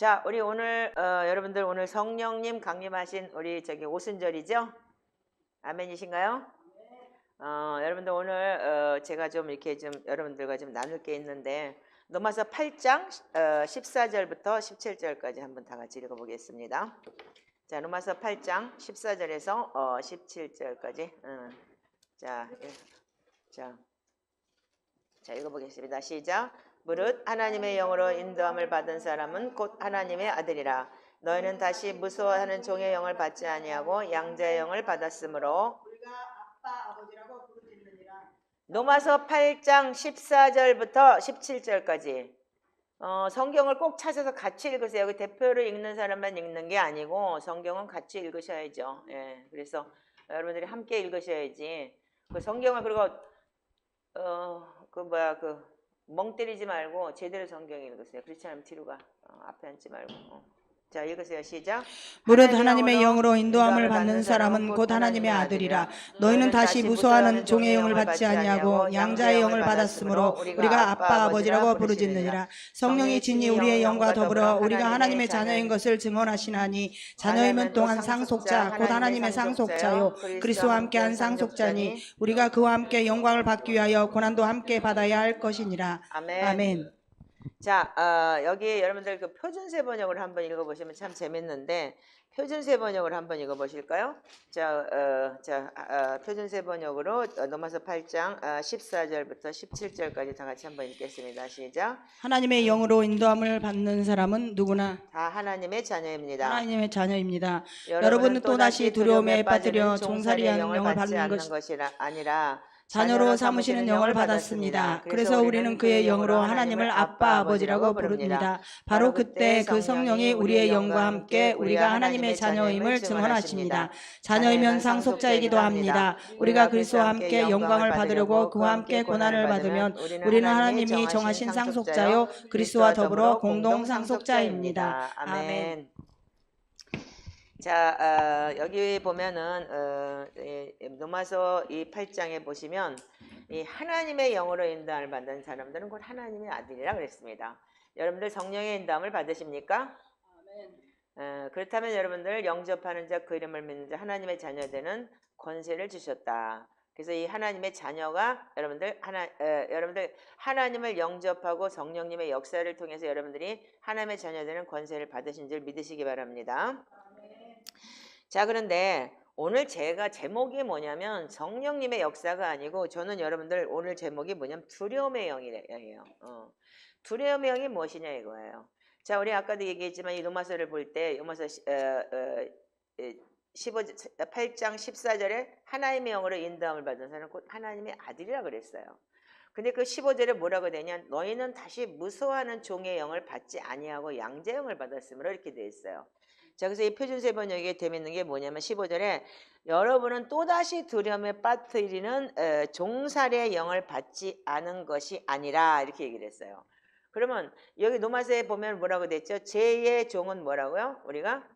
자, 우리 오늘 여러분들 오늘 성령님 강림하신 우리 오순절이죠? 아멘이신가요? 여러분들 오늘 제가 좀 이렇게 좀 여러분들과 좀 나눌 게 있는데 로마서 8장 14절부터 17절까지 한번 다 같이 읽어보겠습니다. 자, 로마서 8장 14절에서 17절까지. 자, 읽어보겠습니다. 시작. 무릇 하나님의 영으로 인도함을 받은 사람은 곧 하나님의 아들이라. 너희는 다시 무서워하는 종의 영을 받지 아니하고 양자의 영을 받았으므로 우리가 아빠 아버지라고 부르짖느니라. 로마서 8장 14절부터 17절까지 성경을 꼭 찾아서 같이 읽으세요. 여기 대표를 읽는 사람만 읽는 게 아니고 성경은 같이 읽으셔야죠. 예, 그래서 여러분들이 함께 읽으셔야지. 그 성경을 그리고 멍 때리지 말고 제대로 성경 읽으세요. 그렇지 않으면 뒤로 가. 앞에 앉지 말고. 자, 읽으세요. 시작. 무릇 하나님의 영으로 인도함을 받는 사람은 곧 하나님의 아들이라. 너희는 다시 무서워하는 종의 영을 받지 아니하고 양자의 영을 받았으므로 우리가 아빠 아버지라고 부르짖느니라. 성령이 진히 우리의 영과 더불어 우리가 하나님의 자녀인 것을 증언하시나니 자녀이면 또한 상속자 곧 하나님의 상속자요 그리스도와 함께한 상속자니 우리가 그와 함께 영광을 받기 위하여 고난도 함께 받아야 할 것이니라. 아멘. 자, 여기 여러분들 그 표준세 번역을 한번 읽어보시면 참 재밌는데 표준세 번역을 한번 읽어보실까요? 표준세 번역으로 로마서 8장 14절부터 17절까지 다 같이 한번 읽겠습니다. 시작. 하나님의 영으로 인도함을 받는 사람은 누구나 다 하나님의 자녀입니다. 하나님의 자녀입니다. 여러분은 또다시 두려움에 빠뜨려 종살이하는 영을 받는 것이 아니라 자녀로 삼으시는 영을 받았습니다. 그래서 우리는 그의 영으로 하나님을 아빠 아버지라고 부릅니다. 바로 그때 그 성령이 우리의 영과 함께 우리가 하나님의 자녀임을 증언하십니다. 자녀이면 상속자이기도 합니다. 우리가 그리스도와 함께 영광을 받으려고 그와 함께 고난을 받으면 우리는 하나님이 정하신 상속자요 그리스도와 더불어 공동 상속자입니다. 아멘. 자, 여기 보면은 로마서 이 8장에 보시면 이 하나님의 영으로 인도함을 받는 사람들은 곧 하나님의 아들이라 그랬습니다. 여러분들 성령의 인도함을 받으십니까? 아멘. 그렇다면 여러분들 영접하는 자 그 이름을 믿는 자 하나님의 자녀되는 권세를 주셨다. 그래서 이 하나님의 자녀가 여러분들 하나님을 영접하고 성령님의 역사를 통해서 여러분들이 하나님의 자녀되는 권세를 받으신 줄 믿으시기 바랍니다. 자, 그런데 오늘 제목이 뭐냐면 성령님의 역사가 아니고 저는 여러분들 오늘 제목이 뭐냐면 두려움의 영이에요. 두려움의 영이 무엇이냐 이거예요. 자, 우리 아까도 얘기했지만 이 로마서를 볼 때 로마서 8장 14절에 하나님의 영으로 인도함을 받은 사람은 곧 하나님의 아들이라 그랬어요. 근데 그 15절에 뭐라고 되냐? 너희는 다시 무서워하는 종의 영을 받지 아니하고 양자의 영을 받았으므로 이렇게 돼 있어요. 자, 그래서 이 표준세 번역에 재밌는 게 뭐냐면 15절에 여러분은 또다시 두려움에 빠뜨리는 종살이의 영을 받지 않은 것이 아니라 이렇게 얘기를 했어요. 그러면 여기 로마서에 보면 뭐라고 됐죠? 죄의 종은 뭐라고요? 우리가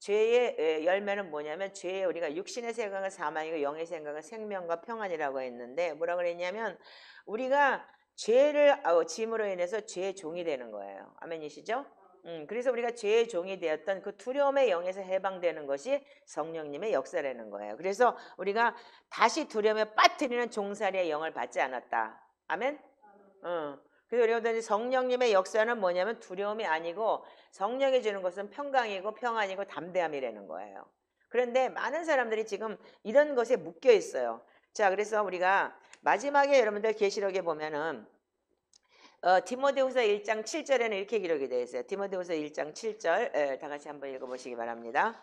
죄의 열매는 뭐냐면 죄의 우리가 육신의 생각은 사망이고 영의 생각은 생명과 평안이라고 했는데 뭐라고 그랬냐면 우리가 죄를 지음으로 인해서 죄의 종이 되는 거예요. 아멘이시죠? 그래서 우리가 죄의 종이 되었던 그 두려움의 영에서 해방되는 것이 성령님의 역사라는 거예요. 그래서 우리가 다시 두려움에 빠뜨리는 종살이의 영을 받지 않았다. 아멘? 그래서 여러분들 성령님의 역사는 뭐냐면 두려움이 아니고 성령이 주는 것은 평강이고 평안이고 담대함이라는 거예요. 그런데 많은 사람들이 지금 이런 것에 묶여 있어요. 자, 그래서 우리가 마지막에 여러분들 계시록에 보면은 디모데후서 1장 7절에는 이렇게 기록이 되어 있어요. 디모데후서 1장 7절 다 같이 한번 읽어보시기 바랍니다.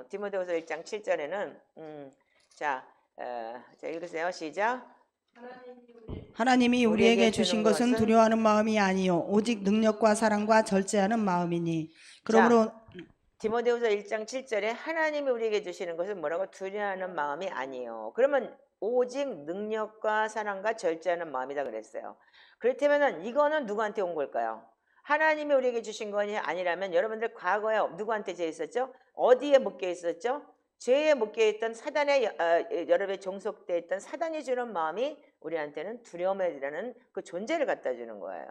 디모데후서 1장 7절에는 자, 읽으세요. 시작. 하나님이 우리에게 주신 것은 두려워하는 마음이 아니요 오직 능력과 사랑과 절제하는 마음이니. 그러므로 디모데후서 1장 7절에 하나님이 우리에게 주시는 것은 뭐라고? 두려워하는 마음이 아니요. 그러면 오직 능력과 사랑과 절제하는 마음이다 그랬어요. 그렇다면 이거는 누구한테 온 걸까요? 하나님이 우리에게 주신 것이 아니라면 여러분들 과거에 누구한테 죄 있었죠? 어디에 묶여 있었죠? 죄에 묶여 있던 사단의 여러분의 종속되어 있던 사단이 주는 마음이 우리한테는 두려움이라는 그 존재를 갖다 주는 거예요.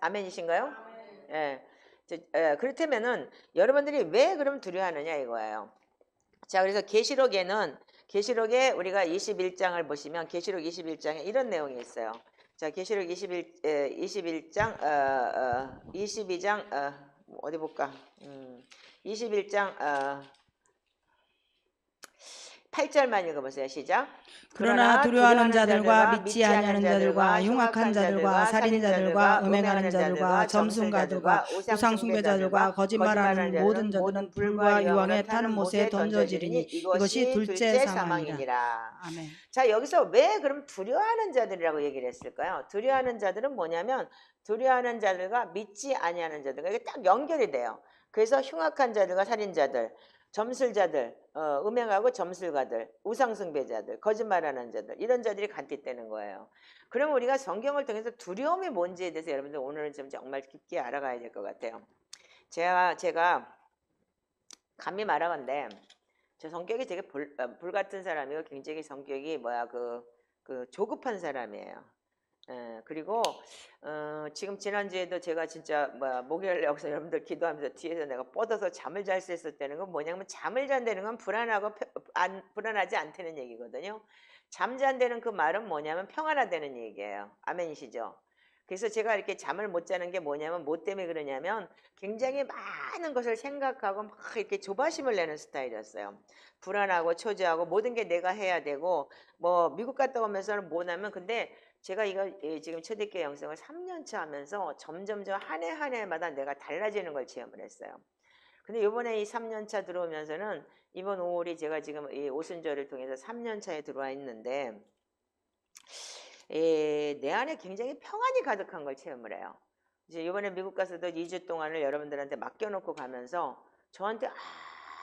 아멘이신가요? 예. 그렇다면은 여러분들이 왜 그럼 두려워하느냐 이거예요. 자, 그래서 계시록에 우리가 21장을 보시면 계시록 21장에 이런 내용이 있어요. 자, 계시록 22장 어디 볼까? 21장 8절만 읽어보세요. 시작. 그러나 두려워하는 자들과 믿지 아니하는 자들과 흉악한 자들과 살인자들과 음행하는 자들과 점순가들과 우상숭배자들과 거짓말하는 모든 자들은 불과 유황에 타는 못에 던져지리니 이것이 둘째 사망이니라. 아멘. 자, 여기서 왜 그럼 두려워하는 자들이라고 얘기를 했을까요? 두려워하는 자들은 뭐냐면 두려워하는 자들과 믿지 아니하는 자들과 이게 딱 연결이 돼요. 그래서 흉악한 자들과 살인자들, 점술자들, 음행하고 점술가들, 우상숭배자들, 거짓말하는 자들 이런 자들이 간택되는 거예요. 그러면 우리가 성경을 통해서 두려움이 뭔지에 대해서 여러분들 오늘은 좀 정말 깊게 알아가야 될 것 같아요. 제가 감히 말하건대 저 성격이 되게 불 같은 사람이고 굉장히 성격이 조급한 사람이에요. 그리고 지금 지난주에도 제가 진짜 목요일 여기서 여러분들 기도하면서 뒤에서 내가 뻗어서 잠을 잘 수 있었다는 건 뭐냐면 잠을 잔다는 건 불안하지 않다는 얘기거든요. 잠잔다는 그 말은 뭐냐면 평안하다는 얘기예요. 아멘이시죠? 그래서 제가 이렇게 잠을 못 자는 게 뭐냐면 뭐 때문에 그러냐면 굉장히 많은 것을 생각하고 막 이렇게 조바심을 내는 스타일이었어요. 불안하고 초조하고 모든 게 내가 해야 되고 미국 갔다 오면서는 뭐냐면 근데 제가 이거 지금 초대교회 영성을 3년차 하면서 점점점 한 해 한 해마다 내가 달라지는 걸 체험을 했어요. 근데 이번에 이 3년차 들어오면서는 이번 5월이 제가 지금 이 오순절을 통해서 3년차에 들어와 있는데 내 안에 굉장히 평안이 가득한 걸 체험을 해요. 이제 이번에 미국 가서도 2주 동안을 여러분들한테 맡겨놓고 가면서 저한테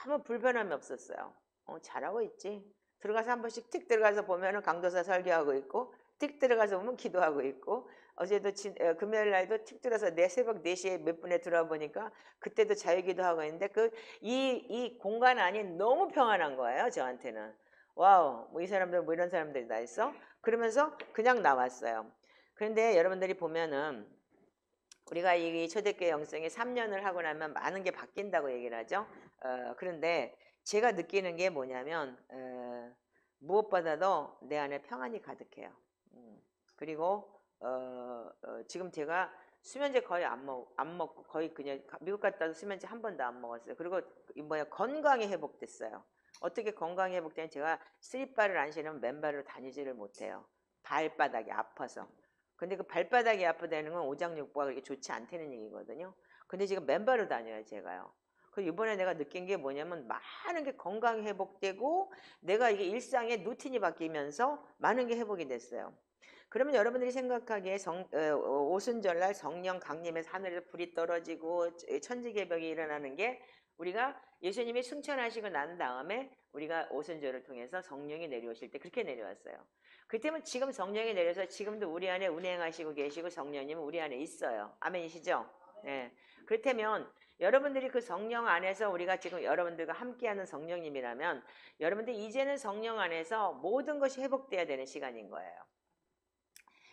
아무 불편함이 없었어요. 잘하고 있지. 들어가서 한 번씩 틱 들어가서 보면은 강도사 설교하고 있고 틱 들어가서 보면 기도하고 있고 어제도 금요일 날도 틱 들어서 새벽 4시에 몇 분에 들어와 보니까 그때도 자유기도 하고 있는데 이 공간 안이 너무 평안한 거예요. 저한테는. 와우, 이 사람들 이런 사람들이 다 있어? 그러면서 그냥 나왔어요. 그런데 여러분들이 보면은 우리가 이 초대교회 영성이 3년을 하고 나면 많은 게 바뀐다고 얘기를 하죠. 그런데 제가 느끼는 게 뭐냐면 무엇보다도 내 안에 평안이 가득해요. 그리고 지금 제가 수면제 거의 안 먹고 거의 그냥 미국 갔다 와서 수면제 한 번도 안 먹었어요. 그리고 건강이 회복됐어요. 어떻게 건강이 회복되면 제가 슬립바를 안 신으면 맨발로 다니지를 못해요. 발바닥이 아파서. 근데 그 발바닥이 아프다는 건 오장육부가 그렇게 좋지 않다는 얘기거든요. 근데 지금 맨발로 다녀요, 제가요. 그리고 이번에 내가 느낀 게 뭐냐면 많은 게 건강이 회복되고 내가 이게 일상의 루틴이 바뀌면서 많은 게 회복이 됐어요. 그러면 여러분들이 생각하기에 오순절날 성령 강림에서 하늘에서 불이 떨어지고 천지개벽이 일어나는 게 우리가 예수님이 승천하시고 난 다음에 우리가 오순절을 통해서 성령이 내려오실 때 그렇게 내려왔어요. 그때면 지금 성령이 내려서 지금도 우리 안에 운행하시고 계시고 성령님은 우리 안에 있어요. 아멘이시죠? 네. 그렇다면 여러분들이 그 성령 안에서 우리가 지금 여러분들과 함께하는 성령님이라면 여러분들 이제는 성령 안에서 모든 것이 회복돼야 되는 시간인 거예요.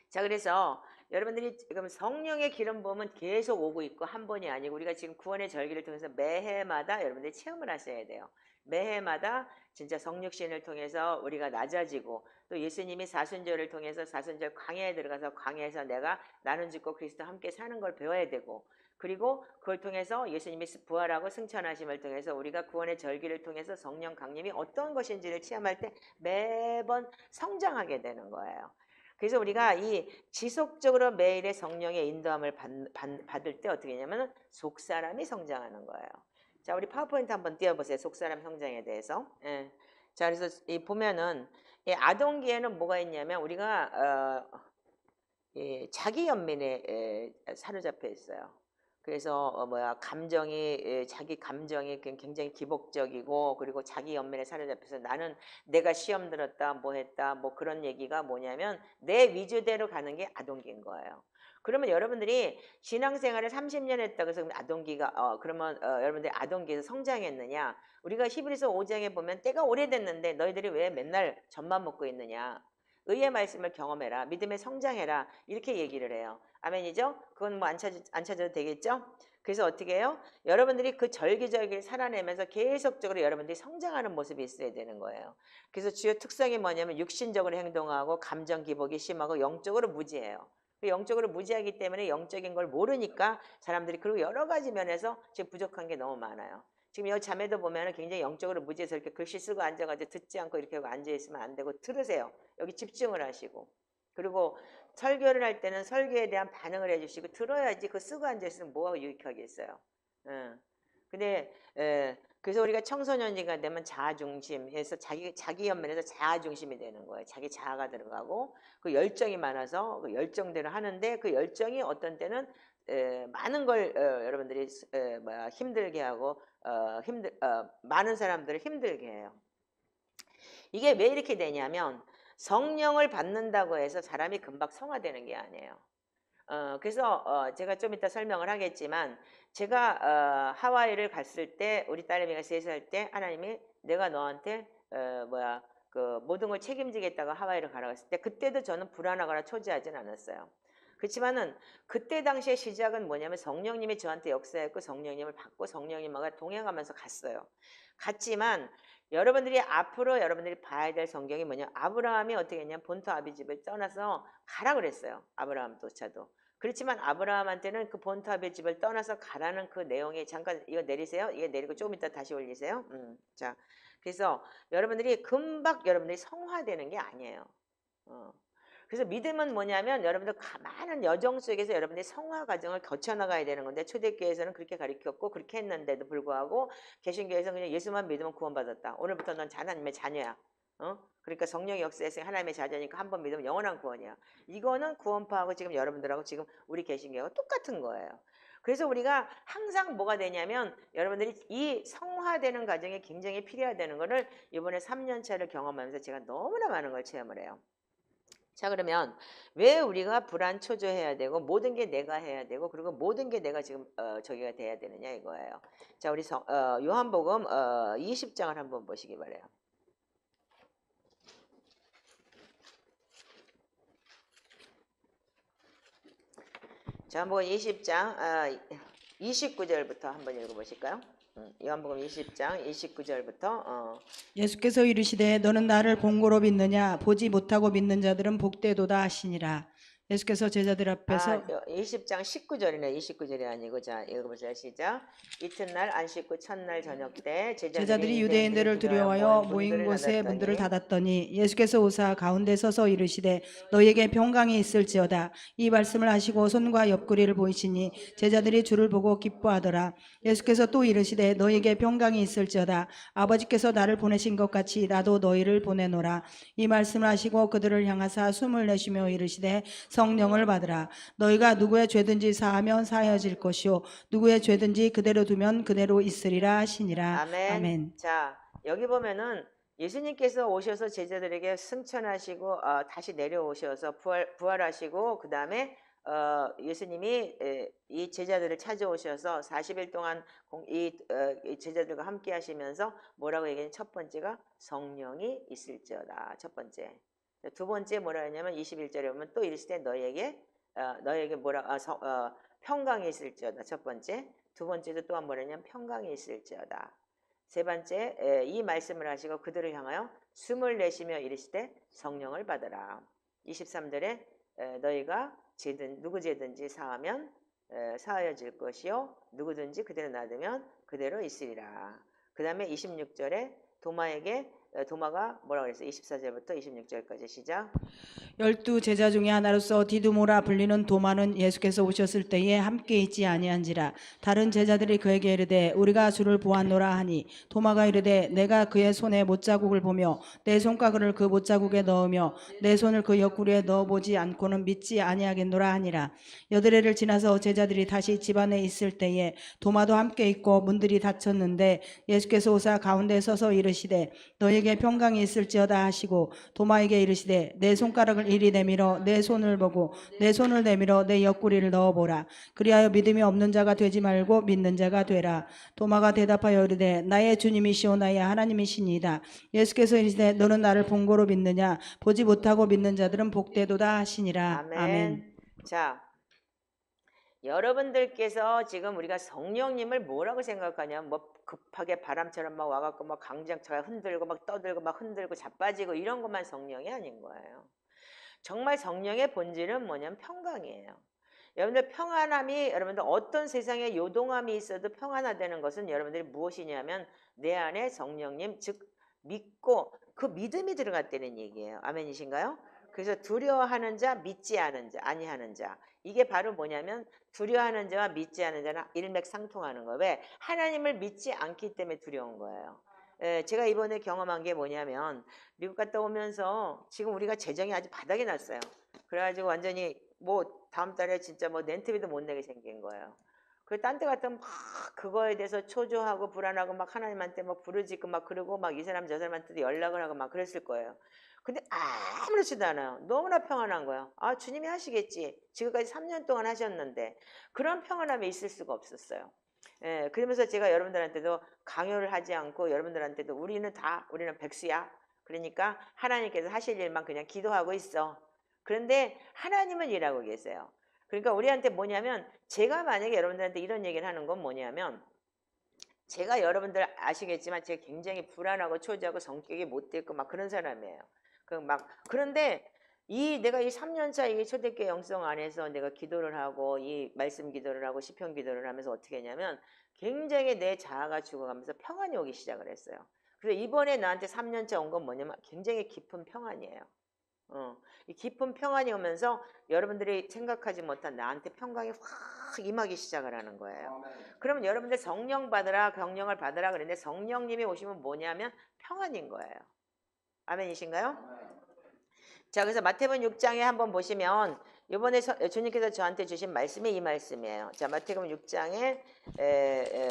자, 그래서 여러분들이 지금 성령의 기름 부음은 계속 오고 있고 한 번이 아니고 우리가 지금 구원의 절기를 통해서 매해마다 여러분들이 체험을 하셔야 돼요. 매해마다 진짜 성육신을 통해서 우리가 낮아지고 또 예수님이 사순절을 통해서 사순절 광야에 들어가서 광야에서 내가 나는 죽고 그리스도와 함께 사는 걸 배워야 되고 그리고 그걸 통해서 예수님이 부활하고 승천하심을 통해서 우리가 구원의 절기를 통해서 성령 강림이 어떤 것인지를 체험할 때 매번 성장하게 되는 거예요. 그래서 우리가 이 지속적으로 매일의 성령의 인도함을 받을 때 어떻게 하냐면 속사람이 성장하는 거예요. 자, 우리 파워포인트 한번 띄워보세요. 속사람 성장에 대해서. 예. 자, 그래서 보면은 이 아동기에는 뭐가 있냐면 우리가 자기 연민에 사로잡혀 있어요. 그래서 자기 감정이 굉장히 기복적이고 그리고 자기 연민에 사로잡혀서 나는 내가 시험 들었다 뭐 했다 뭐 그런 얘기가 뭐냐면 내 위주대로 가는 게 아동기인 거예요. 그러면 여러분들이 신앙생활을 30년 했다고 해서 아동기가 그러면 여러분들이 아동기에서 성장했느냐? 우리가 히브리서 5장에 보면 때가 오래됐는데 너희들이 왜 맨날 젖만 먹고 있느냐? 의의 말씀을 경험해라. 믿음에 성장해라. 이렇게 얘기를 해요. 아멘이죠? 그건 뭐 안 찾아도 되겠죠? 그래서 어떻게 해요? 여러분들이 그 절기절기를 살아내면서 계속적으로 여러분들이 성장하는 모습이 있어야 되는 거예요. 그래서 주요 특성이 뭐냐면 육신적으로 행동하고 감정 기복이 심하고 영적으로 무지해요. 영적으로 무지하기 때문에 영적인 걸 모르니까 사람들이 그리고 여러 가지 면에서 지금 부족한 게 너무 많아요. 지금 이 자매도 보면 굉장히 영적으로 무지해서 이렇게 글씨 쓰고 앉아가지고 듣지 않고 이렇게 하고 앉아있으면 안 되고 들으세요. 여기 집중을 하시고. 그리고 설교를 할 때는 설교에 대한 반응을 해주시고 들어야지 그 쓰고 앉아있으면 뭐하고 유익하겠어요. 근데 그래서 우리가 청소년기가 되면 자아중심에서 자기 연면에서 자아중심이 되는 거예요. 자기 자아가 들어가고 그 열정이 많아서 그 열정대로 하는데 그 열정이 어떤 때는 많은 걸 여러분들이 힘들게 하고 많은 사람들을 힘들게 해요. 이게 왜 이렇게 되냐면 성령을 받는다고 해서 사람이 금방 성화되는 게 아니에요. 그래서 제가 좀 이따 설명을 하겠지만 제가 하와이를 갔을 때 우리 딸내미가 3살 때 하나님이 내가 너한테 그 모든 걸 책임지겠다고 하와이를 가라고 했을 때 그때도 저는 불안하거나 초조하진 않았어요. 그렇지만은 그때 당시의 시작은 뭐냐면 성령님이 저한테 역사했고 성령님을 받고 성령님과 동행하면서 갔어요. 갔지만 여러분들이 앞으로 여러분들이 봐야 될 성경이 뭐냐, 아브라함이 어떻게 했냐면 본토 아비집을 떠나서 가라 그랬어요. 아브라함조차도. 그렇지만 아브라함한테는 그 본토 아비집을 떠나서 가라는 그 내용이, 잠깐 이거 내리세요. 이거 내리고 조금 이따 다시 올리세요. 자, 그래서 여러분들이 금방 여러분들이 성화되는 게 아니에요. 그래서 믿음은 뭐냐면 여러분들 많은 여정 속에서 여러분들이 성화 과정을 거쳐나가야 되는 건데 초대교회에서는 그렇게 가르쳤고 그렇게 했는데도 불구하고 개신교에서는 그냥 예수만 믿으면 구원받았다. 오늘부터 넌 하나님의 자녀야. 그러니까 성령의 역사에서 하나님의 자녀니까 한 번 믿으면 영원한 구원이야. 이거는 구원파하고 지금 여러분들하고 지금 우리 개신교회가 똑같은 거예요. 그래서 우리가 항상 뭐가 되냐면 여러분들이 이 성화되는 과정이 굉장히 필요하다는 거를 이번에 3년차를 경험하면서 제가 너무나 많은 걸 체험을 해요. 자, 그러면 왜 우리가 불안 초조해야 되고 모든 게 내가 해야 되고 그리고 모든 게 내가 지금 저기가 돼야 되느냐 이거예요. 자, 우리 요한복음 20장을 한번 보시기 바래요. 자, 한번 20장 29절부터 한번 읽어보실까요? 요한복음 20장 29절부터 예수께서 이르시되 너는 나를 본 거로 믿느냐 보지 못하고 믿는 자들은 복되도다 하시니라. 예수께서 제자들 앞에서 20장 19절이네. 29절이 아니고. 자, 읽어보세요. 시작. 이튿날 안식구 첫날 저녁 때 제자들이 유대인들을 두려워하여 모인 곳에 문들을 닫았더니 예수께서 오사 가운데 서서 이르시되 너희에게 평강이 있을지어다. 이 말씀을 하시고 손과 옆구리를 보이시니 제자들이 주를 보고 기뻐하더라. 예수께서 또 이르시되 너희에게 평강이 있을지어다. 아버지께서 나를 보내신 것 같이 나도 너희를 보내노라. 이 말씀을 하시고 그들을 향하사 숨을 내쉬며 이르시되 성령을 받으라. 너희가 누구의 죄든지 사하면 사하여질 것이요 누구의 죄든지 그대로 두면 그대로 있으리라 하시니라. 아멘. 아멘. 자, 여기 보면은 예수님께서 오셔서 제자들에게 승천하시고 다시 내려오셔서 부활하시고 그 다음에 예수님이 이 제자들을 찾아오셔서 40일 동안 이 제자들과 함께 하시면서 뭐라고 얘기했냐면 첫 번째가 성령이 있을지어다. 첫 번째. 두 번째 뭐라 했냐면 21절에 보면 또 이르시되 너에게 평강이 있을지어다. 첫 번째. 두 번째도 또한 뭐라 했냐면 평강이 있을지어다. 세 번째 이 말씀을 하시고 그들을 향하여 숨을 내쉬며 이르시되 성령을 받으라. 23절에 너희가 누구 죄든지 사하면 사하여질 것이요 누구든지 그대로 놔두면 그대로 있으리라. 그 다음에 26절에 도마가 뭐라고 그랬어요? 24절부터 26절까지 시작. 12 제자 중에 하나로서 디두모라 불리는 도마는 예수께서 오셨을 때에 함께 있지 아니한지라. 다른 제자들이 그에게 이르되 우리가 주를 보았노라 하니 도마가 이르되 내가 그의 손에 못자국을 보며 내 손가락을 그 못자국에 넣으며 내 손을 그 옆구리에 넣어보지 않고는 믿지 아니하겠노라 하니라. 여드레를 지나서 제자들이 다시 집 안에 있을 때에 도마도 함께 있고 문들이 닫혔는데 예수께서 오사 가운데 서서 이르시되 너희에게 너에게 평강이 있을지어다 하시고 도마에게 이르시되 내 손가락을 이리 내밀어 내 손을 보고 내 손을 내밀어 내 옆구리를 넣어보라. 그리하여 믿음이 없는 자가 되지 말고 믿는 자가 되라. 도마가 대답하여 이르되 나의 주님이시오 나의 하나님이시니이다. 예수께서 이르시되 너는 나를 본 거로 믿느냐? 보지 못하고 믿는 자들은 복되도다 하시니라. 아멘. 아멘. 자, 여러분들께서 지금 우리가 성령님을 뭐라고 생각하냐면 뭐 급하게 바람처럼 막 와갖고 막 강장처럼 흔들고 막 떠들고 막 흔들고 자빠지고 이런 것만 성령이 아닌 거예요. 정말 성령의 본질은 뭐냐면 평강이에요. 여러분들 평안함이 여러분들 어떤 세상에 요동함이 있어도 평안하다는 것은 여러분들이 무엇이냐면 내 안에 성령님 즉 믿고 그 믿음이 들어갔다는 얘기예요. 아멘이신가요? 그래서 두려워하는 자, 믿지 않은 자, 아니하는 자. 이게 바로 뭐냐면 두려워하는 자와 믿지 않은 자는 일맥상통하는 거예요. 왜? 하나님을 믿지 않기 때문에 두려운 거예요. 제가 이번에 경험한 게 뭐냐면 미국 갔다 오면서 지금 우리가 재정이 아주 바닥이 났어요. 그래가지고 완전히 뭐 다음 달에 진짜 뭐 렌트비도 못 내게 생긴 거예요. 그 딴 데 같으면 막 그거에 대해서 초조하고 불안하고 막 하나님한테 막 부르짖고 막 그러고 막 이 사람 저 사람한테도 연락을 하고 막 그랬을 거예요. 근데 아무렇지도 않아요. 너무나 평안한 거예요. 아, 주님이 하시겠지. 지금까지 3년 동안 하셨는데 그런 평안함이 있을 수가 없었어요. 그러면서 제가 여러분들한테도 강요를 하지 않고 여러분들한테도 우리는 백수야. 그러니까 하나님께서 하실 일만 그냥 기도하고 있어. 그런데 하나님은 일하고 계세요. 그러니까 우리한테 뭐냐면 제가 만약에 여러분들한테 이런 얘기를 하는 건 뭐냐면 제가 여러분들 아시겠지만 제가 굉장히 불안하고 초조하고 성격이 못됐고 막 그런 사람이에요. 그런데 내가 이 3년차 이 초대교회 영성 안에서 내가 기도를 하고 이 말씀 기도를 하고 시편 기도를 하면서 어떻게 했냐면 굉장히 내 자아가 죽어가면서 평안이 오기 시작을 했어요. 그래서 이번에 나한테 3년차 온 건 뭐냐면 굉장히 깊은 평안이에요. 이 깊은 평안이 오면서 여러분들이 생각하지 못한 나한테 평강이 확 임하기 시작을 하는 거예요. 그러면 여러분들 성령 받으라, 경령을 받으라 그랬는데 성령님이 오시면 뭐냐면 평안인 거예요. 아멘이신가요? 자, 그래서 마태복음 6장에 한번 보시면 이번에 주님께서 저한테 주신 말씀이 이 말씀이에요. 자, 마태복음 6장에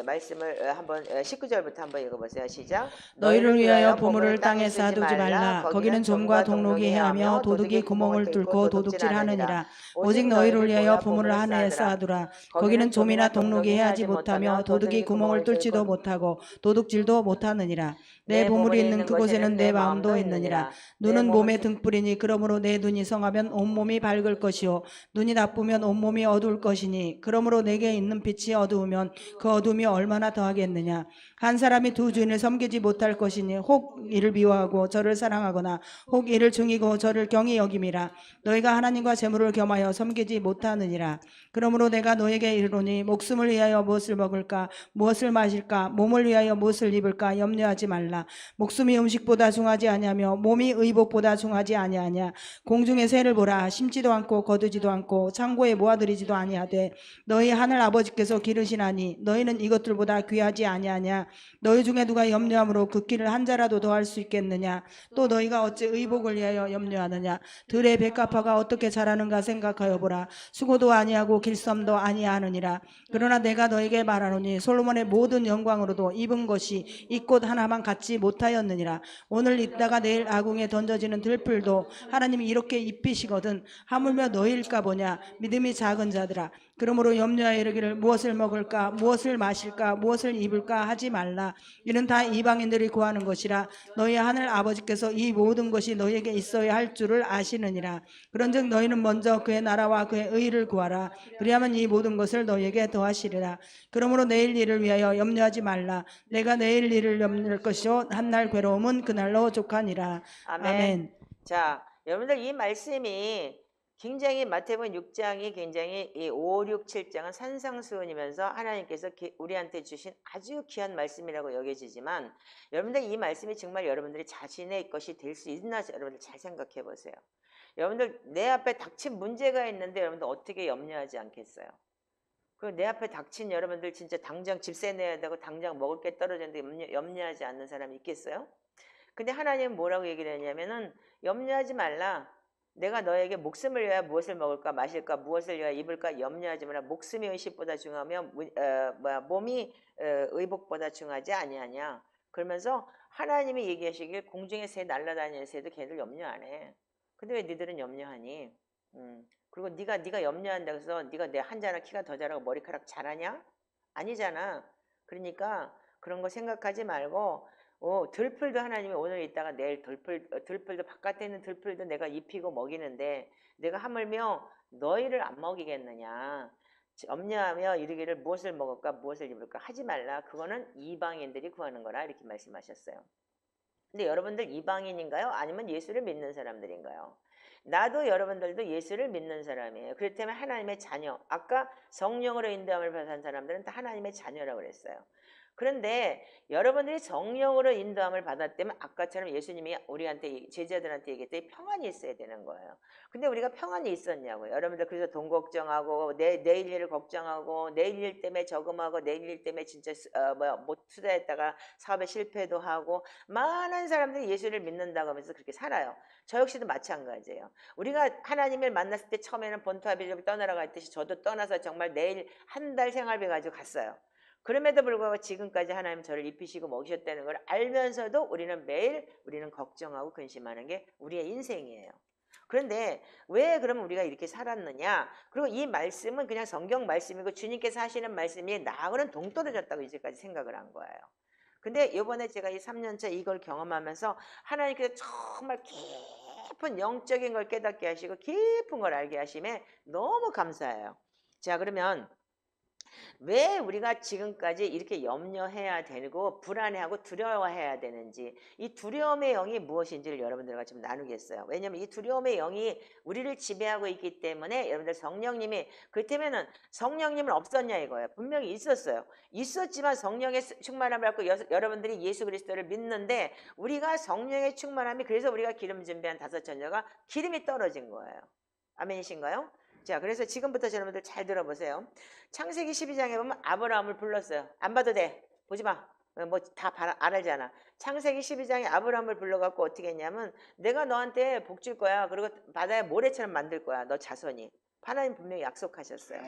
말씀을 한번 19절부터 한번 읽어보세요. 시작. 너희를 위하여 보물을 땅에 쌓아두지 말라. 거기는 좀과 동록이 해하며 도둑이 구멍을 뚫고 도둑질하느니라. 오직 너희를 위하여 보물을 하늘에 쌓아두라. 거기는 좀이나 동록이 해하지 못하며 도둑이 구멍을 뚫지도 못하고 도둑질도 못하느니라. 내 보물이 있는 그곳에는 내 마음도 있느니라. 눈은 몸의 등불이니 그러므로 내 눈이 성하면 온몸이 밝을 것이요 눈이 나쁘면 온몸이 어두울 것이니 그러므로 내게 있는 빛이 어두우면 그 어둠이 얼마나 더하겠느냐. 한 사람이 두 주인을 섬기지 못할 것이니 혹 이를 미워하고 저를 사랑하거나 혹 이를 중이고 저를 경히 여김이라. 너희가 하나님과 재물을 겸하여 섬기지 못하느니라. 그러므로 내가 너에게 이르노니 목숨을 위하여 무엇을 먹을까 무엇을 마실까 몸을 위하여 무엇을 입을까 염려하지 말라. 목숨이 음식보다 중하지 아니하며 몸이 의복보다 중하지 아니하냐. 공중의 새를 보라. 심지도 않고 거두지도 않고 창고에 모아들이지도 아니하되 너희 하늘 아버지께서 기르시나니 너희는 이것들보다 귀하지 아니하냐. 너희 중에 누가 염려함으로 그 길을 한 자라도 더할 수 있겠느냐. 또 너희가 어찌 의복을 위하여 염려하느냐. 들의 백합화가 어떻게 자라는가 생각하여 보라. 수고도 아니하고 길섬도 아니하느니라. 그러나 내가 너에게 말하노니 솔로몬의 모든 영광으로도 입은 것이 이 꽃 하나만 갖지 못하였느니라. 오늘 입다가 내일 아궁에 던져지는 들풀도 하나님이 이렇게 입히시거든 하물며 너희일까 보냐. 믿음이 작은 자들아. 그러므로 염려하여 이르기를 무엇을 먹을까 무엇을 마실까 무엇을 입을까 하지 말라. 이는 다 이방인들이 구하는 것이라. 너희 하늘 아버지께서 이 모든 것이 너희에게 있어야 할 줄을 아시느니라. 그런즉 너희는 먼저 그의 나라와 그의 의를 구하라. 그리하면 이 모든 것을 너희에게 더하시리라. 그러므로 내일 일을 위하여 염려하지 말라. 내가 내일 일을 염려할 것이요 한날 괴로움은 그날로 족하니라. 아멘. 자, 여러분들 이 말씀이 굉장히 마태복음 6장이 굉장히 이 5, 6, 7장은 산상수훈이면서 하나님께서 우리한테 주신 아주 귀한 말씀이라고 여겨지지만 여러분들 이 말씀이 정말 여러분들이 자신의 것이 될 수 있나 여러분들 잘 생각해 보세요. 여러분들 내 앞에 닥친 문제가 있는데 여러분들 어떻게 염려하지 않겠어요? 내 앞에 닥친 여러분들 진짜 당장 집세 내야 되고 당장 먹을 게 떨어졌는데 염려하지 않는 사람이 있겠어요? 근데 하나님은 뭐라고 얘기를 했냐면은 염려하지 말라. 내가 너에게 목숨을 위하여 무엇을 먹을까 마실까 무엇을 위하여 입을까 염려하지 마라. 목숨이 의식보다 중하며 몸이 의복보다 중하지 아니하냐. 그러면서 하나님이 얘기하시길 공중에 새 날아다니는 새도 걔들 염려 안 해. 근데 왜 니들은 염려하니? 그리고 네가 염려한다고 해서 네가 내 한 자나 키가 더 자라고 머리카락 자라냐? 아니잖아. 그러니까 그런 거 생각하지 말고 들풀도 하나님이 오늘 있다가 내일 들풀도 바깥에 있는 들풀도 내가 입히고 먹이는데 내가 하물며 너희를 안 먹이겠느냐. 염려하며 이르기를 무엇을 먹을까 무엇을 입을까 하지 말라. 그거는 이방인들이 구하는 거라 이렇게 말씀하셨어요. 근데 여러분들 이방인인가요? 아니면 예수를 믿는 사람들인가요? 나도 여러분들도 예수를 믿는 사람이에요. 그렇다면 하나님의 자녀. 아까 성령으로 인도함을 받은 사람들은 다 하나님의 자녀라고 그랬어요. 그런데 여러분들이 성령으로 인도함을 받았다면 아까처럼 예수님이 우리한테 제자들한테 얘기했더니 평안이 있어야 되는 거예요. 근데 우리가 평안이 있었냐고요. 여러분들 그래서 돈 걱정하고 내일 일을 걱정하고 내일 일 때문에 저금하고 내일 일 때문에 진짜 못 투자했다가 사업에 실패도 하고 많은 사람들이 예수를 믿는다고 하면서 그렇게 살아요. 저 역시도 마찬가지예요. 우리가 하나님을 만났을 때 처음에는 본토아비집을 떠나라고 했듯이 저도 떠나서 정말 내일 한 달 생활비 가지고 갔어요. 그럼에도 불구하고 지금까지 하나님 저를 입히시고 먹이셨다는 걸 알면서도 우리는 걱정하고 근심하는 게 우리의 인생이에요. 그런데 왜 그러면 우리가 이렇게 살았느냐? 그리고 이 말씀은 그냥 성경 말씀이고 주님께서 하시는 말씀이 나하고는 동떨어졌다고 이제까지 생각을 한 거예요. 근데 이번에 제가 이 3년차 이걸 경험하면서 하나님께서 정말 깊은 영적인 걸 깨닫게 하시고 깊은 걸 알게 하심에 너무 감사해요. 자, 그러면 왜 우리가 지금까지 이렇게 염려해야 되고 불안해하고 두려워해야 되는지, 이 두려움의 영이 무엇인지를 여러분들과 좀 나누겠어요. 왜냐하면 이 두려움의 영이 우리를 지배하고 있기 때문에 여러분들 성령님이, 그렇다면은 성령님은 없었냐 이거예요. 분명히 있었어요. 있었지만 성령의 충만함을 받고 여러분들이 예수 그리스도를 믿는데 우리가 성령의 충만함이, 그래서 우리가 기름 준비한 5 처녀가 기름이 떨어진 거예요. 아멘이신가요? 자, 그래서 지금부터 여러분들 잘 들어보세요. 창세기 12장에 보면 아브라함을 불렀어요. 안 봐도 돼. 보지 마. 뭐 다 알잖아. 창세기 12장에 아브라함을 불러갖고 어떻게 했냐면 내가 너한테 복 줄 거야. 그리고 바다에 모래처럼 만들 거야. 너 자손이. 하나님 분명히 약속하셨어요.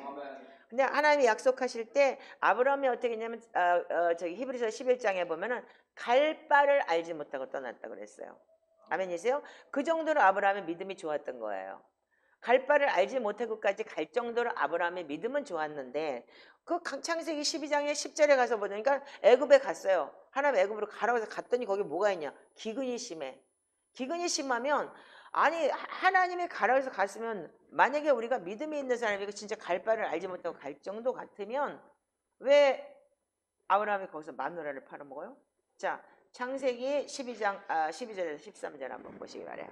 근데 하나님이 약속하실 때 아브라함이 어떻게 했냐면 저기 히브리서 11장에 보면은 갈 바를 알지 못하고 떠났다고 그랬어요. 아멘이세요? 그 정도로 아브라함의 믿음이 좋았던 거예요. 갈 바를 알지 못하고까지 갈 정도로 아브라함의 믿음은 좋았는데 그 창세기 12장에 10절에 가서 보니까 애굽에 갔어요. 하나님 애굽으로 가라고 해서 갔더니 거기 뭐가 있냐? 기근이 심해. 기근이 심하면 아니 하나님이 가라고 해서 갔으면 만약에 우리가 믿음이 있는 사람이고 진짜 갈 바를 알지 못하고 갈 정도 같으면 왜 아브라함이 거기서 마누라를 팔아먹어요? 자, 창세기 12장 12절에서 13절 한번 보시기 바래요.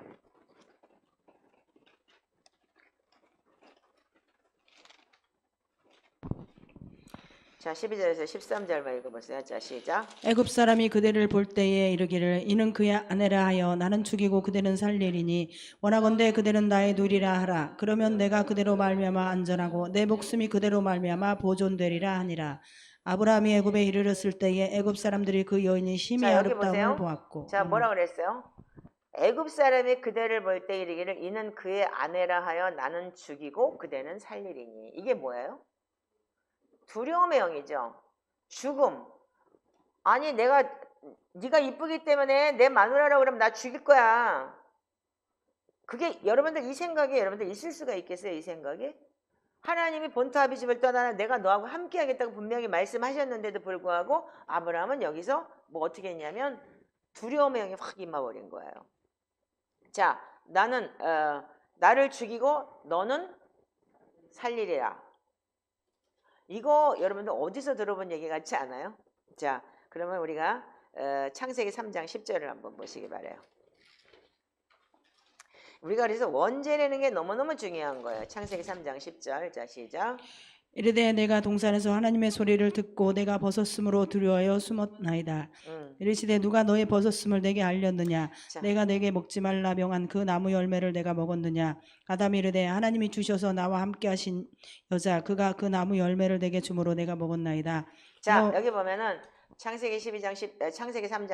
자, 12절에서 13절만 읽어보세요. 자, 시작. 애굽 사람이 그대를 볼 때에 이르기를 이는 그의 아내라 하여 나는 죽이고 그대는 살리리니 원하건대 그대는 나의 누리라 하라. 그러면 내가 그대로 말미암아 안전하고 내 목숨이 그대로 말미암아 보존되리라 하니라. 아브라함이 애굽에 이르렀을 때에 애굽 사람들이 그 여인이 심히 자, 여기 아름다움을 보세요. 보았고. 자, 뭐라 그랬어요? 애굽 사람이 그대를 볼 때 이르기를 이는 그의 아내라 하여 나는 죽이고 그대는 살리리니. 이게 뭐예요? 두려움의 영이죠. 죽음. 아니 네가 이쁘기 때문에 내 마누라라고 그러면 나 죽일 거야. 그게 여러분들 이 생각이 여러분들 있을 수가 있겠어요? 이 생각이? 하나님이 본토 아비집을 떠나라 내가 너하고 함께 하겠다고 분명히 말씀하셨는데도 불구하고 아브라함은 여기서 뭐 어떻게 했냐면 두려움의 영이 확 임해버린 거예요. 자, 나는 나를 죽이고 너는 살리리라. 이거 여러분들 어디서 들어본 얘기 같지 않아요? 자, 그러면 우리가 창세기 3장 10절을 한번 보시기 바래요. 우리가 그래서 원죄라는 게 너무너무 중요한 거예요. 창세기 3장 10절. 자, 시작. 이르되 내가 동산에서 하나님의 소리를 듣고 내가 벗었으므로 두려워하여 숨었나이다. 이르시되 누가 너의 벗었음을 내게 알렸느냐? 자. 내가 내게 먹지 말라 명한 그 나무 열매를 내가 먹었느냐? 아담이 이르되 하나님이 주셔서 나와 함께 하신 여자 그가 그 나무 열매를 내게 주므로 내가 먹었나이다. 자, 여기 보면은 창세기 3장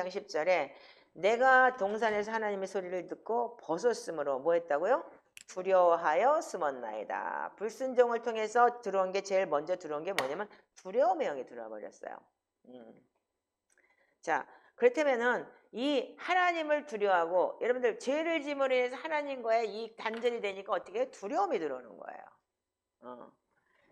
10절에 내가 동산에서 하나님의 소리를 듣고 벗었으므로 뭐 했다고요? 두려워하여 숨었나이다. 불순종을 통해서 들어온 게 제일 먼저 들어온 게 뭐냐면 두려움의 영이 들어와 버렸어요. 자, 그렇다면은 이 하나님을 두려워하고 여러분들 죄를 짐으로 인해서 하나님과의 이 단절이 되니까 어떻게 해요? 두려움이 들어오는 거예요.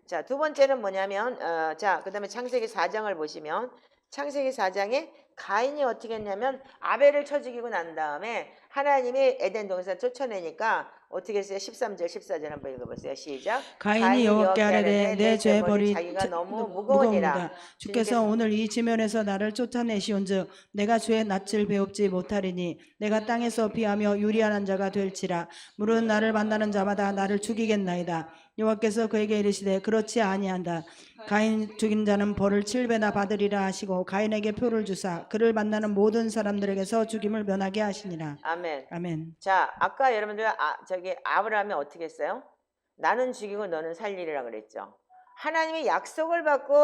자, 두 번째는 뭐냐면 자, 그다음에 창세기 4장을 보시면 창세기 4장에 가인이 어떻게 했냐면 아벨을 쳐 죽이고 난 다음에 하나님이 에덴 동산 쫓아내니까 어떻게 했어요? 13절 14절 한번 읽어보세요. 시작. 가인이 여호와께 아뢰되 내 죄벌이 자기가 너무 무거우니라. 무거우니라. 주께서 오늘 이 지면에서 나를 쫓아내시온즉 내가 주의 낯을 배웁지 못하리니 내가 땅에서 비하며 유리한 자가 될지라. 물은 나를 만나는 자마다 나를 죽이겠나이다. 여호와께서 그에게 이르시되 그렇지 아니한다. 가인 죽인 자는 벌을 7배나 받으리라 하시고 가인에게 표를 주사 그를 만나는 모든 사람들에게서 죽임을 면하게 하시니라. 아멘. 아멘. 자, 아까 여러분들 저기 아브라함이 어떻게 했어요? 나는 죽이고 너는 살리리라 그랬죠. 하나님이 약속을 받고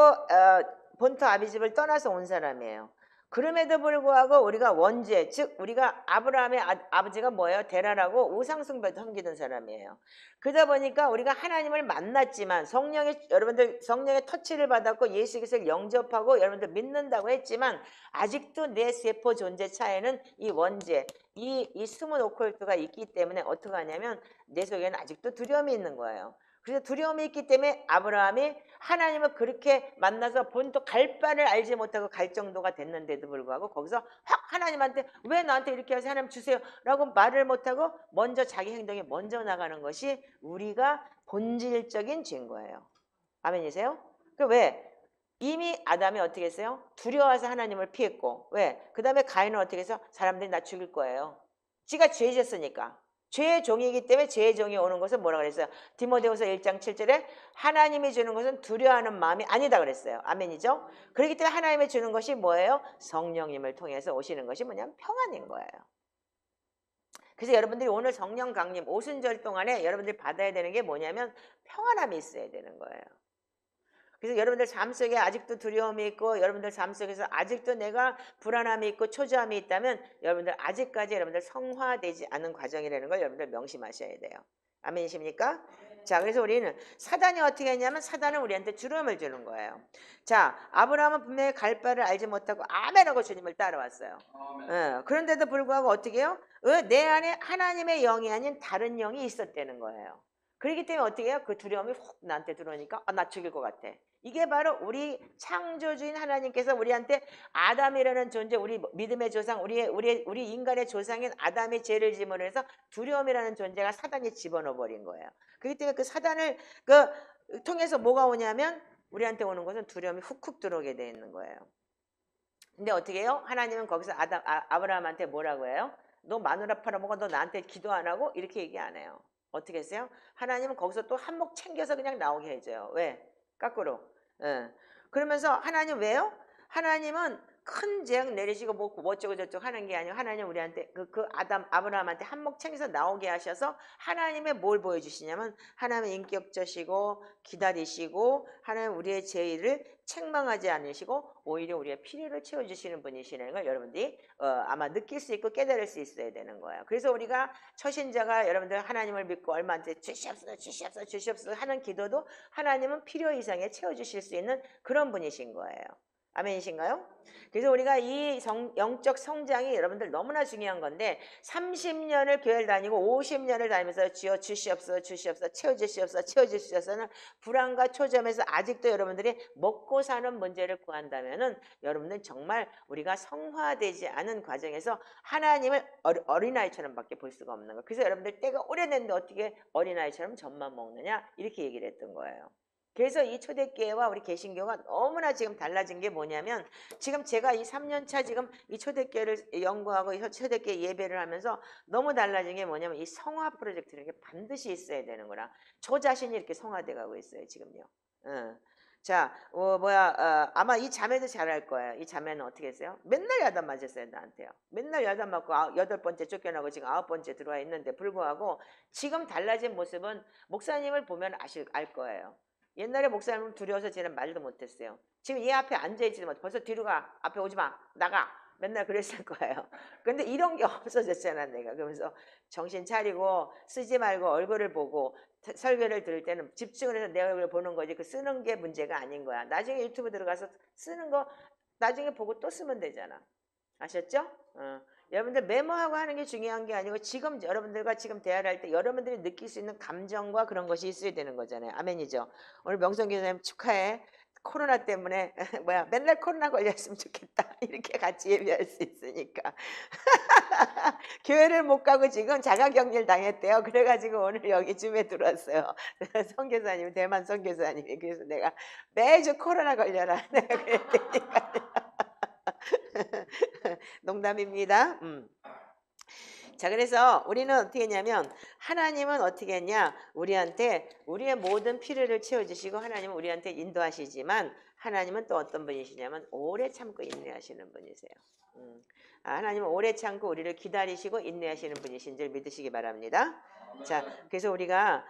본토 아비집을 떠나서 온 사람이에요. 그럼에도 불구하고 우리가 원죄, 즉 우리가 아브라함의 아버지가 뭐예요? 데라라고 우상숭배를 섬기던 사람이에요. 그러다 보니까 우리가 하나님을 만났지만 여러분들 성령의 터치를 받았고 예수 그리스도를 영접하고 여러분들 믿는다고 했지만 아직도 내 세포 존재 차에는 이 원죄, 이 숨은 오컬트가 있기 때문에 어떻게 하냐면 내 속에는 아직도 두려움이 있는 거예요. 그래서 두려움이 있기 때문에 아브라함이 하나님을 그렇게 만나서 본토 갈 바를 알지 못하고 갈 정도가 됐는데도 불구하고 거기서 확 하나님한테 왜 나한테 이렇게 해서 하나님 주세요 라고 말을 못하고 먼저 자기 행동에 먼저 나가는 것이 우리가 본질적인 죄인 거예요. 아멘이세요? 그 왜? 이미 아담이 어떻게 했어요? 두려워서 하나님을 피했고 왜? 그 다음에 가인은 어떻게 해서 사람들이 나 죽일 거예요. 지가 죄 짓었으니까. 죄의 종이기 때문에 죄의 종이 오는 것은 뭐라 그랬어요? 디모데후서 1장 7절에 하나님이 주는 것은 두려워하는 마음이 아니다 그랬어요. 아멘이죠? 그렇기 때문에 하나님이 주는 것이 뭐예요? 성령님을 통해서 오시는 것이 뭐냐면 평안인 거예요. 그래서 여러분들이 오늘 성령 강림 오순절 동안에 여러분들이 받아야 되는 게 뭐냐면 평안함이 있어야 되는 거예요. 그래서 여러분들 삶 속에 아직도 두려움이 있고 여러분들 삶 속에서 아직도 내가 불안함이 있고 초조함이 있다면 여러분들 아직까지 여러분들 성화되지 않은 과정이라는 걸 여러분들 명심하셔야 돼요. 아멘이십니까? 자, 그래서 우리는 사단이 어떻게 했냐면 사단은 우리한테 두려움을 주는 거예요. 자, 아브라함은 분명히 갈 바를 알지 못하고 아멘하고 주님을 따라왔어요. 그런데도 불구하고 어떻게 해요? 내 안에 하나님의 영이 아닌 다른 영이 있었다는 거예요. 그렇기 때문에 어떻게 해요? 그 두려움이 훅 나한테 들어오니까 나 죽일 것 같아. 이게 바로 우리 창조주인 하나님께서 우리한테 아담이라는 존재, 우리 믿음의 조상, 우리 인간의 조상인 아담이 죄를 짐으로 해서 두려움이라는 존재가 사단이 집어넣어 버린 거예요. 그렇기 때문에 그 사단을 통해서 뭐가 오냐면 우리한테 오는 것은 두려움이 훅훅 들어오게 돼 있는 거예요. 근데 어떻게 해요? 하나님은 거기서 아브라함한테 뭐라고 해요? 너 마누라 팔아먹어, 너 나한테 기도 안 하고? 이렇게 얘기 안 해요. 어떻게 했어요? 하나님은 거기서 또 한몫 챙겨서 그냥 나오게 해줘요. 왜? 거꾸로. 그러면서 하나님 왜요? 하나님은 큰 재앙 내리시고 뭐 어쩌고 저쩌고 하는 게 아니고 하나님 우리한테 아브라함한테 한몫 챙겨서 나오게 하셔서 하나님의 뭘 보여주시냐면 하나님은 인격자시고 기다리시고 하나님 우리의 죄를 책망하지 않으시고 오히려 우리의 필요를 채워주시는 분이시라는 걸 여러분들이 아마 느낄 수 있고 깨달을 수 있어야 되는 거예요. 그래서 우리가 처신자가 여러분들 하나님을 믿고 얼마한테 주시옵소서 하는 기도도 하나님은 필요 이상에 채워주실 수 있는 그런 분이신 거예요. 아멘이신가요? 그래서 우리가 이 영적 성장이 여러분들 너무나 중요한 건데 30년을 교회를 다니고 50년을 다니면서 주여 주시옵소서 채워주시옵소서는 불안과 초점에서 아직도 여러분들이 먹고 사는 문제를 구한다면은 여러분들 정말 우리가 성화되지 않은 과정에서 하나님을 어린아이처럼 밖에 볼 수가 없는 거예요. 그래서 여러분들 때가 오래됐는데 어떻게 어린아이처럼 젖만 먹느냐 이렇게 얘기를 했던 거예요. 그래서 이 초대교회와 우리 개신교가 너무나 지금 달라진 게 뭐냐면 지금 제가 이 3년차 지금 이 초대교회를 연구하고 초대교회 예배를 하면서 너무 달라진 게 뭐냐면 이 성화 프로젝트라는 게 반드시 있어야 되는 거라 저 자신이 이렇게 성화돼 가고 있어요 지금요. 자, 아마 이 자매도 잘할 거예요. 이 자매는 어떻게 했어요? 맨날 야단 맞았어요 나한테요. 맨날 야단 맞고 8번째 쫓겨나고 지금 9번째 들어와 있는데 불구하고 지금 달라진 모습은 목사님을 보면 알 거예요. 옛날에 목사님은 두려워서 쟤는 말도 못했어요. 지금 얘 앞에 앉아있지 마. 벌써 뒤로 가. 앞에 오지 마. 나가. 맨날 그랬을 거예요. 근데 이런 게 없어졌잖아 내가. 그러면서 정신 차리고 쓰지 말고 얼굴을 보고 설교를 들을 때는 집중을 해서 내 얼굴을 보는 거지 그 쓰는 게 문제가 아닌 거야. 나중에 유튜브 들어가서 쓰는 거 나중에 보고 또 쓰면 되잖아. 아셨죠? 여러분들 메모하고 하는 게 중요한 게 아니고 지금 여러분들과 지금 대화를 할 때 여러분들이 느낄 수 있는 감정과 그런 것이 있어야 되는 거잖아요. 아멘이죠. 오늘 명성 교사님 축하해. 코로나 때문에 뭐야 맨날 코로나 걸렸으면 좋겠다. 이렇게 같이 예비할 수 있으니까. 교회를 못 가고 지금 자가격리를 당했대요. 그래가지고 오늘 여기 줌에 들어왔어요. 선교사님, 대만 선교사님이. 그래서 내가 매주 코로나 걸려라. 내가 그랬더니까. 농담입니다. 자, 그래서 우리는 어떻게 했냐면 하나님은 어떻게 했냐? 우리한테 우리의 모든 필요를 채워주시고 하나님은 우리한테 인도하시지만 하나님은 또 어떤 분이시냐면 오래 참고 인내하시는 분이세요. 하나님은 오래 참고 우리를 기다리시고 인내하시는 분이신 줄 믿으시기 바랍니다. 자, 그래서 우리가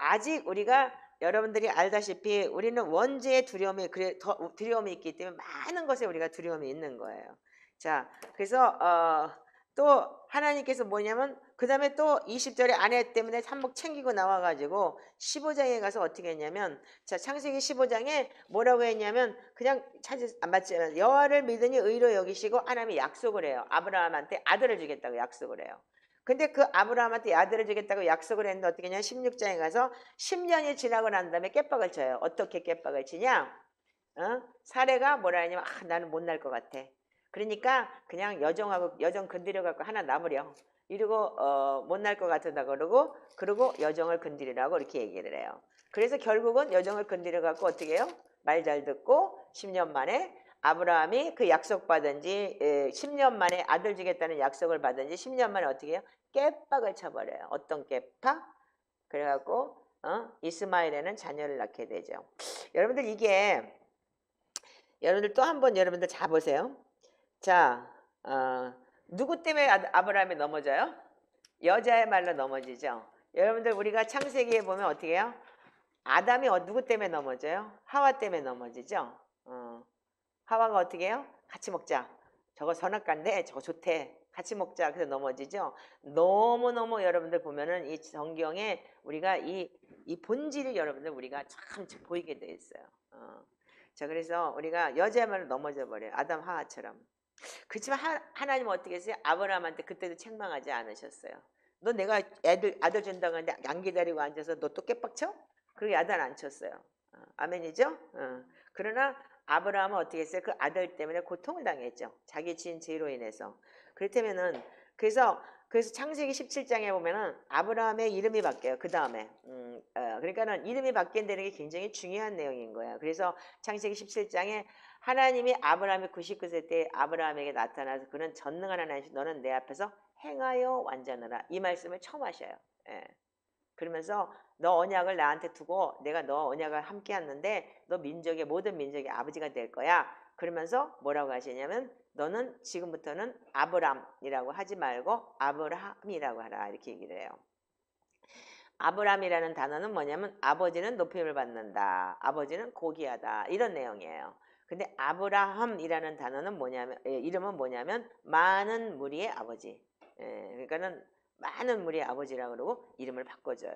아직 여러분들이 알다시피 우리는 원죄의 두려움이 더 두려움이 있기 때문에 많은 것에 우리가 두려움이 있는 거예요. 자, 그래서 또 하나님께서 뭐냐면 그 다음에 또 20절에 아내 때문에 한복 챙기고 나와가지고 15장에 가서 어떻게 했냐면 자 창세기 15장에 뭐라고 했냐면 그냥 안 맞지 여호와를 믿으니 의로 여기시고 하나님이 약속을 해요. 아브라함한테 아들을 주겠다고 약속을 해요. 근데 그 아브라함한테 아들을 주겠다고 약속을 했는데 어떻게 했냐 16장에 가서 10년이 지나고 난 다음에 깨박을 쳐요. 어떻게 깨박을 치냐? 사례가 뭐라 하냐면 나는 못 날 것 같아. 그러니까 그냥 여정 건드려 갖고 하나 남으려. 이러고 못 날 것 같다 그러고 여정을 건드리라고 이렇게 얘기를 해요. 그래서 결국은 여정을 건드려 갖고 어떻게 해요? 말 잘 듣고 10년 만에 아브라함이 그 약속 받은 지 10년 만에 아들 주겠다는 약속을 받은 지 10년 만에 어떻게 해요? 깨박을 쳐버려요. 어떤 깨박? 그래갖고 이스마엘에는 자녀를 낳게 되죠. 여러분들 여러분들 또 한번 여러분들 잡으세요. 자, 누구 때문에 아브라함이 넘어져요? 여자의 말로 넘어지죠. 여러분들 우리가 창세기에 보면 어떻게 해요? 아담이 누구 때문에 넘어져요? 하와 때문에 넘어지죠. 하와가 어떻게 해요? 같이 먹자. 저거 선악과인데 저거 좋대. 같이 먹자. 그래서 넘어지죠. 너무너무 여러분들 보면은 이 성경에 우리가 이 본질이 여러분들 우리가 참 보이게 돼 있어요. 자, 그래서 우리가 여자의 말로 넘어져 버려요. 아담 하와처럼. 그렇지만 하나님은 어떻게 했어요? 아브라함한테 그때도 책망하지 않으셨어요. 너 내가 아들 준다고 하는데 안 기다리고 앉아서 너 또 깨빡쳐? 그렇게 아들 안 쳤어요. 아멘이죠? 그러나 아브라함은 어떻게 했어요? 그 아들 때문에 고통을 당했죠. 자기 지은 죄로 인해서. 그렇다면은 그래서 창세기 17장에 보면은 아브라함의 이름이 바뀌어요. 그 다음에 그러니까는 이름이 바뀐다는 게 굉장히 중요한 내용인 거예요. 그래서 창세기 17장에 하나님이 아브라함이 99세 때 아브라함에게 나타나서 그는 전능한 하나님 너는 내 앞에서 행하여 완전하라 이 말씀을 처음 하셔요. 그러면서 너 언약을 나한테 두고 내가 너 언약을 함께 했는데 너 모든 민족의 아버지가 될 거야. 그러면서 뭐라고 하시냐면 너는 지금부터는 아브람이라고 하지 말고 아브라함이라고 하라 이렇게 얘기를 해요. 아브람이라는 단어는 뭐냐면 아버지는 높임을 받는다. 아버지는 고귀하다. 이런 내용이에요. 근데 아브라함이라는 단어는 이름은 뭐냐면 많은 무리의 아버지. 그러니까는 많은 무리의 아버지라고 그러고 이름을 바꿔줘요.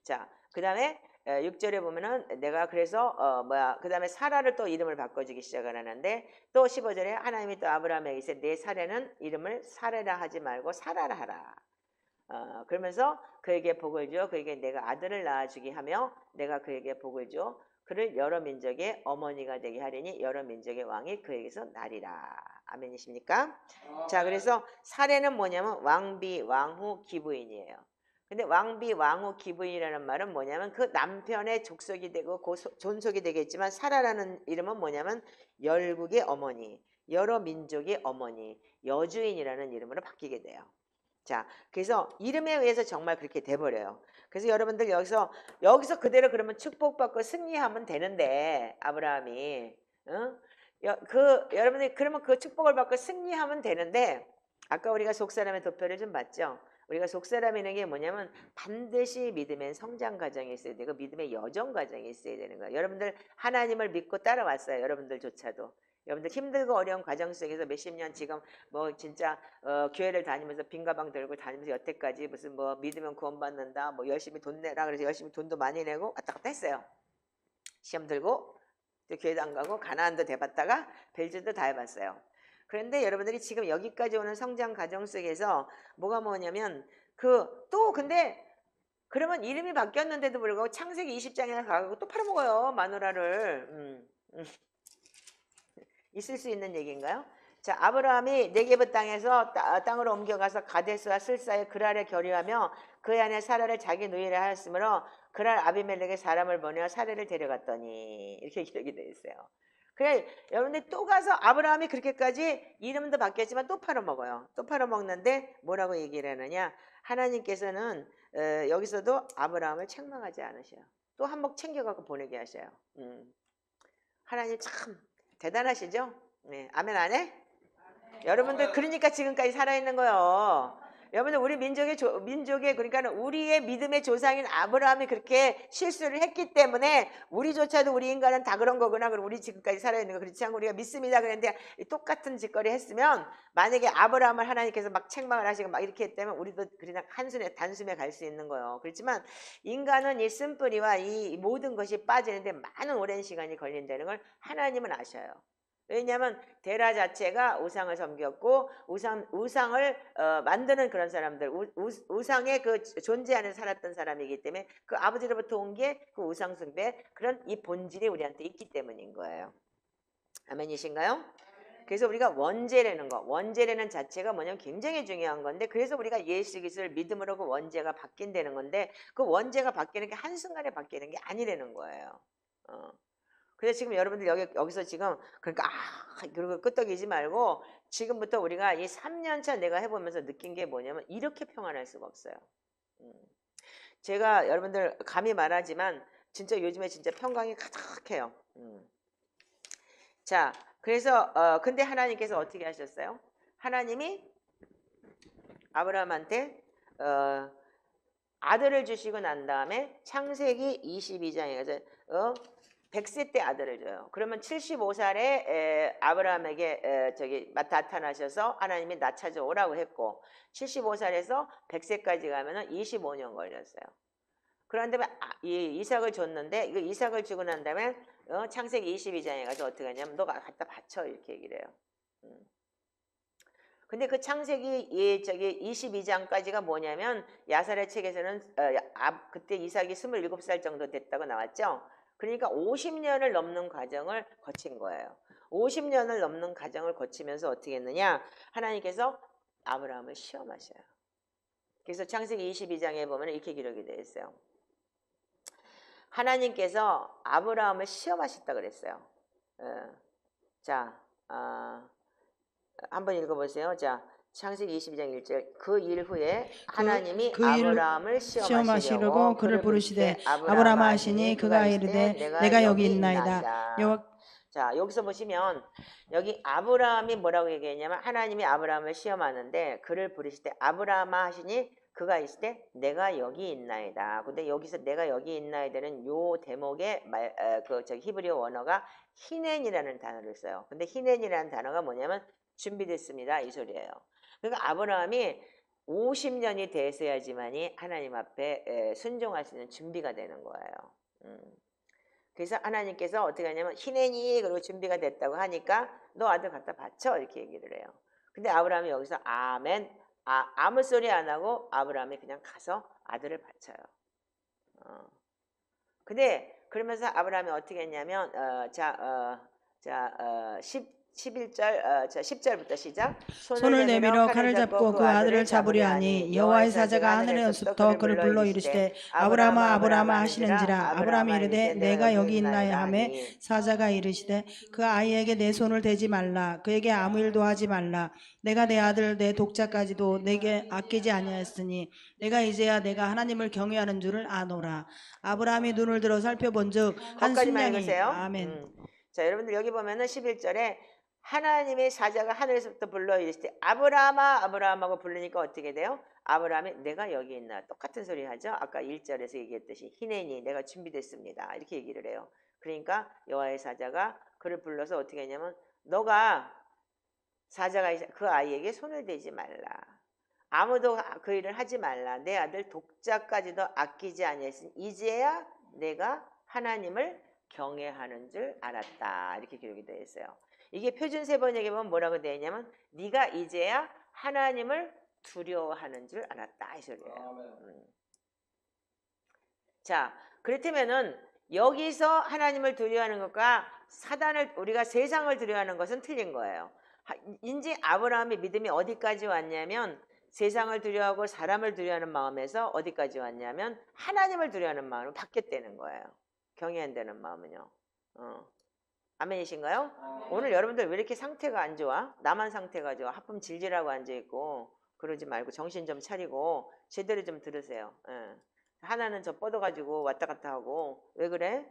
자, 그 다음에 6절에 보면은 내가 그래서 그 다음에 사라를 또 이름을 바꿔주기 시작을 하는데 또 15절에 하나님이 또 아브라함에게 이르시되 내 사례는 이름을 사레라 하지 말고 사라라 하라. 그러면서 그에게 복을 줘 그에게 내가 아들을 낳아주게 하며 내가 그에게 복을 줘 그를 여러 민족의 어머니가 되게 하리니 여러 민족의 왕이 그에게서 나리라. 아멘이십니까? 자, 그래서 사례는 뭐냐면 왕비, 왕후, 기부인이에요. 근데 왕비, 왕후, 기부인이라는 말은 뭐냐면 그 남편의 족속이 되고 존속이 되겠지만 사라라는 이름은 뭐냐면 열국의 어머니, 여러 민족의 어머니, 여주인이라는 이름으로 바뀌게 돼요. 자, 그래서 이름에 의해서 정말 그렇게 돼버려요. 그래서 여러분들 여기서 그대로 그러면 축복받고 승리하면 되는데 아브라함이 여러분들이 그러면 그 축복을 받고 승리하면 되는데 아까 우리가 속사람의 도표를 좀 봤죠. 우리가 속사람이라는 게 뭐냐면 반드시 믿음의 성장 과정이 있어야 되고 믿음의 여정 과정이 있어야 되는 거예요. 여러분들 하나님을 믿고 따라왔어요. 여러분들조차도. 여러분들 힘들고 어려운 과정 속에서 몇십 년 지금 뭐 진짜 교회를 다니면서 빈 가방 들고 다니면서 여태까지 무슨 뭐 믿으면 구원받는다 뭐 열심히 돈 내라 그래서 열심히 돈도 많이 내고 왔다 갔다 했어요. 시험 들고 또 교회도 안 가고 가나안도 대봤다가 벨즈도 다 해봤어요. 그런데 여러분들이 지금 여기까지 오는 성장 과정 속에서 뭐냐면 근데 그러면 이름이 바뀌었는데도 불구하고 창세기 20장에 가고 또 팔아먹어요. 마누라를. 있을 수 있는 얘기인가요? 자, 아브라함이 네게브 땅에서 땅으로 옮겨가서 가데스와 슬사의 그랄에 겨류하며 그 안에 사라를 자기 누이라 하였으므로 그랄 아비멜렉의 사람을 보내어 사례를 데려갔더니 이렇게 기록이 되어 있어요. 그래 여러분들 또 가서 아브라함이 그렇게까지 이름도 바뀌었지만 또 팔아먹어요. 또 팔아먹는데 뭐라고 얘기를 하느냐? 하나님께서는 여기서도 아브라함을 책망하지 않으셔요. 또 한몫 챙겨갖고 보내게 하셔요. 하나님 참 대단하시죠? 네, 아멘 안 해? 여러분들 그러니까 지금까지 살아있는 거예요. 여러분들 우리 민족의 그러니까 우리의 믿음의 조상인 아브라함이 그렇게 실수를 했기 때문에 우리조차도 우리 인간은 다 그런 거구나. 그럼 우리 지금까지 살아있는 거 그렇지 않고 우리가 믿습니다. 그랬는데 똑같은 짓거리 했으면 만약에 아브라함을 하나님께서 막 책망을 하시고 막 이렇게 했다면 우리도 그냥 단숨에 갈 수 있는 거예요. 그렇지만 인간은 이 쓴뿌리와 이 모든 것이 빠지는데 많은 오랜 시간이 걸린다는 걸 하나님은 아셔요. 왜냐하면 데라 자체가 우상을 섬겼고 우상을 만드는 그런 사람들, 우상의 그 존재 안에 살았던 사람이기 때문에 그 아버지로부터 온 게 그 우상 숭배 그런 이 본질이 우리한테 있기 때문인 거예요. 아멘이신가요? 그래서 우리가 원죄라는 자체가 뭐냐면 굉장히 중요한 건데 그래서 우리가 예수 그리스도를 믿음으로 그 원죄가 바뀐다는 건데 그 원죄가 바뀌는 게 한순간에 바뀌는 게 아니라는 거예요. 그래서 지금 여러분들 여기서 지금 그러니까 그리고 끄떡이지 말고 지금부터 우리가 이 3년차 내가 해보면서 느낀 게 뭐냐면 이렇게 평안할 수가 없어요. 제가 여러분들 감히 말하지만 진짜 요즘에 진짜 평강이 가득해요. 자, 그래서 근데 하나님께서 어떻게 하셨어요? 하나님이 아브라함한테 아들을 주시고 난 다음에 창세기 22장에 가서 100세 때 아들을 줘요. 그러면 75살에 아브라함에게 나타나셔서 하나님이 나 찾아오라고 했고 75살에서 100세까지 가면은 25년 걸렸어요. 그런 다음에 이삭을 줬는데 이거 이삭을 주고 난 다음에 창세기 22장에 가서 어떻게 하냐면 너가 갖다 바쳐 이렇게 얘기를 해요. 근데 그 창세기 22장까지가 뭐냐면 야살의 책에서는 그때 이삭이 27살 정도 됐다고 나왔죠. 그러니까 50년을 넘는 과정을 거친 거예요. 50년을 넘는 과정을 거치면서 어떻게 했느냐? 하나님께서 아브라함을 시험하셔요. 그래서 창세기 22장에 보면 이렇게 기록이 되어 있어요. 하나님께서 아브라함을 시험하셨다 그랬어요. 자, 한번 읽어보세요. 자, 창세기 22장 1절 그 일 후에 하나님이 아브라함을 시험하시려고 그를 부르시되 아브라함아 하시니 그가 이르되 내가 여기 있나이다. 자, 여기서 보시면 여기 아브라함이 뭐라고 얘기했냐면 하나님이 아브라함을 시험하는데 그를 부르시되 아브라함아 하시니 그가 있을 때 내가 여기 있나이다. 근데 여기서 내가 여기 있나이다는 요 대목의 히브리어 원어가 히넨이라는 단어를 써요. 근데 히넨이라는 단어가 뭐냐면 준비됐습니다 이 소리예요. 그러니까 아브라함이 50년이 됐어야지만이 하나님 앞에 순종할 수 있는 준비가 되는 거예요. 그래서 하나님께서 어떻게 하냐면 히넨이 그리고 준비가 됐다고 하니까 너 아들 갖다 바쳐 이렇게 얘기를 해요. 근데 아브라함이 여기서 아멘 아무 소리 안 하고 아브라함이 그냥 가서 아들을 바쳐요. 근데 그러면서 아브라함이 어떻게 했냐면 10절부터 시작. 손을 내밀어 칼을 잡고 그 아들을 잡으려 하니 여호와의 사자가 하늘에서부터 그를 불러 이르시되 아브라함아 아브라함아 하시는지라. 아브라함이 이르되 내가 여기 있나이다 하매 사자가 이르시되 그 아이에게 내 손을 대지 말라. 그에게 아무 일도 하지 말라. 내가 내 아들 내 독자까지도 내게 아끼지 아니하였으니 내가 이제야 내가 하나님을 경외하는 줄을 아노라. 아브라함이 눈을 들어 살펴본즉 한 순양이 아멘. 자, 여러분들 여기 보면은 11절에 하나님의 사자가 하늘에서부터 불러 이르시되 아브라함아 아브라함하고 부르니까 어떻게 돼요? 아브라함이 내가 여기 있나 똑같은 소리 하죠. 아까 1절에서 얘기했듯이 히넨이 내가 준비됐습니다 이렇게 얘기를 해요. 그러니까 여호와의 사자가 그를 불러서 어떻게 했냐면 너가 사자가 그 아이에게 손을 대지 말라. 아무도 그 일을 하지 말라. 내 아들 독자까지도 아끼지 아니했으니 이제야 내가 하나님을 경외하는 줄 알았다. 이렇게 기록이 되어 있어요. 이게 표준 세번역에 보면 뭐라고 되어 있냐면 네가 이제야 하나님을 두려워하는 줄 알았다 이 소리예요. 자, 그렇다면은 여기서 하나님을 두려워하는 것과 사단을 우리가 세상을 두려워하는 것은 틀린 거예요. 인제 아브라함의 믿음이 어디까지 왔냐면 세상을 두려워하고 사람을 두려워하는 마음에서 어디까지 왔냐면 하나님을 두려워하는 마음으로 바뀌었다는 거예요. 경외 안 되는 마음은요. 아멘이신가요? 오늘 여러분들 왜 이렇게 상태가 안 좋아? 나만 상태가 좋아? 하품 질질하고 앉아있고 그러지 말고 정신 좀 차리고 제대로 좀 들으세요. 예. 하나는 저 뻗어가지고 왔다 갔다 하고 왜 그래?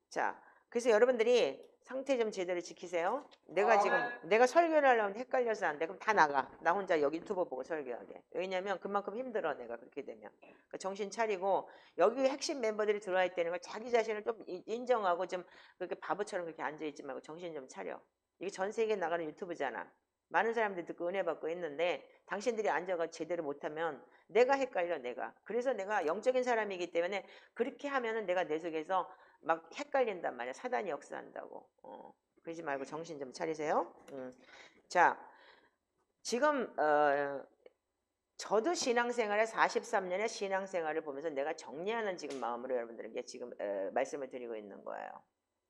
자, 그래서 여러분들이 상태 좀 제대로 지키세요. 내가 설교를 하려면 헷갈려서 안 돼. 그럼 다 나가. 나 혼자 여기 유튜브 보고 설교하게. 왜냐면 그만큼 힘들어 내가 그렇게 되면. 그러니까 정신 차리고 여기 핵심 멤버들이 들어와 있다는 걸 자기 자신을 좀 인정하고 좀 그렇게 바보처럼 그렇게 앉아있지 말고 정신 좀 차려. 이게 전 세계에 나가는 유튜브잖아. 많은 사람들이 듣고 은혜 받고 있는데 당신들이 앉아가 제대로 못하면 내가 헷갈려 내가. 그래서 내가 영적인 사람이기 때문에 그렇게 하면은 내가 내 속에서 막 헷갈린단 말이야. 사단이 역사한다고. 그러지 말고 정신 좀 차리세요. 자, 지금 저도 신앙생활에 43년의 신앙생활을 보면서 내가 정리하는 지금 마음으로 여러분들에게 지금 말씀을 드리고 있는 거예요.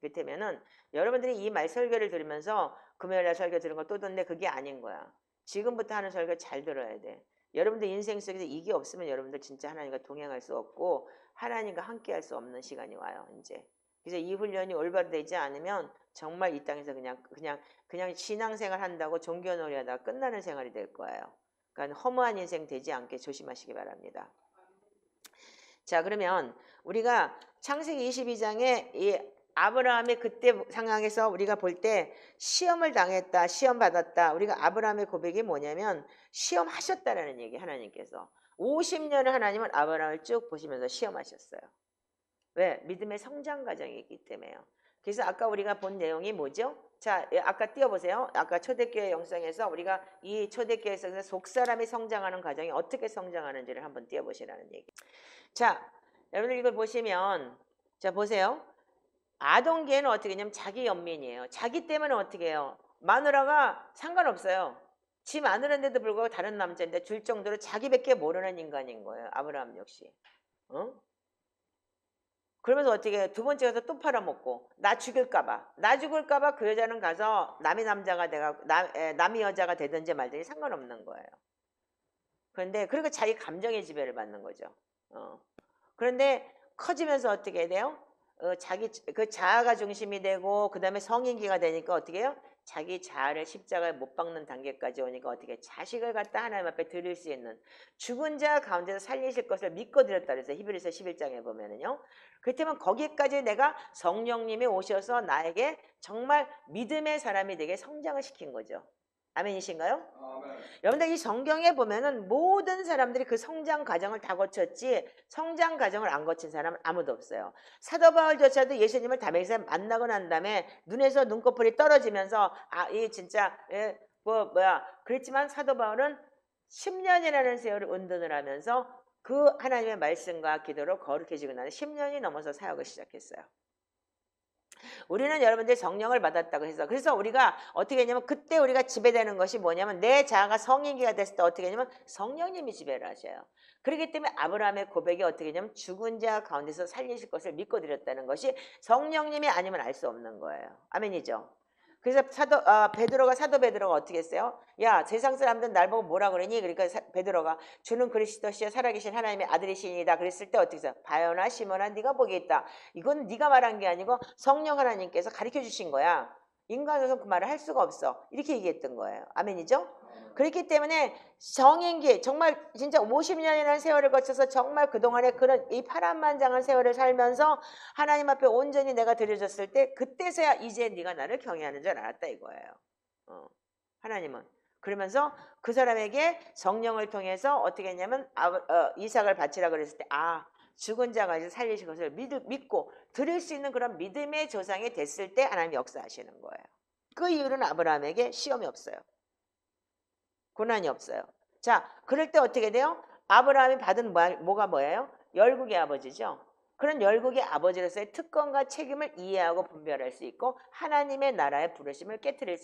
그렇다면은 여러분들이 이 말 설교를 들으면서 금요일날 설교 들은 거 또 듣는데 그게 아닌 거야. 지금부터 하는 설교 잘 들어야 돼. 여러분들 인생 속에서 이게 없으면 여러분들 진짜 하나님과 동행할 수 없고 하나님과 함께 할 수 없는 시간이 와요. 이제. 그래서 이 훈련이 올바로 되지 않으면 정말 이 땅에서 그냥 신앙생활 한다고 종교놀이 하다가 끝나는 생활이 될 거예요. 그러니까 허무한 인생 되지 않게 조심하시기 바랍니다. 자, 그러면 우리가 창세기 22장에 이 아브라함의 그때 상황에서 우리가 볼 때 시험을 당했다, 시험 받았다. 우리가 아브라함의 고백이 뭐냐면 시험하셨다라는 얘기 하나님께서. 50년을 하나님은 아브라함을 쭉 보시면서 시험하셨어요. 왜? 믿음의 성장 과정이 있기 때문에요. 그래서 아까 우리가 본 내용이 뭐죠? 자, 아까 띄워보세요. 아까 초대교회 영상에서 우리가 이 초대교회에서 속사람이 성장하는 과정이 어떻게 성장하는지를 한번 띄워보시라는 얘기. 자, 여러분들 이걸 보시면 자 보세요. 아동계는 어떻게 했냐면 자기 연민이에요. 자기 때문에 어떻게 해요? 마누라가 상관없어요. 지 마누라인데도 불구하고 다른 남자인데 줄 정도로 자기밖에 모르는 인간인 거예요. 아브라함 역시. 그러면서 어떻게 해요? 두 번째 가서 또 팔아먹고 나 죽일까봐 그 여자는 가서 남이 남자가 남이 여자가 되든지 말든지 상관없는 거예요. 그런데 그리고 자기 감정의 지배를 받는 거죠. 그런데 커지면서 어떻게 돼요? 자기 그 자아가 중심이 되고 그 다음에 성인기가 되니까 어떻게 해요? 자기 자아를 십자가에 못 박는 단계까지 오니까 어떻게 자식을 갖다 하나님 앞에 드릴 수 있는 죽은 자 가운데서 살리실 것을 믿고 드렸다 그래서 히브리서 11장에 보면은요. 그렇다면 거기까지 내가 성령님이 오셔서 나에게 정말 믿음의 사람이 되게 성장을 시킨 거죠. 아멘이신가요? 아멘. 여러분들 이 성경에 보면은 모든 사람들이 그 성장 과정을 다 거쳤지 성장 과정을 안 거친 사람은 아무도 없어요. 사도 바울조차도 예수님을 담에서 만나고 난 다음에 눈에서 눈꺼풀이 떨어지면서 이 진짜 그랬지만 사도 바울은 10년이라는 세월을 운동을 하면서 그 하나님의 말씀과 기도로 거룩해지고 나서 10년이 넘어서 사역을 시작했어요. 우리는 여러분들 성령을 받았다고 해서 그래서 우리가 어떻게 했냐면 그때 우리가 지배되는 것이 뭐냐면 내 자아가 성인기가 됐을 때 어떻게 했냐면 성령님이 지배를 하셔요. 그렇기 때문에 아브라함의 고백이 어떻게 했냐면 죽은 자 가운데서 살리실 것을 믿고 드렸다는 것이 성령님이 아니면 알 수 없는 거예요. 아멘이죠. 그래서 사도 베드로가 어떻게 했어요? 야, 세상 사람들은 날 보고 뭐라 그러니? 그러니까 베드로가 주는 그리스도시여 살아계신 하나님의 아들이시니이다. 그랬을 때 어떻게 했어요? 바요나 시몬아 네가 복이 있다. 이건 네가 말한 게 아니고 성령 하나님께서 가르쳐 주신 거야. 인간으로서 그 말을 할 수가 없어. 이렇게 얘기했던 거예요. 아멘이죠? 그렇기 때문에 성인기 정말 진짜 50년이라는 세월을 거쳐서 정말 그동안에 그런 이 파란만장한 세월을 살면서 하나님 앞에 온전히 내가 드려졌을 때 그때서야 이제 네가 나를 경외하는 줄 알았다 이거예요. 하나님은 그러면서 그 사람에게 성령을 통해서 어떻게 했냐면 이삭을 바치라 그랬을 때 죽은 자가 이제 살리신 것을 믿고 드릴 수 있는 그런 믿음의 조상이 됐을 때 하나님 역사하시는 거예요. 그 이유는 아브라함에게 시험이 없어요. 고난이 없어요. 자, 그럴 때 어떻게 돼요? 아브라함이 받은 뭐가 뭐예요? 열국의 아버지죠. 그런 열국의 아버지로서의 특권과 책임을 이해하고 분별할 수 있고 하나님의 나라의 부르심을 깨트릴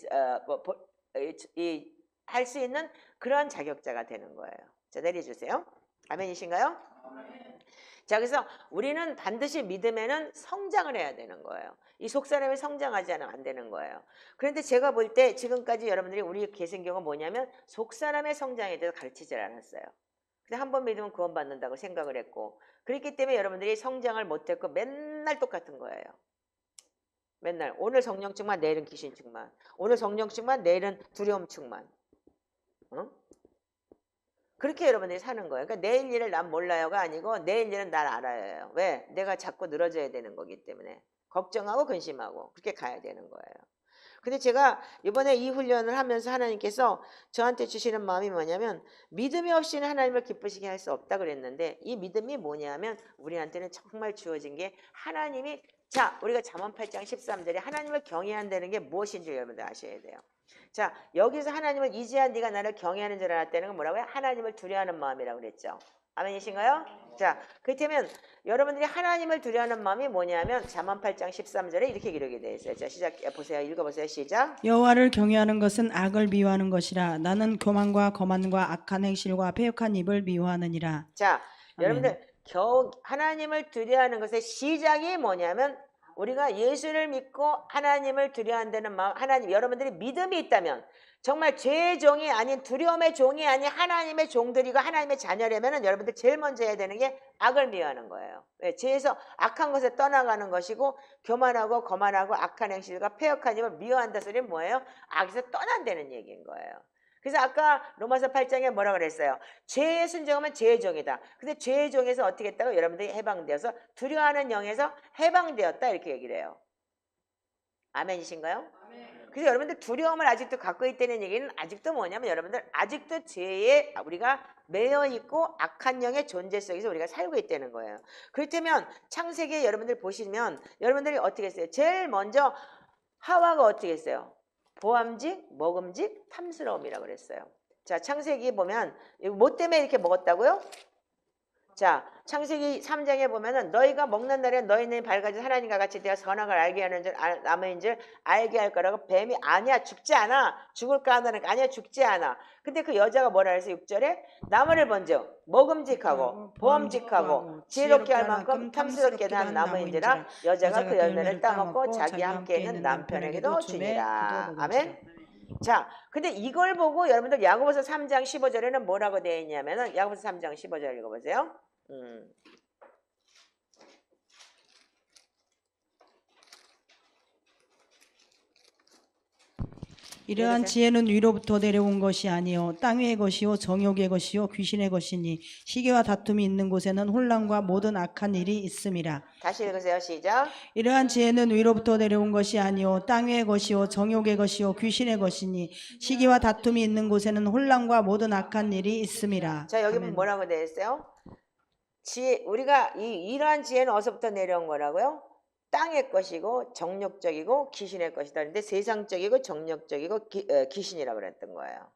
할 수 있는 그런 자격자가 되는 거예요. 자, 내려주세요. 아멘이신가요? 자, 그래서 우리는 반드시 믿음에는 성장을 해야 되는 거예요. 이 속사람이 성장하지 않으면 안 되는 거예요. 그런데 제가 볼 때 지금까지 여러분들이 우리 개신교가 뭐냐면 속사람의 성장에 대해서 가르치질 않았어요. 근데 한 번 믿으면 구원받는다고 생각을 했고, 그렇기 때문에 여러분들이 성장을 못했고 맨날 똑같은 거예요. 맨날 오늘 성령 충만, 내일은 귀신 충만, 오늘 성령 충만, 내일은 두려움 충만. 어? 그렇게 여러분들이 사는 거예요. 그러니까 내일 일을 난 몰라요가 아니고 내일 일은 날 알아요. 왜? 내가 자꾸 늘어져야 되는 거기 때문에. 걱정하고 근심하고 그렇게 가야 되는 거예요. 근데 제가 이번에 이 훈련을 하면서 하나님께서 저한테 주시는 마음이 뭐냐면 믿음이 없이는 하나님을 기쁘시게 할 수 없다 그랬는데, 이 믿음이 뭐냐면 우리한테는 정말 주어진 게 하나님이, 자, 우리가 잠언 8장 13절에 하나님을 경외한다는 게 무엇인지 여러분들 아셔야 돼요. 자, 여기서 하나님을 이제야 네가 나를 경외하는 줄 알았다는 건 뭐라고요? 하나님을 두려워하는 마음이라고 그랬죠. 아멘이신가요? 자, 그렇다면 여러분들이 하나님을 두려워하는 마음이 뭐냐면 잠언 8장 13절에 이렇게 기록이 되어 있어요. 자, 시작 보세요. 읽어보세요. 시작. 여호와를 경외하는 것은 악을 미워하는 것이라. 나는 교만과 거만과 악한 행실과 패역한 입을 미워하느니라. 자, 아멘. 여러분들 하나님을 두려워하는 것의 시작이 뭐냐면 우리가 예수를 믿고 하나님을 두려워한다는 마음, 하나님, 여러분들이 믿음이 있다면 정말 죄의 종이 아닌, 두려움의 종이 아닌 하나님의 종들이고 하나님의 자녀라면 여러분들 제일 먼저 해야 되는 게 악을 미워하는 거예요. 왜? 죄에서 악한 것에 떠나가는 것이고, 교만하고 거만하고 악한 행실과 패역한 입을 미워한다 소리는 뭐예요? 악에서 떠난다는 얘기인 거예요. 그래서 아까 로마서 8장에 뭐라 그랬어요? 죄에 순종하면 죄의 종이다. 근데 죄의 종에서 어떻게 했다고? 여러분들이 해방되어서 두려워하는 영에서 해방되었다, 이렇게 얘기를 해요. 아멘이신가요? 그래서 여러분들 두려움을 아직도 갖고 있다는 얘기는 아직도 뭐냐면 여러분들 아직도 죄에 우리가 매여 있고 악한 영의 존재 속에서 우리가 살고 있다는 거예요. 그렇다면 창세기에 여러분들 보시면 여러분들이 어떻게 했어요? 제일 먼저 하와가 어떻게 했어요? 보암직, 먹음직, 탐스러움이라고 그랬어요. 자, 창세기 보면 뭐 때문에 이렇게 먹었다고요? 자, 창세기 3장에 보면은 너희가 먹는 날에 너희는 밝아진 하나님과 같이 되어 선악을 알게 하는 줄 남은 줄 알게 할 거라고 뱀이 아니야, 죽지 않아, 죽을까 하는 아니야, 죽지 않아. 근데 그 여자가 뭐라 그랬어? 6절에 나무를 먼저 먹음직하고 보암직하고 지혜롭게 할 만큼 탐스럽게 한 나무인지라 여자가 그 열매를 따먹고 자기 함께 있는 남편에게도 주니라. 아멘. 자, 근데 이걸 보고 여러분들 야고보서 3장 15절에는 뭐라고 되어 있냐면은 야고보서 3장 15절 읽어보세요. 이러한 지혜는 위로부터 내려온 것이 아니요 땅 위의 것이요 정욕의 것이요 귀신의 것이니 시기와 다툼이 있는 곳에는 혼란과 모든 악한 일이 있음이라. 다시 읽으세요. 시작. 이러한 지혜는 위로부터 내려온 것이 아니요 땅 위의 것이요 정욕의 것이요 귀신의 것이니 시기와 다툼이 있는 곳에는 혼란과 모든 악한 일이 있음이라. 자, 여기 아멘. 뭐라고 되어 있어요? 우리가 이러한 지혜는 어디서부터 내려온 거라고요? 땅의 것이고 정욕적이고 귀신의 것이다. 그런데 세상적이고 정욕적이고 귀신이라고 그랬던 거예요.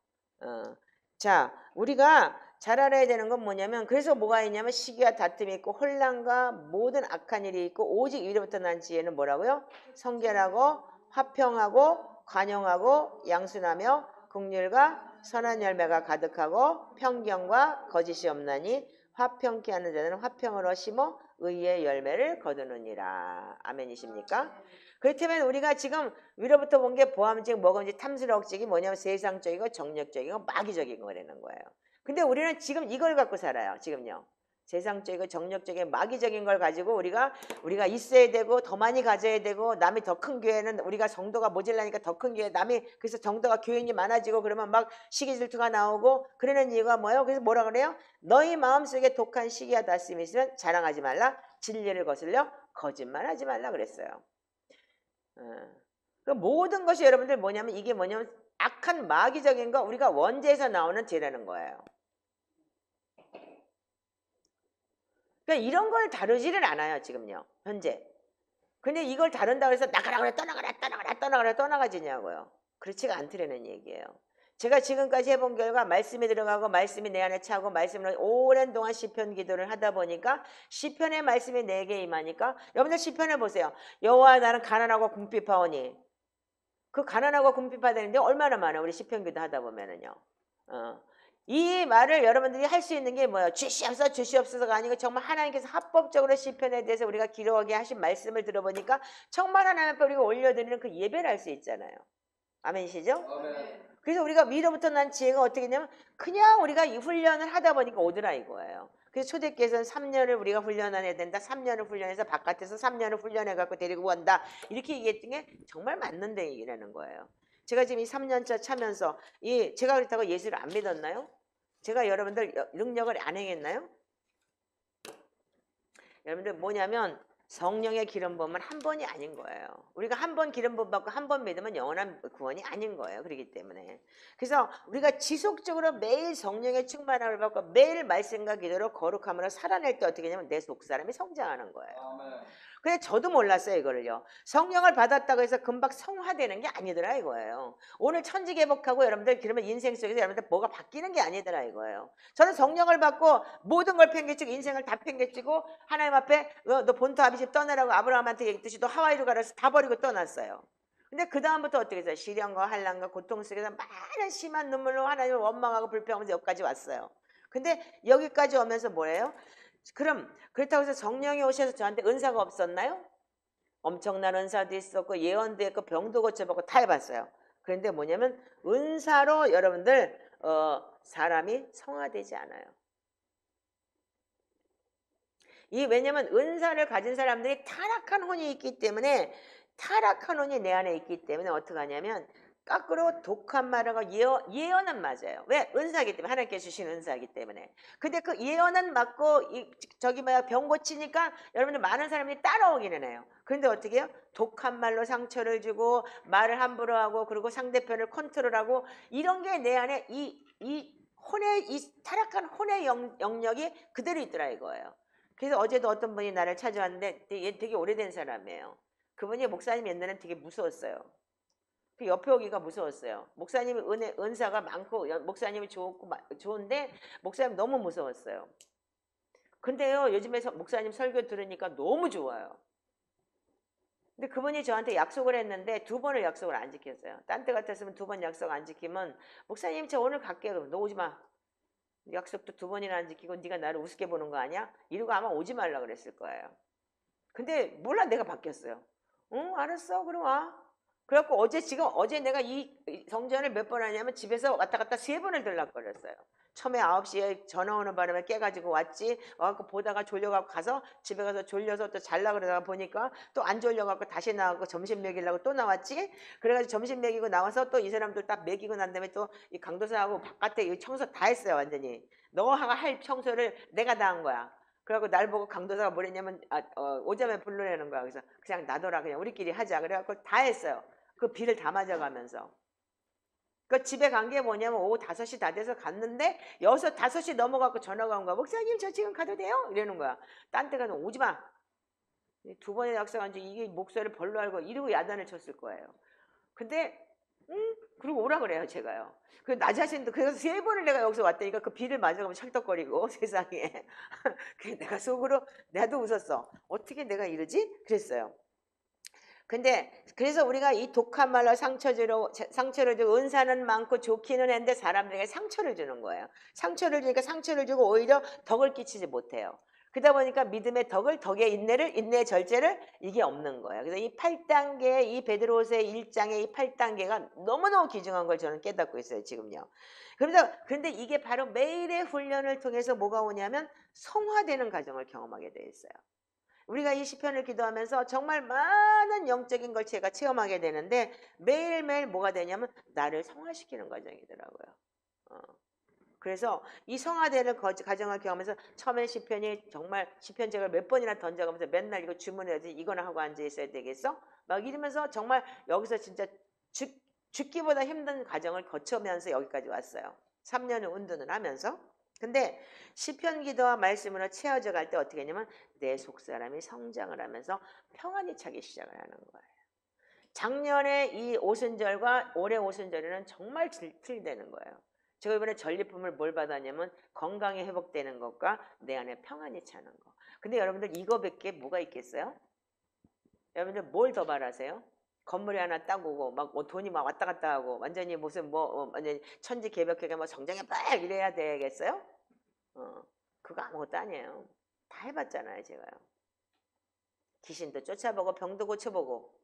자, 우리가 잘 알아야 되는 건 뭐냐면, 그래서 뭐가 있냐면 시기와 다툼이 있고 혼란과 모든 악한 일이 있고 오직 위로부터 난 지혜는 뭐라고요? 성결하고 화평하고 관용하고 양순하며 긍휼과 선한 열매가 가득하고 평경과 거짓이 없나니 화평케 하는 자는 화평으로 심어 의의 열매를 거두느니라. 아멘이십니까? 그렇다면 우리가 지금 위로부터 본 게 보암직, 먹음직, 탐스러움직이 뭐냐면 세상적이고 정력적이고 마귀적인 거라는 거예요. 근데 우리는 지금 이걸 갖고 살아요. 지금요. 세상적이고 정력적인 마귀적인 걸 가지고 우리가 있어야 되고 더 많이 가져야 되고, 남이 더 큰 교회는 우리가 정도가 모질라니까 더 큰 교회, 남이 그래서 정도가 교인이 많아지고 그러면 막 시기 질투가 나오고 그러는 이유가 뭐예요? 그래서 뭐라 그래요? 너희 마음속에 독한 시기와 다툼이 있으면 자랑하지 말라, 진리를 거슬려 거짓말하지 말라 그랬어요. 그 모든 것이 여러분들 뭐냐면 이게 뭐냐면 악한 마귀적인 거, 우리가 원죄에서 나오는 죄라는 거예요. 그러니까 이런 걸 다루지를 않아요, 지금요, 현재. 근데 이걸 다룬다고 해서 나가라 그래, 떠나가라, 떠나가지냐고요. 그렇지가 않더라는 얘기예요. 제가 지금까지 해본 결과 말씀이 들어가고 말씀이 내 안에 차고 말씀으로 오랜 동안 시편 기도를 하다 보니까 시편의 말씀이 내게 임하니까 여러분들 시편을 보세요. 여호와 나는 가난하고 궁핍하오니 그 가난하고 궁핍하다는데 얼마나 많아 우리 시편 기도 하다 보면은요. 이 말을 여러분들이 할 수 있는 게 뭐예요? 주시옵소서 주시옵소서가 아니고 정말 하나님께서 합법적으로 시편에 대해서 우리가 기록하게 하신 말씀을 들어보니까 정말 하나님 앞에 우리가 올려드리는 그 예배를 할 수 있잖아요. 아멘이시죠? 아멘. 그래서 우리가 위로부터 난 지혜가 어떻게 되냐면 그냥 우리가 이 훈련을 하다 보니까 오더라 이거예요. 그래서 초대교회에서는 3년을 우리가 훈련해야 된다. 3년을 훈련해서 바깥에서 3년을 훈련해갖고 데리고 온다. 이렇게 얘기했던 게 정말 맞는 얘기라는 거예요. 제가 지금 이 3년차 차면서 제가 그렇다고 예수를 안 믿었나요? 제가 여러분들 능력을 안 행했나요? 여러분들 뭐냐면 성령의 기름 부음은 한 번이 아닌 거예요. 우리가 한 번 기름 부음 받고 한 번 믿으면 영원한 구원이 아닌 거예요. 그렇기 때문에. 그래서 우리가 지속적으로 매일 성령의 충만함을 받고 매일 말씀과 기도로 거룩함으로 살아낼 때 어떻게 되냐면 내 속사람이 성장하는 거예요. 아멘. 근데 저도 몰랐어요 이거를요. 성령을 받았다고 해서 금방 성화되는 게 아니더라 이거예요. 오늘 천지개복하고 여러분들 그러면 인생 속에서 여러분들 뭐가 바뀌는 게 아니더라 이거예요. 저는 성령을 받고 모든 걸 팽개치고 인생을 다 팽개치고 하나님 앞에 너 본토 아비집 떠나라고 아브라함한테 얘기했듯이 너 하와이로 가라서 다 버리고 떠났어요. 근데 그 다음부터 어떻게 했어요? 시련과 환난과 고통 속에서 많은 심한 눈물로 하나님을 원망하고 불평하면서 여기까지 왔어요. 근데 여기까지 오면서 뭐예요? 그럼 그렇다고 해서 성령이 오셔서 저한테 은사가 없었나요? 엄청난 은사도 있었고 예언도 했고 병도 고쳐보고 다 해봤어요. 그런데 뭐냐면 은사로 여러분들 사람이 성화되지 않아요. 왜냐면 은사를 가진 사람들이 타락한 혼이 있기 때문에 타락한 혼이 내 안에 있기 때문에 어떻게 하냐면 거꾸로 독한 말을 하고 예언은 맞아요. 왜? 은사이기 때문에 하나님께 주신 은사이기 때문에. 근데 그 예언은 맞고 병 고치니까 여러분들 많은 사람들이 따라오기는 해요. 그런데 어떻게 해요? 독한 말로 상처를 주고 말을 함부로 하고 그리고 상대편을 컨트롤하고 이런 게 내 안에 이 타락한 혼의 영역이 그대로 있더라 이거예요. 그래서 어제도 어떤 분이 나를 찾아왔는데 얘 되게 오래된 사람이에요. 그분이 목사님 옛날엔 되게 무서웠어요. 그 옆에 오기가 무서웠어요. 목사님이 은사가 많고 목사님이 좋은데 목사님 너무 무서웠어요. 근데요 요즘에 목사님 설교 들으니까 너무 좋아요. 근데 그분이 저한테 약속을 했는데 2번을 약속을 안 지켰어요. 딴 때 같았으면 2번 약속 안 지키면 목사님 저 오늘 갈게요. 너 오지 마. 약속도 2번이나 안 지키고 네가 나를 우습게 보는 거 아니야? 이러고 아마 오지 말라 그랬을 거예요. 근데 몰라 내가 바뀌었어요. 응 알았어 그럼 와. 그래갖고 어제 내가 이 성전을 몇 번 하냐면 집에서 왔다 갔다 3번을 들락거렸어요. 처음에 9시에 전화 오는 바람에 깨가지고 왔지. 와갖고 보다가 졸려갖고 가서 집에 가서 졸려서 또 잘라 그러다가 보니까 또 안 졸려갖고 다시 나가고 점심 먹이려고 또 나왔지. 그래가지고 점심 먹이고 나와서 또 이 사람들 딱 먹이고 난 다음에 또 이 강도사하고 바깥에 이 청소 다 했어요 완전히. 너가 할 청소를 내가 다 한 거야. 그래갖고 날 보고 강도사가 뭐랬냐면 오자마자 불러내는 거야. 그래서 그냥 놔둬라 그냥 우리끼리 하자. 그래갖고 다 했어요. 그 비를 다 맞아가면서. 그 집에 간 게 뭐냐면 오후 5시 다 돼서 갔는데 5시 넘어가고 전화가 온 거야. 목사님 저 지금 가도 돼요? 이러는 거야. 딴 데 가서 오지 마. 2번의 약속한 지 이게 목소리를 벌로 알고 이러고 야단을 쳤을 거예요. 근데 그리고 오라 그래요 제가요. 나 자신도 그래서 3번을 내가 여기서 왔다니까 그 비를 맞아가면 철떡거리고 세상에. 그래서 내가 속으로 나도 웃었어. 어떻게 내가 이러지? 그랬어요. 근데 그래서 우리가 이 독한 말로 상처를 주고 은사는 많고 좋기는 했는데 사람들에게 상처를 주는 거예요. 상처를 주니까 상처를 주고 오히려 덕을 끼치지 못해요. 그러다 보니까 믿음의 덕의 인내의 절제를 이게 없는 거예요. 그래서 이 8단계 이 베드로후서의 1장의 이 8단계가 너무너무 귀중한 걸 저는 깨닫고 있어요 지금요. 그런데 이게 바로 매일의 훈련을 통해서 뭐가 오냐면 성화되는 과정을 경험하게 돼 있어요. 우리가 이 시편을 기도하면서 정말 많은 영적인 걸 제가 체험하게 되는데 매일매일 뭐가 되냐면 나를 성화시키는 과정이더라고요. 그래서 이 성화되는 과정을 경험하면서 처음에 시편이 정말 시편책을 몇 번이나 던져가면서 맨날 이거 주문해야지 이거나 하고 앉아 있어야 되겠어? 막 이러면서 정말 여기서 진짜 죽기보다 힘든 과정을 거쳐면서 여기까지 왔어요. 3년을 운동을 하면서. 근데 시편 기도와 말씀으로 채워져 갈 때 어떻게 했냐면 내 속사람이 성장을 하면서 평안이 차기 시작을 하는 거예요. 작년에 이 오순절과 올해 오순절에는 정말 틀리다는 거예요. 제가 이번에 전리품을 뭘 받았냐면 건강이 회복되는 것과 내 안에 평안이 차는 거. 근데 여러분들 이거밖에 뭐가 있겠어요? 여러분들 뭘 더 바라세요? 건물이 하나 딱 오고 막 돈이 막 왔다 갔다 하고 완전히 무슨 완전히 천지개벽하게 뭐 정장에 빡 이래야 되겠어요? 그거 아무것도 아니에요. 다 해봤잖아요, 제가요. 귀신도 쫓아보고 병도 고쳐보고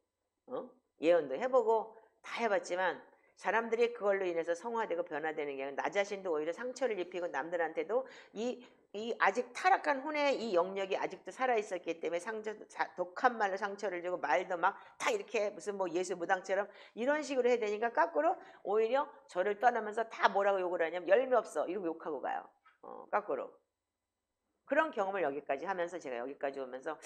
예언도 해보고 다 해봤지만 사람들이 그걸로 인해서 성화되고 변화되는 게 아니라 나 자신도 오히려 상처를 입히고 남들한테도 이 아직 타락한 혼의 이 영역이 아직도 살아있었기 때문에 독한 말로 상처를 주고 말도 막 다 이렇게 무슨 뭐 예수 무당처럼 이런 식으로 해야 되니까 거꾸로 오히려 저를 떠나면서 다 뭐라고 욕을 하냐면 열매 없어 이러고 욕하고 가요. 거꾸로. 그런 경험을 여기까지 하면서 제가 여기까지 오면서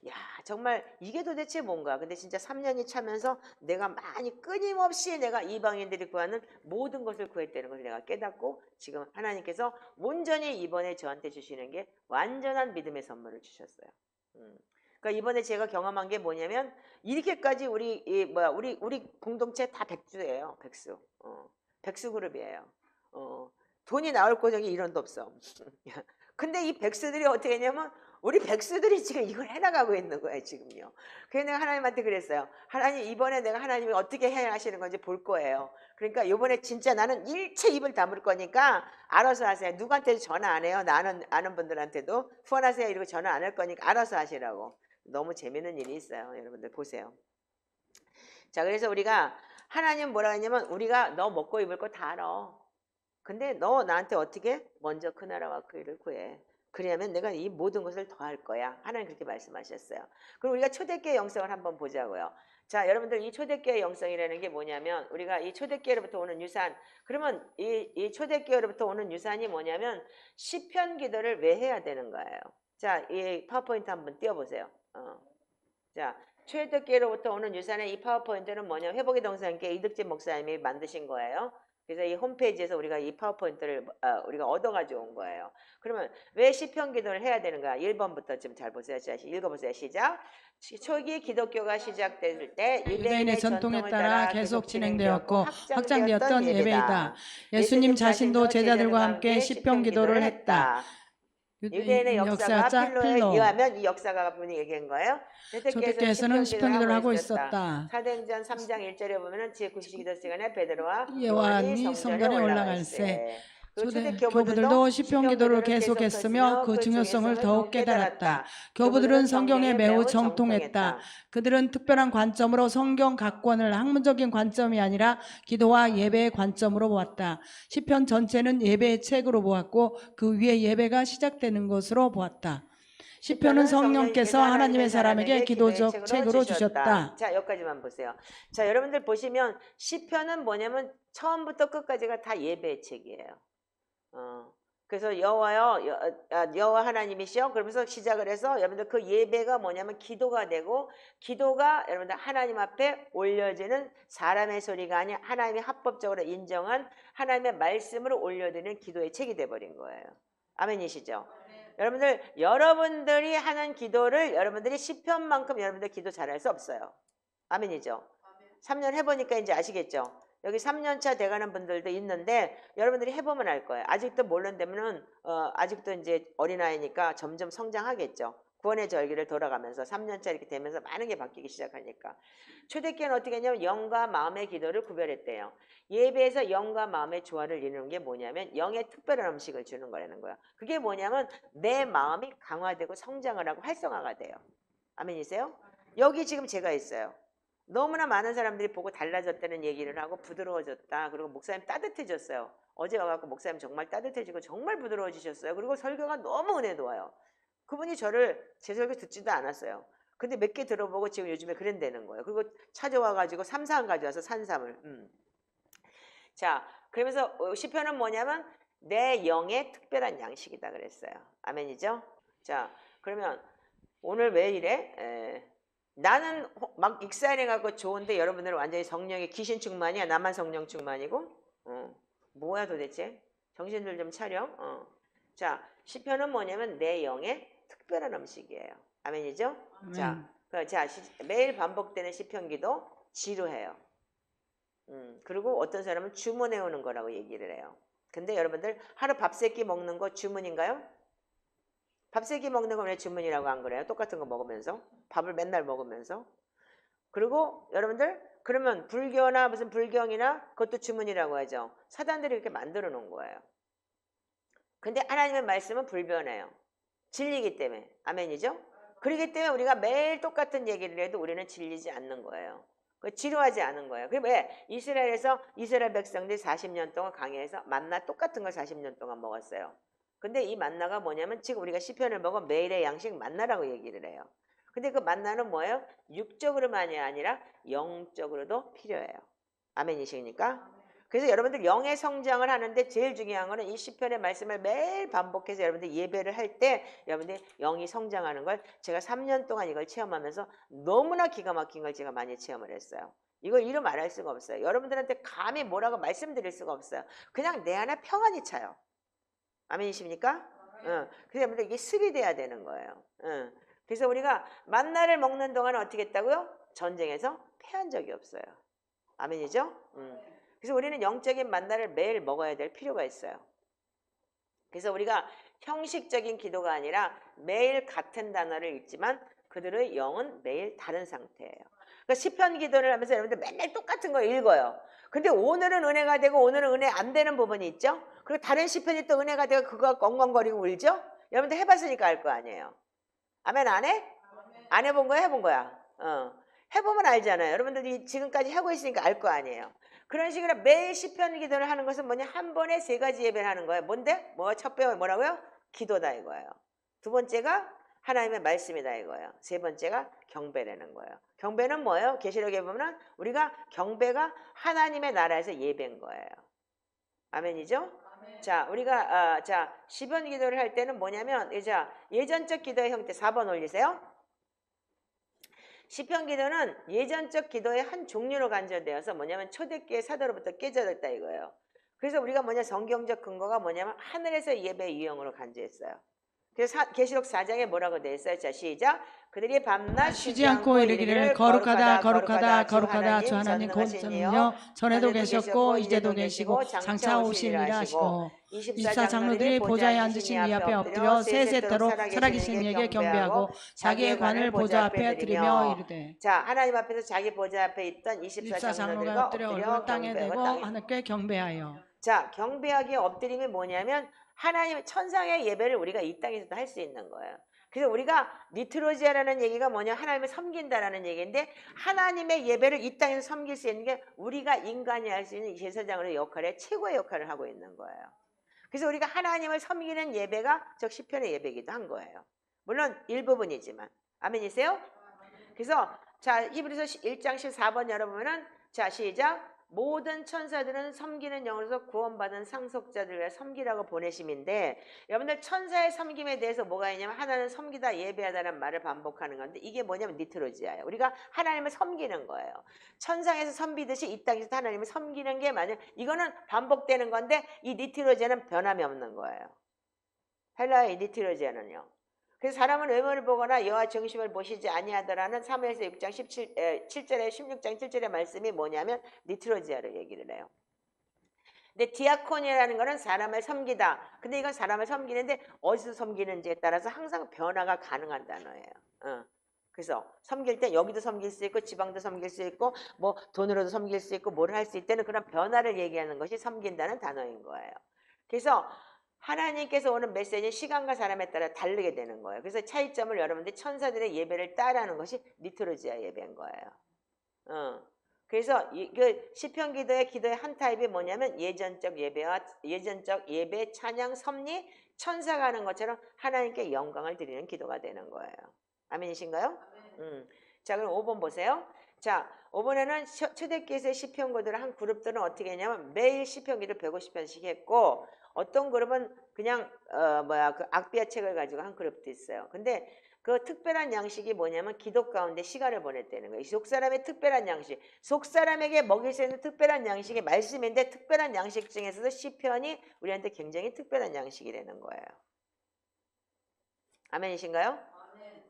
야 정말 이게 도대체 뭔가. 근데 진짜 3년이 차면서 내가 많이 끊임없이 내가 이방인들이 구하는 모든 것을 구했다는 것을 내가 깨닫고 지금 하나님께서 온전히 이번에 저한테 주시는 게 완전한 믿음의 선물을 주셨어요. 그러니까 이번에 제가 경험한 게 뭐냐면 이렇게까지 우리 공동체 다 백수예요. 백수 그룹이에요. 돈이 나올 고정이 1원도 없어. 근데 이 백수들이 어떻게 했냐면 우리 백수들이 지금 이걸 해나가고 있는 거예요 지금요. 그래서 내가 하나님한테 그랬어요. 하나님 이번에 내가 하나님이 어떻게 해야 하시는 건지 볼 거예요. 그러니까 이번에 진짜 나는 일체 입을 다물 거니까 알아서 하세요. 누구한테도 전화 안 해요. 나는 아는 분들한테도 후원하세요 이러고 전화 안 할 거니까 알아서 하시라고. 너무 재밌는 일이 있어요. 여러분들 보세요. 자 그래서 우리가 하나님 뭐라 했냐면 우리가 너 먹고 입을 거 다 알아. 근데 너 나한테 어떻게? 먼저 그 나라와 그 일을 구해. 그러면 내가 이 모든 것을 더할 거야. 하나님 그렇게 말씀하셨어요. 그럼 우리가 초대교회 영성을 한번 보자고요. 자 여러분들 이 초대교회 영성이라는 게 뭐냐면 우리가 이 초대교회로부터 오는 유산. 그러면 이 초대교회로부터 오는 유산이 뭐냐면 시편 기도를 왜 해야 되는 거예요. 자 이 파워포인트 한번 띄워보세요. 자 초대교회로부터 오는 유산의 이 파워포인트는 뭐냐. 회복의 동산께 이득진 목사님이 만드신 거예요. 그래서 이 홈페이지에서 우리가 이 파워포인트를 우리가 얻어가지고 온 거예요. 그러면 왜 시편 기도를 해야 되는가? 1번부터 좀 잘 보세요. 읽어보세요. 시작. 초기 기독교가 시작될 때 유대인의 전통에 따라 계속 진행되었고 확장되었던 예배이다. 예수님 자신도 제자들과 함께 시편 기도를 했다. 유대인의 역사가 필로에 의하면 이 역사가 분이 얘기한 거예요. 초대교회에서는 시편 기도를 하고 있었다. 사도행전 3장 1절에 보면은 제90기도 시간에 베드로와 요한이 성전에 올라갈새. 교부들도 시편 기도를 계속했으며 그 중요성을 더욱 깨달았다. 교부들은 성경에 매우 정통했다. 그들은 특별한 관점으로 성경 각 권을 학문적인 관점이 아니라 기도와 예배의 관점으로 보았다. 시편 전체는 예배의 책으로 보았고 그 위에 예배가 시작되는 것으로 보았다. 시편은 성령께서 하나님의 사람에게 기도적 책으로 주셨다. 자 여기까지만 보세요. 자 여러분들 보시면 시편은 뭐냐면 처음부터 끝까지가 다 예배의 책이에요. 그래서 여호와 하나님이시여 그러면서 시작을 해서 여러분들 그 예배가 뭐냐면 기도가 되고 기도가 여러분들 하나님 앞에 올려지는 사람의 소리가 아닌 하나님이 합법적으로 인정한 하나님의 말씀으로 올려드리는 기도의 책이 돼버린 거예요. 아멘이시죠? 여러분들이 하는 기도를 여러분들이 시편만큼 여러분들 기도 잘할 수 없어요. 아멘이죠? 3년 해보니까 이제 아시겠죠? 여기 3년차 돼가는 분들도 있는데 여러분들이 해보면 알 거예요. 아직도 모른다면은 아직도 이제 어린아이니까 점점 성장하겠죠. 구원의 절기를 돌아가면서 3년차 이렇게 되면서 많은 게 바뀌기 시작하니까. 초대교회는 어떻게 했냐면 영과 마음의 기도를 구별했대요. 예배에서 영과 마음의 조화를 이루는 게 뭐냐면 영의 특별한 음식을 주는 거라는 거야. 그게 뭐냐면 내 마음이 강화되고 성장을 하고 활성화가 돼요. 아멘이세요? 여기 지금 제가 있어요. 너무나 많은 사람들이 보고 달라졌다는 얘기를 하고 부드러워졌다. 그리고 목사님 따뜻해졌어요. 어제 와갖고 목사님 정말 따뜻해지고 정말 부드러워지셨어요. 그리고 설교가 너무 은혜도 와요. 그분이 제 설교 듣지도 않았어요. 근데 몇 개 들어보고 지금 요즘에 그런다는 거예요. 그리고 찾아와가지고 삼삼 가져와서 산삼을. 자, 그러면서 시편은 뭐냐면 내 영의 특별한 양식이다 그랬어요. 아멘이죠? 자, 그러면 오늘 왜 이래? 나는 막 익살해갖고 좋은데 여러분들은 완전히 성령의 귀신 충만이야. 나만 성령 충만이고? 뭐야 도대체? 정신들 좀 차려. 자, 시편은 뭐냐면 내 영의 특별한 음식이에요. 아멘이죠? 자, 매일 반복되는 시편 기도. 지루해요. 그리고 어떤 사람은 주문해 오는 거라고 얘기를 해요. 근데 여러분들 하루 밥 세 끼 먹는 거 주문인가요? 밥 세 끼 먹는 거 왜 주문이라고 안 그래요? 똑같은 거 먹으면서 밥을 맨날 먹으면서. 그리고 여러분들 그러면 불교나 무슨 불경이나 그것도 주문이라고 하죠. 사단들이 이렇게 만들어 놓은 거예요. 근데 하나님의 말씀은 불변해요. 진리이기 때문에. 아멘이죠? 그렇기 때문에 우리가 매일 똑같은 얘기를 해도 우리는 질리지 않는 거예요. 지루하지 않은 거예요. 그럼 왜? 이스라엘에서 이스라엘 백성들이 40년 동안 강해해서 만나 똑같은 걸 40년 동안 먹었어요. 근데 이 만나가 뭐냐면 지금 우리가 시편을 먹어 매일의 양식 만나라고 얘기를 해요. 근데 그 만나는 뭐예요? 육적으로만이 아니라 영적으로도 필요해요. 아멘이십니까? 그래서 여러분들 영의 성장을 하는데 제일 중요한 거는 이 시편의 말씀을 매일 반복해서 여러분들 예배를 할 때 여러분들 영이 성장하는 걸 제가 3년 동안 이걸 체험하면서 너무나 기가 막힌 걸 제가 많이 체험을 했어요. 이걸 이루 말할 수가 없어요. 여러분들한테 감히 뭐라고 말씀드릴 수가 없어요. 그냥 내 안에 평안이 차요. 아멘이십니까? 그래서 여러분들 이게 습이 돼야 되는 거예요. 그래서 우리가 만나를 먹는 동안 어떻게 했다고요? 전쟁에서 패한 적이 없어요. 아멘이죠? 그래서 우리는 영적인 만나를 매일 먹어야 될 필요가 있어요. 그래서 우리가 형식적인 기도가 아니라 매일 같은 단어를 읽지만 그들의 영은 매일 다른 상태예요. 그러니까 시편 기도를 하면서 여러분들 맨날 똑같은 거 읽어요. 근데 오늘은 은혜가 되고 오늘은 은혜 안 되는 부분이 있죠. 그리고 다른 시편이 또 은혜가 되고 그거 엉엉거리고 울죠. 여러분들 해봤으니까 알 거 아니에요. 아멘 안 해? 안 해본 거야? 해본 거야? 해보면 알잖아요. 여러분들이 지금까지 하고 있으니까 알 거 아니에요. 그런 식으로 매일 시편 기도를 하는 것은 뭐냐? 한 번에 세 가지 예배를 하는 거예요. 뭔데? 첫 배워 뭐라고요? 기도다 이거예요. 두 번째가 하나님의 말씀이다 이거예요. 세 번째가 경배라는 거예요. 경배는 뭐예요? 계시록에 보면 우리가 경배가 하나님의 나라에서 예배인 거예요. 아멘이죠? 아멘. 자, 우리가 시편 기도를 할 때는 뭐냐면 예전적 기도의 형태 4번 올리세요. 시편 기도는 예전적 기도의 한 종류로 간주되어서 뭐냐면 초대교회 사도로부터 깨져졌다 이거예요. 그래서 우리가 성경적 근거가 뭐냐면 하늘에서 예배 유형으로 간주했어요. 그래서 계시록 4장에 뭐라고 되어 있어요? 자, 시작. 그들이 밤낮 쉬지 않고 이르기를 거룩하다 거룩하다 거룩하다 주 하나님 곧전요 전에도 계셨고 이제도 계시고 장차 오시리라 하시고 24장로들이 보좌에 앉으신 이 앞에 엎드려 세세토로 살아계신 이에게 경배하고 자기의 관을 보좌 앞에 드리며 이르되. 자, 하나님 앞에서 자기 보좌 앞에 있던 24장로들과 엎드려 얼굴 땅에 대고 하늘께 경배하여. 자, 경배하기에 엎드림이 뭐냐면 하나님 천상의 예배를 우리가 이 땅에서도 할 수 있는 거예요. 그래서 우리가 니트로지아라는 얘기가 뭐냐? 하나님을 섬긴다라는 얘기인데 하나님의 예배를 이 땅에서 섬길 수 있는 게 우리가 인간이 할 수 있는 제사장으로의 역할에 최고의 역할을 하고 있는 거예요. 그래서 우리가 하나님을 섬기는 예배가 즉 시편의 예배이기도 한 거예요. 물론 일부분이지만. 아멘이세요? 그래서 자, 히브리서 1장 14번 열어보면은 자, 시작. 모든 천사들은 섬기는 영으로서 구원받은 상속자들을 위해 섬기라고 보내심인데 여러분들 천사의 섬김에 대해서 뭐가 있냐면 하나는 섬기다 예배하다는 말을 반복하는 건데 이게 뭐냐면 니트로지아예요. 우리가 하나님을 섬기는 거예요. 천상에서 섬기듯이 이 땅에서 하나님을 섬기는 게 맞아요. 이거는 반복되는 건데 이 니트로지아는 변함이 없는 거예요. 헬라의 니트로지아는요. 그래서 사람은 외모를 보거나 여호와 정심을 보시지 아니하더라는 사무엘서 6장 7절에 16장 7절의 말씀이 뭐냐면 니트로지아를 얘기를 해요. 근데 디아코니라는 거는 사람을 섬기다. 근데 이건 사람을 섬기는데 어디서 섬기는지에 따라서 항상 변화가 가능한 단어예요. 그래서 섬길 때 여기도 섬길 수 있고 지방도 섬길 수 있고 뭐 돈으로도 섬길 수 있고 뭘 할 수 있다는 그런 변화를 얘기하는 것이 섬긴다는 단어인 거예요. 그래서 하나님께서 오는 메시지는 시간과 사람에 따라 다르게 되는 거예요. 그래서 차이점을 여러분들이 천사들의 예배를 따라하는 것이 니트로지아 예배인 거예요. 그래서 그 시편 기도의 한 타입이 뭐냐면 예전적 예배와 예전적 예배, 찬양, 섭리, 천사가 하는 것처럼 하나님께 영광을 드리는 기도가 되는 거예요. 아멘이신가요? 자, 그럼 5번 보세요. 자, 5번에는 초대교회에서의 시편고들을 한 그룹들은 어떻게 했냐면 매일 시편기도 150편씩 했고 어떤 그룹은 그냥 그 악비아 책을 가지고 한 그룹도 있어요. 근데 그 특별한 양식이 뭐냐면 기도 가운데 시간을 보냈다는 거예요. 속사람의 특별한 양식, 속사람에게 먹일 수 있는 특별한 양식이 말씀인데 특별한 양식 중에서도 시편이 우리한테 굉장히 특별한 양식이라는 거예요. 아멘이신가요? 아멘.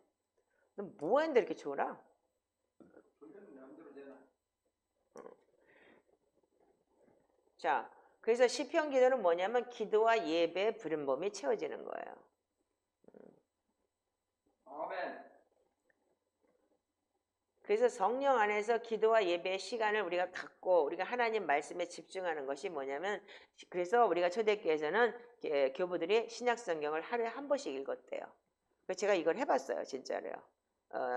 너 뭐 했는데 이렇게 좋으라? 자, 그래서 시편 기도는 뭐냐면 기도와 예배의 부름범이 채워지는 거예요. 아멘. 그래서 성령 안에서 기도와 예배의 시간을 우리가 갖고 우리가 하나님 말씀에 집중하는 것이 뭐냐면, 그래서 우리가 초대교회에서는 교부들이 신약 성경을 하루에 한 번씩 읽었대요. 그래서 제가 이걸 해봤어요, 진짜로요.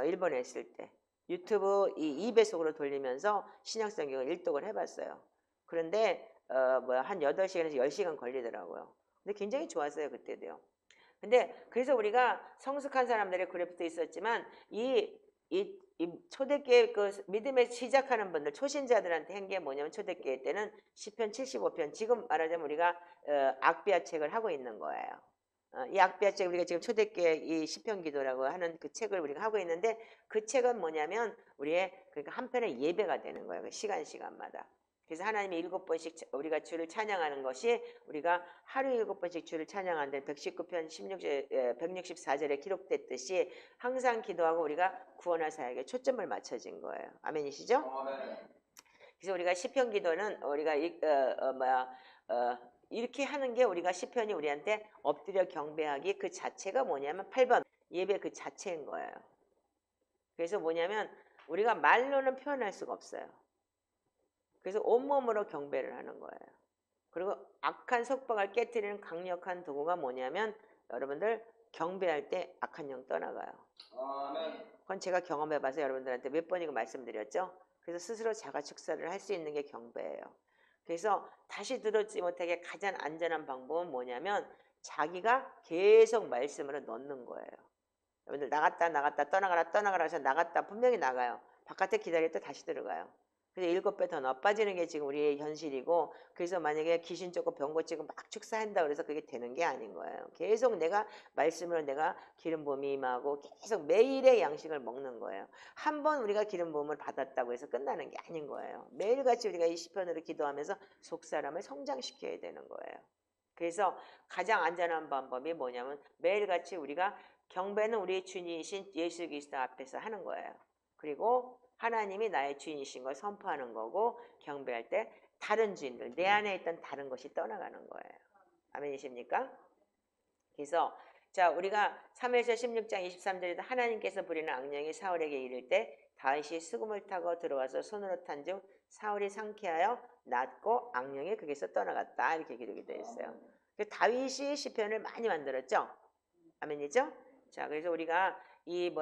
일본에 있을 때 유튜브 이 2배속으로 돌리면서 신약 성경을 일독을 해봤어요. 그런데 한 8시간에서 10시간 걸리더라고요. 근데 굉장히 좋았어요, 그때도요. 근데 그래서 우리가 성숙한 사람들의 그래프도 있었지만 이 초대교회 그 믿음에 시작하는 분들 초신자들한테 한 게 뭐냐면, 초대교회 때는 시편 75편, 지금 말하자면 우리가 악비아 책을 하고 있는 거예요. 이 악비아 책, 우리가 지금 초대교회 이 시편 기도라고 하는 그 책을 우리가 하고 있는데, 그 책은 뭐냐면 우리의 그러니까 한 편의 예배가 되는 거예요. 시간마다. 그래서 하나님이 7번씩 우리가 주를 찬양하는 것이, 우리가 하루에 7번씩 주를 찬양하는데 119편 164절에 기록됐듯이 항상 기도하고 우리가 구원할 사역에 초점을 맞춰진 거예요. 아멘이시죠? 아멘. 그래서 우리가 시편 기도는 우리가 이렇게 하는 게, 우리가 시편이 우리한테 엎드려 경배하기 그 자체가 뭐냐면 8번 예배 그 자체인 거예요. 그래서 뭐냐면 우리가 말로는 표현할 수가 없어요. 그래서 온몸으로 경배를 하는 거예요. 그리고 악한 속박을 깨트리는 강력한 도구가 뭐냐면, 여러분들 경배할 때 악한 영 떠나가요. 아멘. 그건 제가 경험해봐서 여러분들한테 몇 번이고 말씀드렸죠. 그래서 스스로 자가 축사를 할 수 있는 게 경배예요. 그래서 다시 들었지 못하게 가장 안전한 방법은 뭐냐면, 자기가 계속 말씀으로 넣는 거예요. 여러분들 나갔다 떠나가라 해서 나갔다 분명히 나가요. 바깥에 기다릴 때 다시 들어가요. 그래서 7배 더 넣어 빠지는 게 지금 우리의 현실이고, 그래서 만약에 귀신 쫓고 병 고치고 막 축사한다 그래서 그게 되는 게 아닌 거예요. 계속 내가 말씀으로 내가 기름 부음이 임하고 계속 매일의 양식을 먹는 거예요. 한 번 우리가 기름 부음을 받았다고 해서 끝나는 게 아닌 거예요. 매일같이 우리가 이 시편으로 기도하면서 속사람을 성장시켜야 되는 거예요. 그래서 가장 안전한 방법이 뭐냐면, 매일같이 우리가 경배는 우리의 주인이신 예수 그리스도 앞에서 하는 거예요. 그리고 하나님이 나의 주인이신 걸 선포하는 거고, 경배할 때 다른 주인들, 내 안에 있던 다른 것이 떠나가는 거예요. 아멘이십니까? 그래서 자, 우리가 사무엘서 16장 23절에도 하나님께서 부리는 악령이 사울에게 이를 때 다윗이 수금을 타고 들어와서 손으로 탄즉 사울이 상쾌하여 낫고 악령이 거기서 떠나갔다, 이렇게 기록이 되어 있어요. 다윗이 시편을 많이 만들었죠. 아멘이죠? 자, 그래서 우리가 이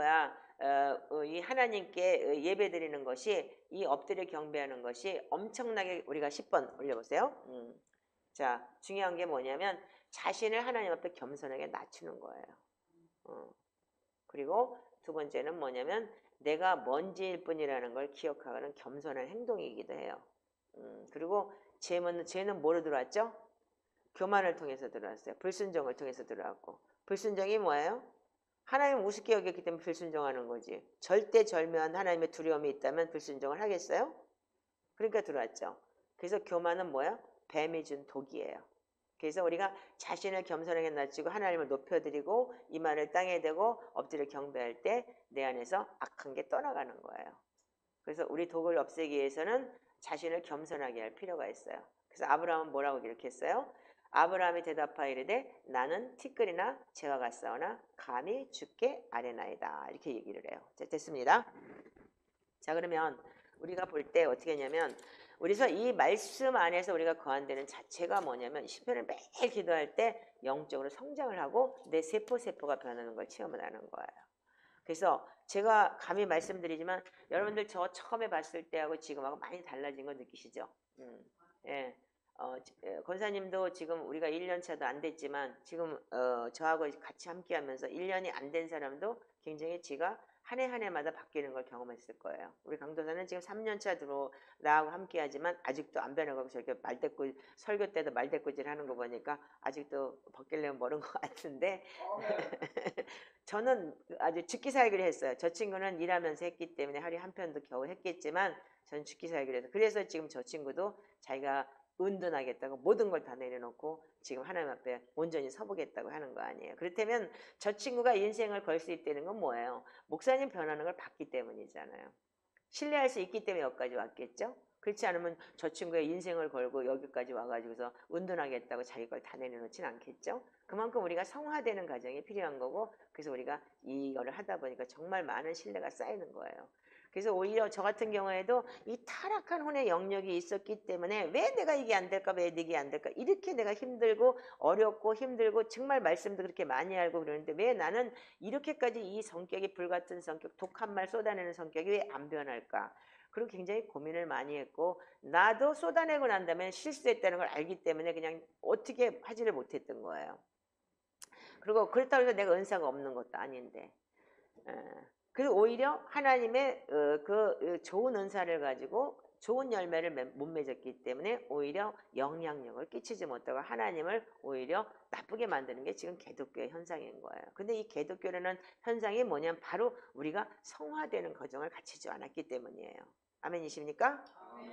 하나님께 예배 드리는 것이, 이 엎드려 경배하는 것이 엄청나게, 우리가 10번 올려보세요. 자, 중요한 게 뭐냐면 자신을 하나님 앞에 겸손하게 낮추는 거예요. 그리고 두 번째는 뭐냐면 내가 먼지일 뿐이라는 걸 기억하는 겸손한 행동이기도 해요. 그리고 죄는 뭐로 들어왔죠? 교만을 통해서 들어왔어요. 불순종을 통해서 들어왔고, 불순종이 뭐예요? 하나님 우습게 여겼기 때문에 불순종하는 거지. 절대절묘한 하나님의 두려움이 있다면 불순종을 하겠어요? 그러니까 들어왔죠. 그래서 교만은 뭐예요? 뱀이 준 독이에요. 그래서 우리가 자신을 겸손하게 낮추고 하나님을 높여드리고 이마를 땅에 대고 엎드려 경배할 때 내 안에서 악한 게 떠나가는 거예요. 그래서 우리 독을 없애기 위해서는 자신을 겸손하게 할 필요가 있어요. 그래서 아브라함은 뭐라고 기록했어요? 아브라함이 대답하여 이르되 나는 티끌이나 재와 같사오나 감히 주께 아뢰나이다, 이렇게 얘기를 해요. 자, 됐습니다. 자, 그러면 우리가 볼 때 어떻게 하냐면, 우리서 이 말씀 안에서 우리가 거한되는 자체가 뭐냐면, 시편을 매일 기도할 때 영적으로 성장을 하고 내 세포가 변하는 걸 체험을 하는 거예요. 그래서 제가 감히 말씀드리지만 여러분들 저 처음에 봤을 때하고 지금하고 많이 달라진 거 느끼시죠? 예. 권사님도 지금 우리가 1년 차도 안 됐지만 지금 저하고 같이 함께 하면서 1년이 안 된 사람도 굉장히 지가 한 해 한 해마다 바뀌는 걸 경험했을 거예요. 우리 강도사는 지금 3년 차 나하고 함께 하지만 아직도 안 변해가고 저렇게 설교 때도 말대꾸질 하는 거 보니까 아직도 바뀌려면 멀은 것 같은데 저는 아주 죽기 살기를 했어요. 저 친구는 일하면서 했기 때문에 하루에 한 편도 겨우 했겠지만 저는 죽기 살기를 해서, 그래서 지금 저 친구도 자기가 은둔하겠다고 모든 걸 다 내려놓고 지금 하나님 앞에 온전히 서보겠다고 하는 거 아니에요. 그렇다면 저 친구가 인생을 걸 수 있다는 건 뭐예요? 목사님 변하는 걸 봤기 때문이잖아요. 신뢰할 수 있기 때문에 여기까지 왔겠죠. 그렇지 않으면 저 친구의 인생을 걸고 여기까지 와가지고서 은둔하겠다고 자기 걸 다 내려놓진 않겠죠. 그만큼 우리가 성화되는 과정이 필요한 거고, 그래서 우리가 이거를 하다 보니까 정말 많은 신뢰가 쌓이는 거예요. 그래서 오히려 저 같은 경우에도 이 타락한 혼의 영역이 있었기 때문에 왜 내가 이게 안 될까, 왜 이게 안 될까, 이렇게 내가 힘들고 어렵고 힘들고 정말 말씀도 그렇게 많이 알고 그러는데 왜 나는 이렇게까지 이 성격이 불같은 성격, 독한 말 쏟아내는 성격이 왜 안 변할까? 그리고 굉장히 고민을 많이 했고, 나도 쏟아내고 난 다음에 실수했다는 걸 알기 때문에 그냥 어떻게 하지를 못했던 거예요. 그리고 그렇다고 해서 내가 은사가 없는 것도 아닌데, 그리고 오히려 하나님의 그 좋은 은사를 가지고 좋은 열매를 못 맺었기 때문에 오히려 영향력을 끼치지 못하고 하나님을 오히려 나쁘게 만드는 게 지금 개독교의 현상인 거예요. 근데 이 개독교라는 현상이 뭐냐면 바로 우리가 성화되는 과정을 갖추지 않았기 때문이에요. 아멘이십니까?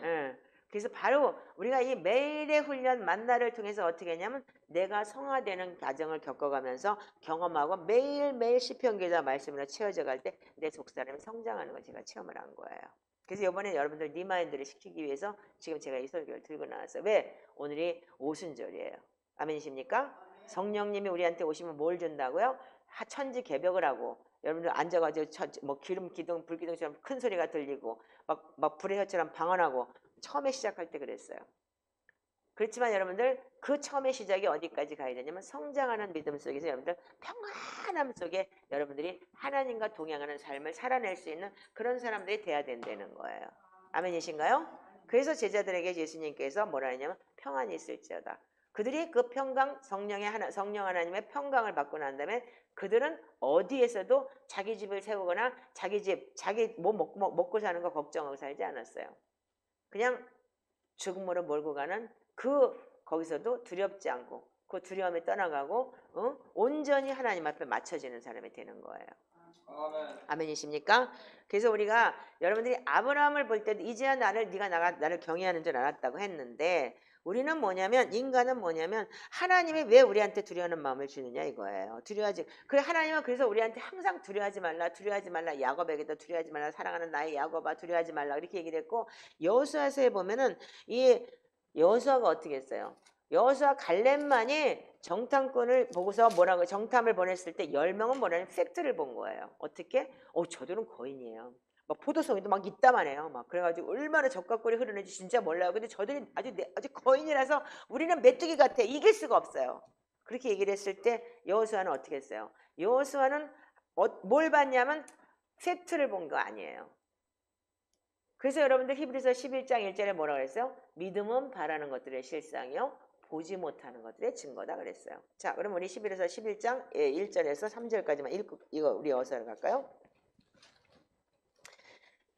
네. 그래서 바로 우리가 이 매일의 훈련 만나를 통해서 어떻게 했냐면 내가 성화되는 과정을 겪어가면서 경험하고 매일매일 시편 기자 말씀으로 채워져 갈 때 내 속사람이 성장하는 걸 제가 체험을 한 거예요. 그래서 이번에 여러분들 리마인드를 시키기 위해서 지금 제가 이 설교를 들고 나왔어요. 왜? 오늘이 오순절이에요. 아멘이십니까? 성령님이 우리한테 오시면 뭘 준다고요? 천지 개벽을 하고 여러분들 앉아가지고 뭐 기름 기둥 불기둥처럼 큰 소리가 들리고 막 불의 혀처럼 방언하고 처음에 시작할 때 그랬어요. 그렇지만 여러분들 그 처음의 시작이 어디까지 가야 되냐면 성장하는 믿음 속에서 여러분들 평안함 속에 여러분들이 하나님과 동행하는 삶을 살아낼 수 있는 그런 사람들이 돼야 된다는 거예요. 아멘이신가요? 그래서 제자들에게 예수님께서 뭐라 했냐면 평안이 있을지어다. 그들이 그 평강 성령 하나님의 평강을 받고 난 다음에 그들은 어디에서도 자기 집을 세우거나 자기 뭐 먹고 사는 거 걱정하고 살지 않았어요. 그냥 죽음으로 몰고 가는 거기서도 두렵지 않고 그 두려움이 떠나가고 온전히 하나님 앞에 맞춰지는 사람이 되는 거예요. 아멘. 아멘이십니까? 그래서 우리가 여러분들이 아브라함을 볼 때도 이제야 네가 나를 경외하는 줄 알았다고 했는데 우리는 뭐냐면 인간은 뭐냐면 하나님이 왜 우리한테 두려워하는 마음을 주느냐 이거예요. 두려워하지. 그래 하나님은 그래서 우리한테 항상 두려워하지 말라. 야곱에게도 두려워하지 말라. 사랑하는 나의 야곱아 두려워하지 말라. 이렇게 얘기를 했고 여호수아서에 보면은 이 여호수아가 어떻게 했어요? 여호수아 갈렙만이 정탐꾼을 보고서 뭐라고 정탐을 보냈을 때 10명은 뭐라는 팩트를 본 거예요. 어떻게? 저들은 거인이에요. 막 포도송이도 막 있다만 해요. 막 그래가지고 얼마나 적각골이 흐르는지 진짜 몰라요. 근데 저들이 아주 거인이라서 우리는 메뚜기 같아. 이길 수가 없어요. 그렇게 얘기를 했을 때 여호수아는 어떻게 했어요? 여호수아는 뭘 봤냐면 팩트를 본 거 아니에요. 그래서 여러분들 히브리서 11장 1절에 뭐라고 그랬어요? 믿음은 바라는 것들의 실상이요 보지 못하는 것들의 증거다 그랬어요. 자, 그럼 우리 11에서 11장 1절에서 3절까지만 읽고 이거 우리 어서를 갈까요?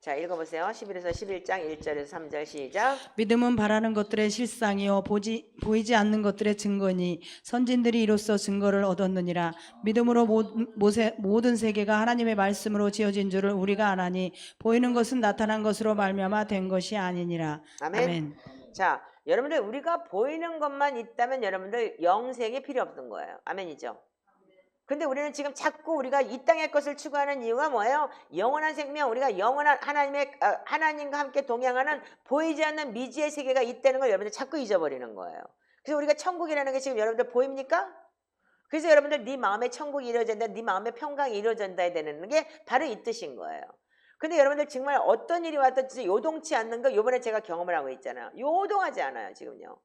자, 읽어보세요. 11에서 11장 1절에서 3절 시작. 믿음은 바라는 것들의 실상이요 보이지 않는 것들의 증거니 선진들이 이로써 증거를 얻었느니라. 믿음으로 모든 세계가 하나님의 말씀으로 지어진 줄을 우리가 아나니 보이는 것은 나타난 것으로 말미암아 된 것이 아니니라. 아멘. 아멘. 자, 여러분들 우리가 보이는 것만 있다면 여러분들 영생이 필요 없는 거예요. 아멘이죠. 근데 우리는 지금 자꾸 우리가 이 땅의 것을 추구하는 이유가 뭐예요? 영원한 생명, 우리가 영원한 하나님과 함께 동행하는 보이지 않는 미지의 세계가 있다는 걸 여러분들 자꾸 잊어버리는 거예요. 그래서 우리가 천국이라는 게 지금 여러분들 보입니까? 그래서 여러분들 네 마음의 천국이 이루어진다, 네 마음의 평강이 이루어진다 되는 게 바로 이 뜻인 거예요. 근데 여러분들 정말 어떤 일이 왔든지 요동치 않는 거 이번에 제가 경험을 하고 있잖아요. 요동하지 않아요, 지금요.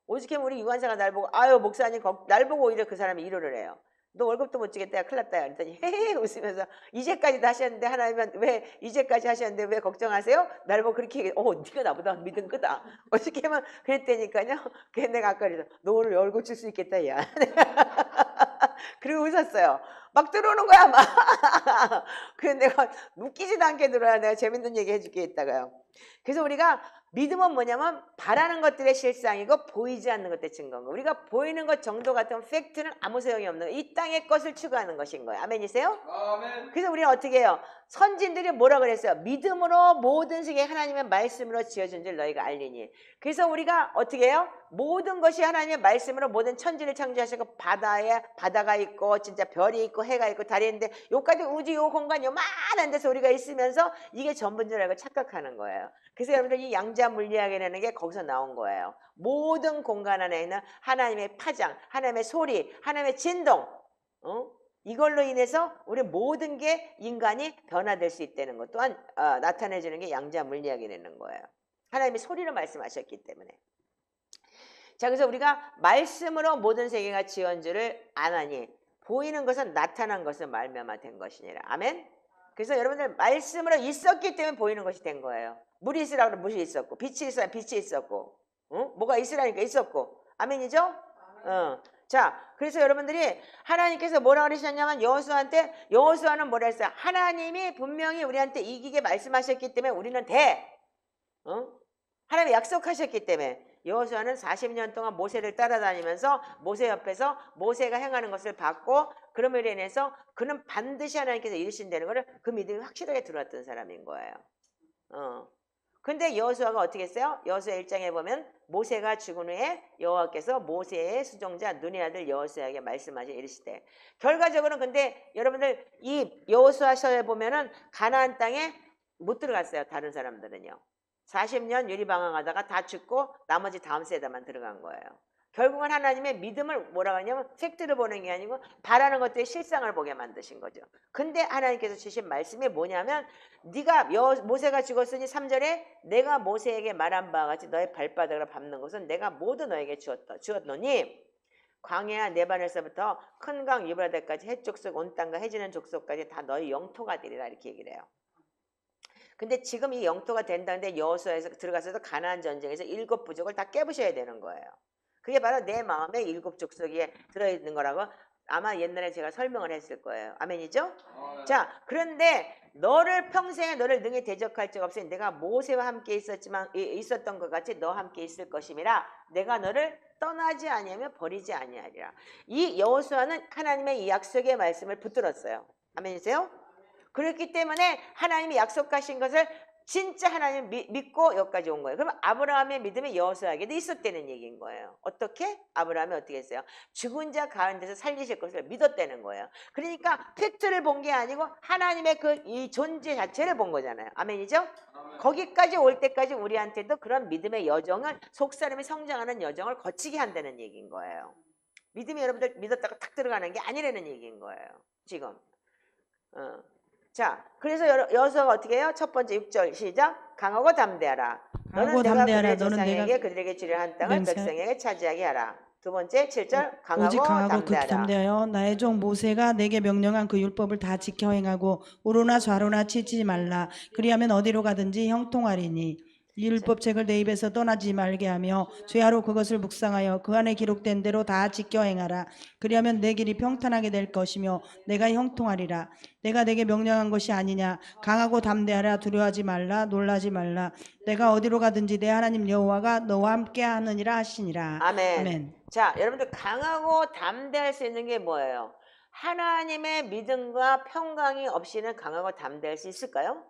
오죽하면 우리 유관사가 날 보고 목사님 날 보고 오히려 그 사람이 위로를 해요. 너 월급도 못 주겠다. 큰일 났다. 그랬더니 헤헤 웃으면서 이제까지도 하셨는데 하나님은 왜 이제까지 하셨는데 왜 걱정하세요? 날 보고 그렇게 얘기해. 네가 나보다 믿음 크다. 어떻게 하면 그랬다니까요. 그래서 내가 아까 그래서 너 오늘 월급 줄 수 있겠다. 야. 그리고 웃었어요. 막 들어오는 거야 막. 그래서 내가 웃기지도 않게 들어야 내가 재밌는 얘기 해줄게 이따가요. 그래서 우리가 믿음은 뭐냐면 바라는 것들의 실상이고 보이지 않는 것들의 증거인 거. 우리가 보이는 것 정도 같은 팩트는 아무 소용이 없는 거. 이 땅의 것을 추구하는 것인 거예요. 아멘이세요? 아멘. 그래서 우리는 어떻게 해요? 선진들이 뭐라 그랬어요? 믿음으로 모든 세계 하나님의 말씀으로 지어준 줄 너희가 알리니. 그래서 우리가 어떻게 해요? 모든 것이 하나님의 말씀으로 모든 천지를 창조하시고 바다가 있고 진짜 별이 있고 해가 있고 달이 있는데 요까지 우주 요 공간 요만한 데서 우리가 있으면서 이게 전부인 줄 알고 착각하는 거예요. 그래서 여러분들 이 양자 양자 물리학이라는 게 거기서 나온 거예요. 모든 공간 안에 있는 하나님의 파장, 하나님의 소리, 하나님의 진동, 이걸로 인해서 우리 모든 게 인간이 변화될 수 있다는 것 또한 나타내주는 게 양자 물리학이라는 거예요. 하나님이 소리로 말씀하셨기 때문에. 자, 그래서 우리가 말씀으로 모든 세계가 지은 줄을 아나니 보이는 것은 나타난 것은 말미암아 된 것이니라. 아멘. 그래서 여러분들 말씀으로 있었기 때문에 보이는 것이 된 거예요. 물이 있으라고 하면 물이 있었고, 빛이 있으라면 빛이 있었고, 뭐가 있으라니까 있었고. 아멘이죠? 자, 그래서 여러분들이 하나님께서 뭐라 그러셨냐면 여호수아는 뭐라 했어요? 하나님이 분명히 우리한테 이기게 말씀하셨기 때문에 우리는 돼. 하나님이 약속하셨기 때문에. 여호수아는 40년 동안 모세를 따라다니면서 모세 옆에서 모세가 행하는 것을 봤고, 그럼으로 인해서 그는 반드시 하나님께서 이루신다는 것을 그 믿음이 확실하게 들어왔던 사람인 거예요. 근데 여호수아가 어떻게 했어요? 여호수아 1장에 보면 모세가 죽은 후에 여호와께서 모세의 수종자 눈의 아들 여호수아에게 말씀하시 이르시되, 결과적으로는 근데 여러분들 이 여호수아서에 보면은 가나안 땅에 못 들어갔어요. 다른 사람들은요. 40년 유리방황하다가 다 죽고 나머지 다음 세대만 들어간 거예요. 결국은 하나님의 믿음을 뭐라고 하냐면 팩트를 보는 게 아니고 바라는 것들의 실상을 보게 만드신 거죠. 근데 하나님께서 주신 말씀이 뭐냐면, 네가 모세가 죽었으니 3절에 내가 모세에게 말한 바와 같이 너의 발바닥으로 밟는 것은 내가 모두 너에게 주었노니 광야 네반에서부터 큰 강 유브라데까지 해족속 온 땅과 해지는 족속까지 다 너의 영토가 되리라, 이렇게 얘기를 해요. 근데 지금 이 영토가 된다는데 여호수아에서 들어가서도 가나안 전쟁에서 7 부족을 다 깨부셔야 되는 거예요. 그게 바로 내 마음에 7 족속에 들어있는 거라고 아마 옛날에 제가 설명을 했을 거예요. 아멘이죠? 자, 그런데 너를 평생에 너를 능히 대적할 적 없으니 내가 모세와 함께 있었던 것 같이 너와 함께 있을 것임이라 내가 너를 떠나지 아니하며 버리지 아니하리라. 이 여호수아는 하나님의 이 약속의 말씀을 붙들었어요. 아멘이세요? 그렇기 때문에 하나님이 약속하신 것을 진짜 하나님 믿고 여기까지 온 거예요. 그럼 아브라함의 믿음이 여호수아에게도 있었다는 얘기인 거예요. 어떻게? 아브라함이 어떻게 했어요? 죽은 자 가운데서 살리실 것을 믿었다는 거예요. 그러니까 팩트를 본 게 아니고 하나님의 이 존재 자체를 본 거잖아요. 아멘이죠? 아멘. 거기까지 올 때까지 우리한테도 그런 믿음의 여정을, 속사람이 성장하는 여정을 거치게 한다는 얘기인 거예요. 믿음이 여러분들 믿었다가 탁 들어가는 게 아니라는 얘기인 거예요. 지금. 자, 그래서 여호수아가 어떻게 해요? 첫 번째 6절 시작. 강하고 담대하라. 너는 내가 그들의 조상에게 그들에게 주려 한 땅을 백성에게 차지하게 하라. 두 번째 7절 강하고 오직 강하고 극히 담대하라. 담대하여 나의 종 모세가 내게 명령한 그 율법을 다 지켜 행하고 우로나 좌로나 치지 말라. 그리하면 어디로 가든지 형통하리니 이 율법책을 내 입에서 떠나지 말게 하며 죄하로 그것을 묵상하여 그 안에 기록된 대로 다 지켜 행하라. 그리하면 내 길이 평탄하게 될 것이며 내가 형통하리라. 내가 내게 명령한 것이 아니냐. 강하고 담대하라. 두려워하지 말라. 놀라지 말라. 내가 어디로 가든지 내 하나님 여호와가 너와 함께 하느니라 하시니라. 아멘. 아멘. 자, 여러분들 강하고 담대할 수 있는 게 뭐예요? 하나님의 믿음과 평강이 없이는 강하고 담대할 수 있을까요?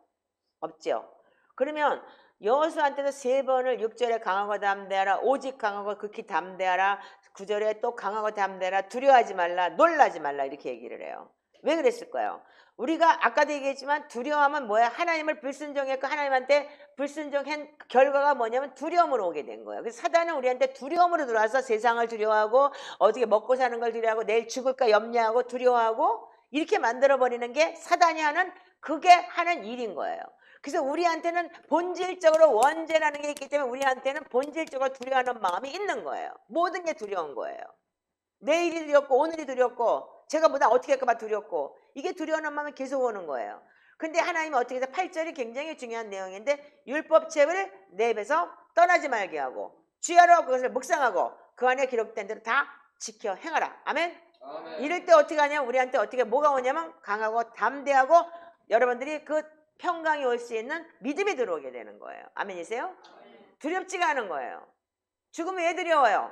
없죠. 그러면 여호수아한테도 3번을 6절에 강하고 담대하라, 오직 강하고 극히 담대하라, 9절에 또 강하고 담대하라, 두려워하지 말라, 놀라지 말라, 이렇게 얘기를 해요. 왜 그랬을까요? 우리가 아까도 얘기했지만 두려워하면 뭐야? 하나님을 불순종했고 하나님한테 불순종한 결과가 뭐냐면 두려움으로 오게 된 거예요. 그래서 사단은 우리한테 두려움으로 들어와서 세상을 두려워하고 어떻게 먹고 사는 걸 두려워하고 내일 죽을까 염려하고 두려워하고 이렇게 만들어버리는 게 사단이 그게 하는 일인 거예요. 그래서 우리한테는 본질적으로 원죄라는 게 있기 때문에 우리한테는 본질적으로 두려워하는 마음이 있는 거예요. 모든 게 두려운 거예요. 내일이 두렵고 오늘이 두렵고 제가 뭐다 어떻게 할까 봐 두렵고 이게 두려워하는 마음이 계속 오는 거예요. 근데 하나님이 어떻게 해서 8절이 굉장히 중요한 내용인데 율법책을 내 입에서 떠나지 말게 하고 주야로 그것을 묵상하고 그 안에 기록된 대로 다 지켜 행하라. 아멘? 아멘. 이럴 때 어떻게 하냐면 우리한테 어떻게 뭐가 오냐면 강하고 담대하고 여러분들이 그 평강이 올 수 있는 믿음이 들어오게 되는 거예요. 아멘이세요? 두렵지가 않은 거예요. 죽음이 왜 두려워요?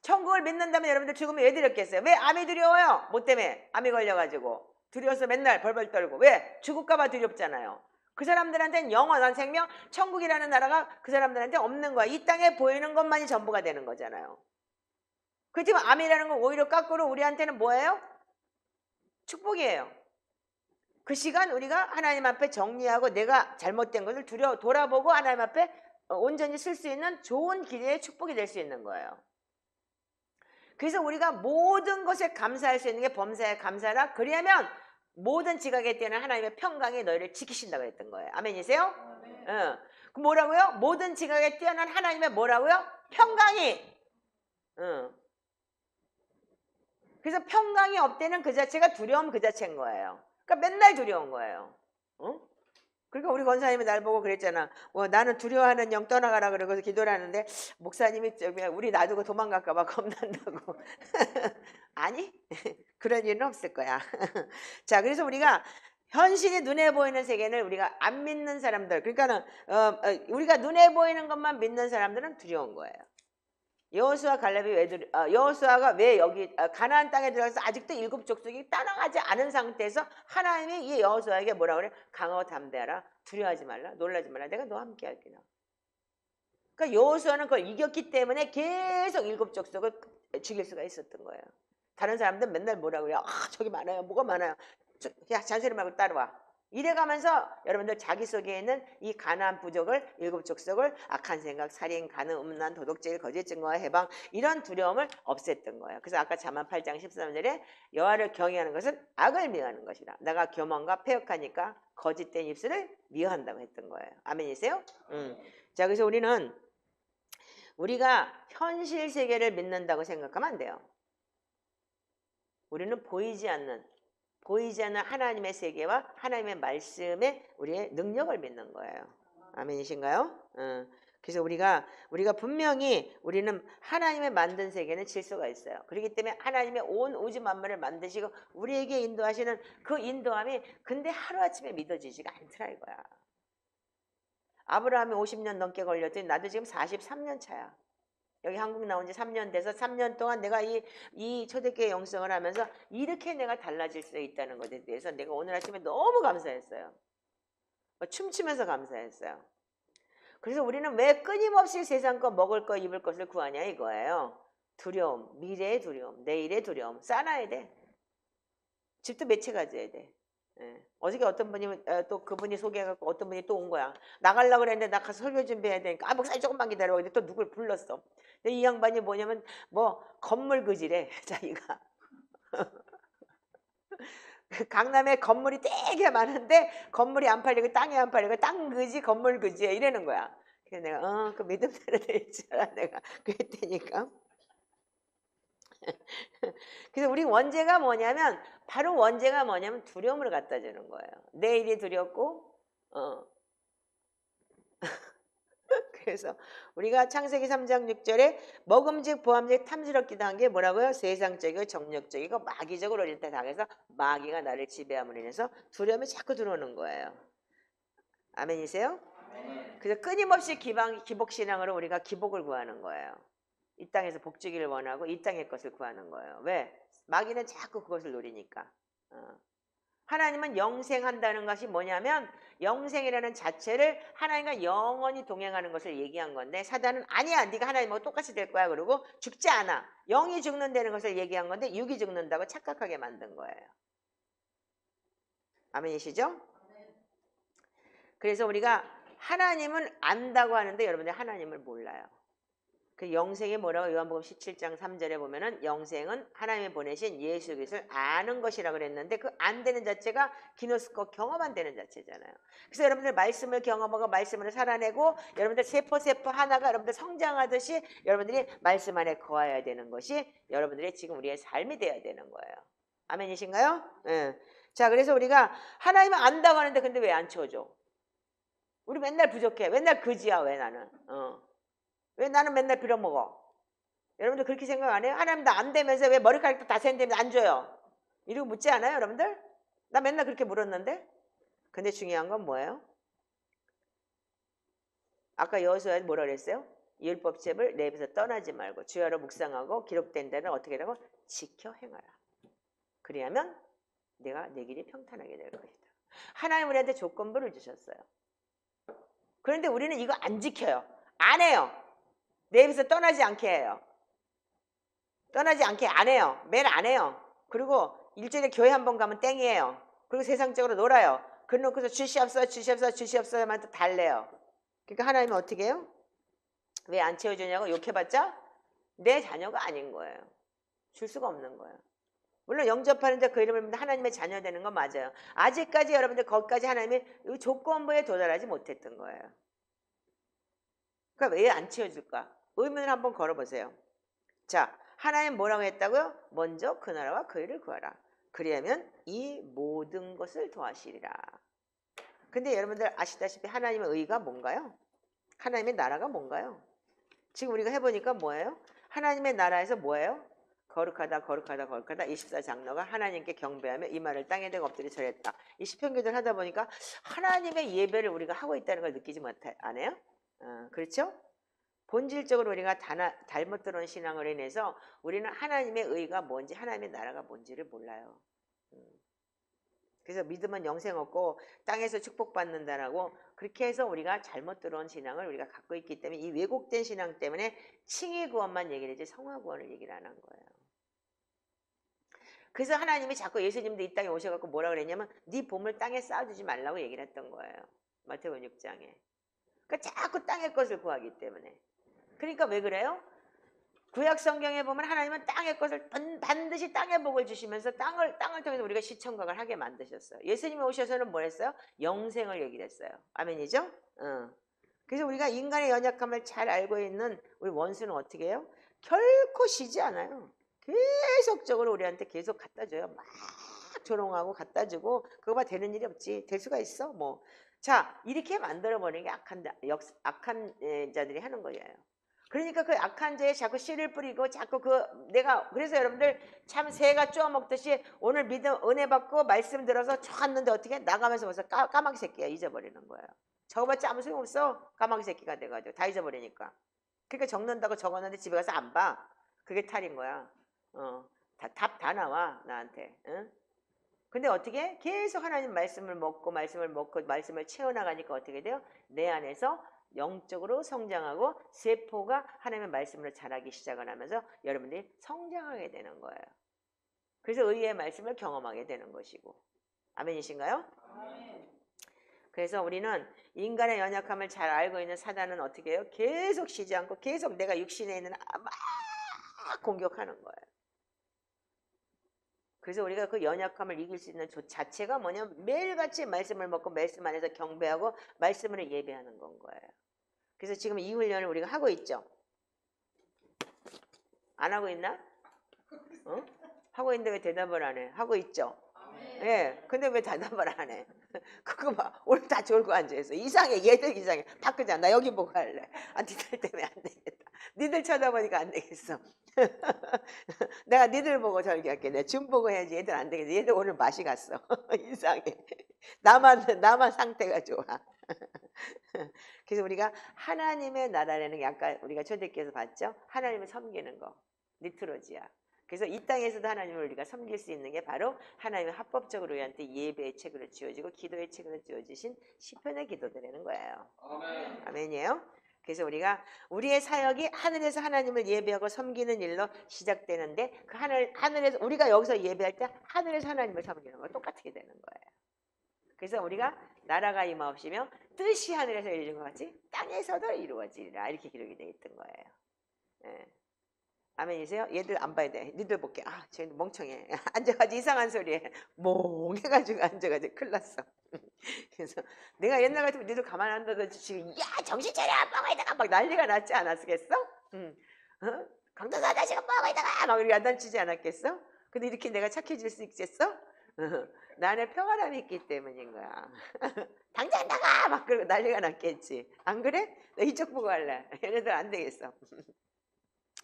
천국을 믿는다면 여러분들 죽음이 왜 두렵겠어요? 왜 암이 두려워요? 뭐 때문에? 암이 걸려가지고 두려워서 맨날 벌벌 떨고. 왜? 죽을까 봐 두렵잖아요. 그 사람들한테는 영원한 생명, 천국이라는 나라가 그 사람들한테 없는 거야. 이 땅에 보이는 것만이 전부가 되는 거잖아요. 그렇지만 암이라는 건 오히려 거꾸로 우리한테는 뭐예요? 축복이에요. 그 시간 우리가 하나님 앞에 정리하고 내가 잘못된 것을 돌아보고 하나님 앞에 온전히 쓸 수 있는 좋은 기회의 축복이 될 수 있는 거예요. 그래서 우리가 모든 것에 감사할 수 있는 게 범사에 감사라. 그리하면 모든 지각에 뛰어난 하나님의 평강이 너희를 지키신다고 했던 거예요. 아멘이세요? 응. 그 뭐라고요? 모든 지각에 뛰어난 하나님의 뭐라고요? 평강이. 응. 그래서 평강이 없대는 그 자체가 두려움 그 자체인 거예요. 그러니까 맨날 두려운 거예요. 응? 그러니까 우리 권사님이 날 보고 그랬잖아. 나는 두려워하는 영 떠나가라 그러고서 기도를 하는데 목사님이 우리 놔두고 도망갈까 봐 겁난다고. 아니 그런 일은 없을 거야. 자, 그래서 우리가 현실이 눈에 보이는 세계를 우리가 안 믿는 사람들, 그러니까는 우리가 눈에 보이는 것만 믿는 사람들은 두려운 거예요. 여호수아 갈렙이 여호수아가 왜 여기 가나안 땅에 들어가서 아직도 7 족속이 떠나가지 않은 상태에서 하나님이 이 여호수아에게 뭐라 그래? 강하고 담대하라. 두려워하지 말라. 놀라지 말라. 내가 너와 함께 할게나. 그러니까 여호수아는 그걸 이겼기 때문에 계속 7 족속을 죽일 수가 있었던 거예요. 다른 사람들은 맨날 뭐라 그래요? 저기 많아요. 뭐가 많아요. 야, 잔소리 말고 따라와. 이래가면서 여러분들 자기 속에 있는 이 가나안 부족을 7 족속을 악한 생각, 살인, 간음, 음란, 도덕질, 거짓 증거와 해방 이런 두려움을 없앴던 거예요. 그래서 아까 잠언 8장 13절에 여호와를 경외하는 것은 악을 미워하는 것이라. 내가 교만과 패역하니까 거짓된 입술을 미워한다고 했던 거예요. 아멘이세요? 자, 그래서 우리가 현실 세계를 믿는다고 생각하면 안 돼요. 우리는 보이지 않는 하나님의 세계와 하나님의 말씀에 우리의 능력을 믿는 거예요. 아멘이신가요? 그래서 우리가 분명히 우리는 하나님의 만든 세계는 질서가 있어요. 그렇기 때문에 하나님의 온 우주 만물을 만드시고 우리에게 인도하시는 그 인도함이 근데 하루아침에 믿어지지가 않더라 이거야. 아브라함이 50년 넘게 걸렸더니 나도 지금 43년 차야. 여기 한국 나온 지 3년 돼서 3년 동안 내가 이 초대교회 영성을 하면서 이렇게 내가 달라질 수 있다는 것에 대해서 내가 오늘 아침에 너무 감사했어요. 춤추면서 감사했어요. 그래서 우리는 왜 끊임없이 세상 거 먹을 거 입을 것을 구하냐 이거예요. 두려움, 미래의 두려움, 내일의 두려움 쌓아놔야 돼. 집도 몇 채 가져야 돼. 어저께 어떤 분이 또 그분이 소개해갖고 어떤 분이 또 온 거야. 나가려고 그랬는데 나 가서 설교 준비해야 되니까 목사님 조금만 기다려. 근데 또 누굴 불렀어. 근데 이 양반이 뭐냐면 건물 그지래 자기가. 강남에 건물이 되게 많은데 건물이 안 팔리고 땅이 안 팔리고 땅 그지 건물 그지야 이러는 거야. 그래서 내가 그 믿음대로 될 줄 알아 내가 그랬다니까. 그래서 우리 원죄가 뭐냐면 두려움을 갖다 주는 거예요. 내일이 두렵고 그래서 우리가 창세기 3장 6절에 먹음직 보암직 탐스럽기도 한 게 뭐라고요? 세상적이고 정력적이고 마귀적으로 일때 당해서 마귀가 나를 지배함으로 인해서 두려움이 자꾸 들어오는 거예요. 아멘이세요? 그래서 끊임없이 기복신앙으로 우리가 기복을 구하는 거예요. 이 땅에서 복주기를 원하고 이 땅의 것을 구하는 거예요. 왜? 마귀는 자꾸 그것을 노리니까. 하나님은 영생한다는 것이 뭐냐면 영생이라는 자체를 하나님과 영원히 동행하는 것을 얘기한 건데 사단은 아니야 네가 하나님하고 똑같이 될 거야 그러고 죽지 않아. 영이 죽는다는 것을 얘기한 건데 육이 죽는다고 착각하게 만든 거예요. 아멘이시죠? 그래서 우리가 하나님을 안다고 하는데 여러분들 하나님을 몰라요. 그 영생이 뭐라고 요한복음 17장 3절에 보면은 영생은 하나님이 보내신 예수 그리스도를 아는 것이라고 그랬는데 그 안 되는 자체가 기노스코 경험 안 되는 자체잖아요. 그래서 여러분들 말씀을 경험하고 말씀을 살아내고 여러분들 세포 하나가 여러분들 성장하듯이 여러분들이 말씀 안에 거해야 되는 것이 여러분들의 지금 우리의 삶이 되어야 되는 거예요. 아멘이신가요? 네. 자, 그래서 우리가 하나님을 안다고 하는데 근데 왜 안 채워줘? 우리 맨날 부족해. 맨날 그지야 왜 나는. 왜 나는 맨날 빌어먹어? 여러분들 그렇게 생각 안 해요? 하나님 나 안 되면서 왜 머리카락도 다 샌다면 안 줘요? 이러고 묻지 않아요 여러분들? 나 맨날 그렇게 물었는데? 근데 중요한 건 뭐예요? 아까 여호수아에 뭐라 그랬어요? 율법책을 내 입에서 떠나지 말고 주야로 묵상하고 기록된 데는 어떻게 하라고? 지켜 행하라. 그리하면 내가 내 길이 평탄하게 될 것이다. 하나님 우리한테 조건부를 주셨어요. 그런데 우리는 이거 안 지켜요. 안 해요. 내 입에서 떠나지 않게 해요. 떠나지 않게 안 해요. 매일 안 해요. 그리고 일주일에 교회 한 번 가면 땡이에요. 그리고 세상적으로 놀아요. 그래놓고서 주시옵소서 주시옵소서 주시옵소서 하면 또 달래요. 그러니까 하나님은 어떻게 해요? 왜 안 채워주냐고 욕해봤자 내 자녀가 아닌 거예요. 줄 수가 없는 거예요. 물론 영접하는데 그 이름을 하나님의 자녀 되는 건 맞아요. 아직까지 여러분들 거기까지 하나님이 조건부에 도달하지 못했던 거예요. 그러니까 왜 안 채워줄까? 의문을 한번 걸어보세요. 자, 하나님 뭐라고 했다고요? 먼저 그 나라와 그 일을 구하라. 그리하면 이 모든 것을 더하시리라. 근데 여러분들 아시다시피 하나님의 의가 뭔가요? 하나님의 나라가 뭔가요? 지금 우리가 해보니까 뭐예요? 하나님의 나라에서 뭐예요? 거룩하다 거룩하다 거룩하다 24장로가 하나님께 경배하며 이 말을 땅에 대고 엎드려 절했다. 이 시편기도를 하다 보니까 하나님의 예배를 우리가 하고 있다는 걸 느끼지 안 해요? 그렇죠? 본질적으로 우리가 잘못 들어온 신앙으로 인해서 우리는 하나님의 의가 뭔지 하나님의 나라가 뭔지를 몰라요. 그래서 믿으면 영생 얻고 땅에서 축복받는다라고 그렇게 해서 우리가 잘못 들어온 신앙을 우리가 갖고 있기 때문에 이 왜곡된 신앙 때문에 칭의 구원만 얘기를 하지 성화 구원을 얘기를 안 한 거예요. 그래서 하나님이 자꾸 예수님도 이 땅에 오셔갖고 뭐라 그랬냐면 네 보물 땅에 쌓아주지 말라고 얘기를 했던 거예요. 마태복음 6장에. 그러니까 자꾸 땅의 것을 구하기 때문에. 그러니까 왜 그래요? 구약 성경에 보면 하나님은 땅의 것을 반드시 땅의 복을 주시면서 땅을 통해서 우리가 시청각을 하게 만드셨어요. 예수님이 오셔서는 뭘 했어요? 영생을 얘기를 했어요. 아멘이죠? 그래서 우리가 인간의 연약함을 잘 알고 있는 우리 원수는 어떻게 해요? 결코 쉬지 않아요. 계속적으로 우리한테 계속 갖다 줘요. 막 조롱하고 갖다 주고 그거만 되는 일이 없지. 될 수가 있어? 뭐. 자, 이렇게 만들어버리는 게 악한 자들이 하는 거예요. 그러니까 그 악한 죄에 자꾸 씨를 뿌리고 자꾸 그래서 여러분들 참 새가 쪼아 먹듯이 오늘 믿음 은혜 받고 말씀 들어서 쳤는데 어떻게 나가면서 벌써 까마귀 새끼야 잊어버리는 거예요. 적어봤자 아무 소용 없어. 까마귀 새끼가 돼가지고 다 잊어버리니까. 그러니까 적는다고 적었는데 집에 가서 안 봐. 그게 탈인 거야. 답 다 나와 나한테. 응? 근데 어떻게 계속 하나님 말씀을 먹고 말씀을 채워나가니까 어떻게 돼요? 내 안에서 영적으로 성장하고 세포가 하나님의 말씀으로 자라기 시작을 하면서 여러분들이 성장하게 되는 거예요. 그래서 의의 말씀을 경험하게 되는 것이고. 아멘이신가요? 아멘. 그래서 우리는 인간의 연약함을 잘 알고 있는 사단은 어떻게 해요? 계속 쉬지 않고 계속 내가 육신에 있는 막 공격하는 거예요. 그래서 우리가 그 연약함을 이길 수 있는 자체가 뭐냐면 매일같이 말씀을 먹고 말씀 안에서 경배하고 말씀으로 예배하는 건 거예요. 그래서 지금 이 훈련을 우리가 하고 있죠. 안 하고 있나? 하고 있는데 왜 대답을 안 해? 하고 있죠. 예. 네. 근데 왜 대답을 안 해? 그거 봐. 오늘 다 졸고 앉아있어. 이상해. 얘들 이상해. 바꾸자. 나 여기 보고 할래. 니들 때문에 안 되겠다. 니들 쳐다보니까 안 되겠어. 내가 니들 보고 절개할게. 내가 줌 보고 해야지. 얘들 안 되겠어. 얘들 오늘 맛이 갔어. 이상해. 나만 상태가 좋아. 그래서 우리가 하나님의 나라라는 게 아까 우리가 초대교회에서 봤죠? 하나님을 섬기는 거. 리트로지야. 그래서 이 땅에서도 하나님을 우리가 섬길 수 있는 게 바로 하나님의 합법적으로 우리한테 예배의 책으로 지어지고 기도의 책으로 지어지신 시편의 기도들이라는 거예요. 아멘. 아멘이에요. 그래서 우리가 우리의 사역이 하늘에서 하나님을 예배하고 섬기는 일로 시작되는데 그 하늘에서 우리가 여기서 예배할 때 하늘에서 하나님을 섬기는 거 똑같게 되는 거예요. 그래서 우리가 나라가 임하옵시며 뜻이 하늘에서 이루어진 것 같이 땅에서도 이루어지리라 이렇게 기록이 되어 있던 거예요. 예. 아멘이세요? 얘들 안 봐야 돼. 니들 볼게. 쟤 멍청해. 앉아가지고 이상한 소리에 멍해가지고 앉아가지고 큰일 났어. 그래서 내가 옛날 같으면 니들 가만 안 둬도 지금 야 정신 차려 먹어야 다가 막 난리가 났지 않았겠어? 강도사 다시가 먹어야 다가 막 이렇게 야단치지 않았겠어? 근데 이렇게 내가 착해질 수 있겠어? 나 안에 평안함이 있기 때문인 거야. 당장 나가! 막 그러고 난리가 났겠지. 안 그래? 나 이쪽 보고 할래. 얘네들 안 되겠어.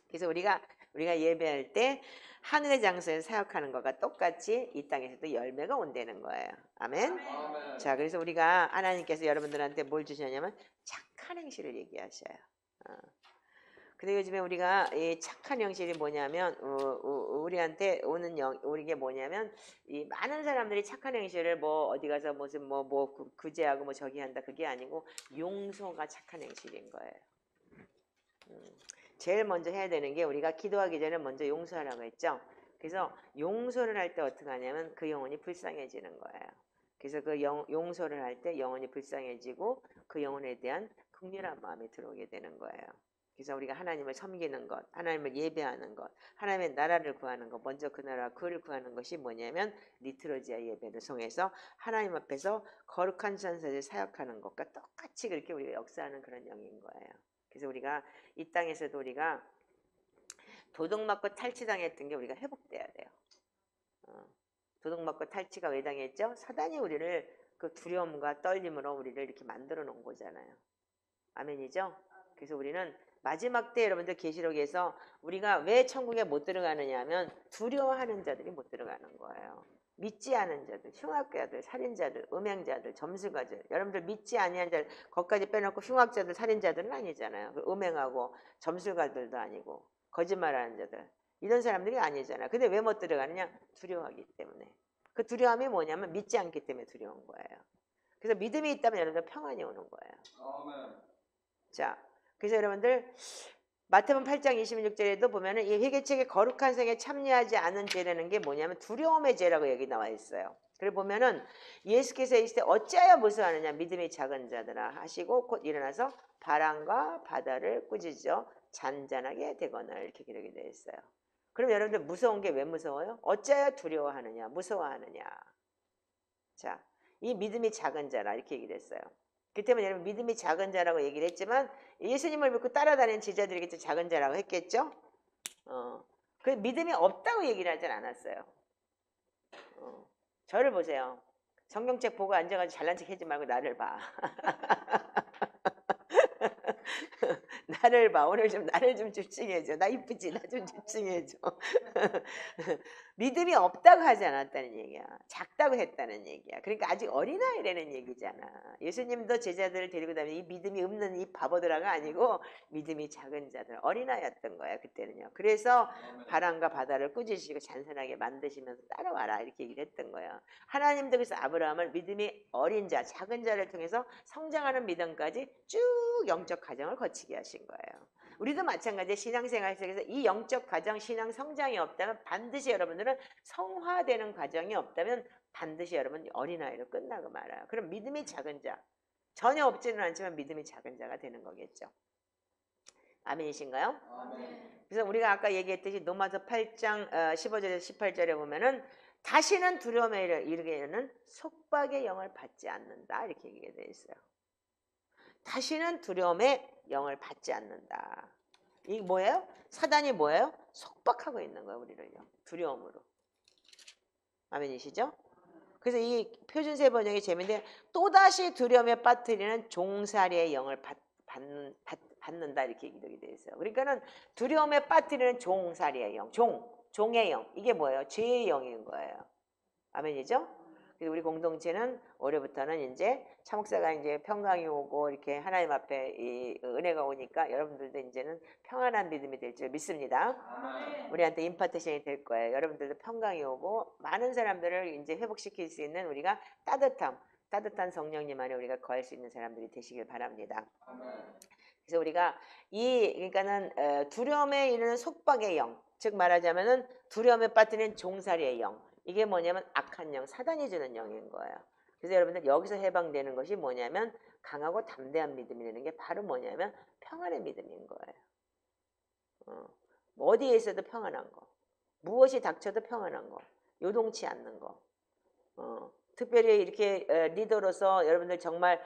그래서 우리가 예배할 때 하늘의 장소에서 사역하는 것과 똑같이 이 땅에서도 열매가 온다는 거예요. 아멘. 아멘. 자, 그래서 우리가 하나님께서 여러분들한테 뭘 주셨냐면 착한 행실을 얘기하셔요. 근데 요즘에 우리가 이 착한 행실이 뭐냐면 우리한테 오는 우리게 뭐냐면 이 많은 사람들이 착한 행실을 뭐 어디 가서 무슨 뭐 구제하고 뭐 저기 한다 그게 아니고 용서가 착한 행실인 거예요. 제일 먼저 해야 되는 게 우리가 기도하기 전에 먼저 용서하라고 했죠. 그래서 용서를 할 때 어떻게 하냐면 그 영혼이 불쌍해지는 거예요. 그래서 그 용서를 할 때 영혼이 불쌍해지고 그 영혼에 대한 긍휼한 마음이 들어오게 되는 거예요. 그래서 우리가 하나님을 섬기는 것, 하나님을 예배하는 것, 하나님의 나라를 구하는 것, 먼저 그 나라 그를 구하는 것이 뭐냐면 리트로지아 예배를 통해서 하나님 앞에서 거룩한 선사를 사역하는 것과 똑같이 그렇게 우리가 역사하는 그런 영인 거예요. 그래서 우리가 이 땅에서도 우리가 도둑맞고 탈취당했던 게 우리가 회복돼야 돼요. 도둑맞고 탈취가 왜 당했죠? 사단이 우리를 그 두려움과 떨림으로 우리를 이렇게 만들어 놓은 거잖아요. 아멘이죠? 그래서 우리는 마지막 때 여러분들 계시록에서 우리가 왜 천국에 못 들어가느냐 하면 두려워하는 자들이 못 들어가는 거예요. 믿지 않은 자들, 흉악자들, 살인자들, 음행자들, 점술가들, 여러분들 믿지 아니한 자들, 거기까지 빼놓고 흉악자들, 살인자들은 아니잖아요. 음행하고 점술가들도 아니고 거짓말하는 자들, 이런 사람들이 아니잖아요. 근데 왜 못 들어가느냐? 두려워하기 때문에. 그 두려움이 뭐냐면 믿지 않기 때문에 두려운 거예요. 그래서 믿음이 있다면 여러분들 평안이 오는 거예요. 아멘. 자, 그래서 여러분들 마태복음 8장 26절에도 보면은 이 회개책의 거룩한 생에 참여하지 않은 죄라는 게 뭐냐면 두려움의 죄라고 여기 나와 있어요. 그리고 보면은 예수께서 이때 어찌하여 무서워하느냐 믿음이 작은 자들아 하시고 곧 일어나서 바람과 바다를 꾸짖어 잔잔하게 되거나 이렇게 기록이 되어 있어요. 그럼 여러분들 무서운 게 왜 무서워요? 어찌하여 두려워하느냐 무서워하느냐. 자, 이 믿음이 작은 자라 이렇게 얘기를 했어요. 그 때문에 여러분 믿음이 작은 자라고 얘기를 했지만 예수님을 믿고 따라다니는 제자들에게 작은 자라고 했겠죠? 그 믿음이 없다고 얘기를 하진 않았어요. 저를 보세요. 성경책 보고 앉아가지고 잘난 척 하지 말고 나를 봐. 나를 봐. 오늘 좀 나를 좀 집중해줘. 나 이쁘지? 나 좀 집중해줘. 믿음이 없다고 하지 않았다는 얘기야. 작다고 했다는 얘기야. 그러니까 아직 어린아이라는 얘기잖아. 예수님도 제자들을 데리고 다니는 이 믿음이 없는 이 바보들아가 아니고 믿음이 작은 자들, 어린아이였던 거야 그때는요. 그래서 바람과 바다를 꾸짖으시고 잔잔하게 만드시면서 따라와라 이렇게 얘기를 했던 거예요. 하나님도 그래서 아브라함을 믿음이 어린 자, 작은 자를 통해서 성장하는 믿음까지 쭉 영적 과정을 거치게 하신 거예요. 우리도 마찬가지로 신앙생활 속에서 이 영적 과정, 신앙 성장이 없다면 반드시 여러분들은 성화되는 과정이 없다면 반드시 여러분 어린아이로 끝나고 말아요. 그럼 믿음이 작은 자, 전혀 없지는 않지만 믿음이 작은 자가 되는 거겠죠. 아멘이신가요? 아멘. 그래서 우리가 아까 얘기했듯이 로마서 8장 15절에서 18절에 보면은 다시는 두려움에 이르게는 속박의 영을 받지 않는다 이렇게 얘기가 되어 있어요. 다시는 두려움의 영을 받지 않는다. 이게 뭐예요? 사단이 뭐예요? 속박하고 있는 거예요. 우리를요. 두려움으로. 아멘이시죠? 그래서 이 표준세 번역이 재미인데 또다시 두려움에 빠뜨리는 종살이의 영을 받는다 이렇게 기록이 되어 있어요. 그러니까는 두려움에 빠뜨리는 종살이의 영, 종의 영. 이게 뭐예요? 죄의 영인 거예요. 아멘이죠? 그래서 우리 공동체는 올해부터는 이제 차목사가 이제 평강이 오고 이렇게 하나님 앞에 이 은혜가 오니까 여러분들도 이제는 평안한 믿음이 될 줄 믿습니다. 아멘. 우리한테 임파테이션이 될 거예요. 여러분들도 평강이 오고 많은 사람들을 이제 회복시킬 수 있는 우리가 따뜻한 성령님 안에 우리가 거할 수 있는 사람들이 되시길 바랍니다. 아멘. 그래서 우리가 그러니까는 두려움에 이르는 속박의 영, 즉 말하자면은 두려움에 빠뜨리는 종살이의 영. 이게 뭐냐면 악한 영, 사단이 주는 영인 거예요. 그래서 여러분들 여기서 해방되는 것이 뭐냐면 강하고 담대한 믿음이라는 게 바로 뭐냐면 평안의 믿음인 거예요. 어디에 있어도 평안한 거, 무엇이 닥쳐도 평안한 거, 요동치 않는 거. 특별히 이렇게 리더로서 여러분들 정말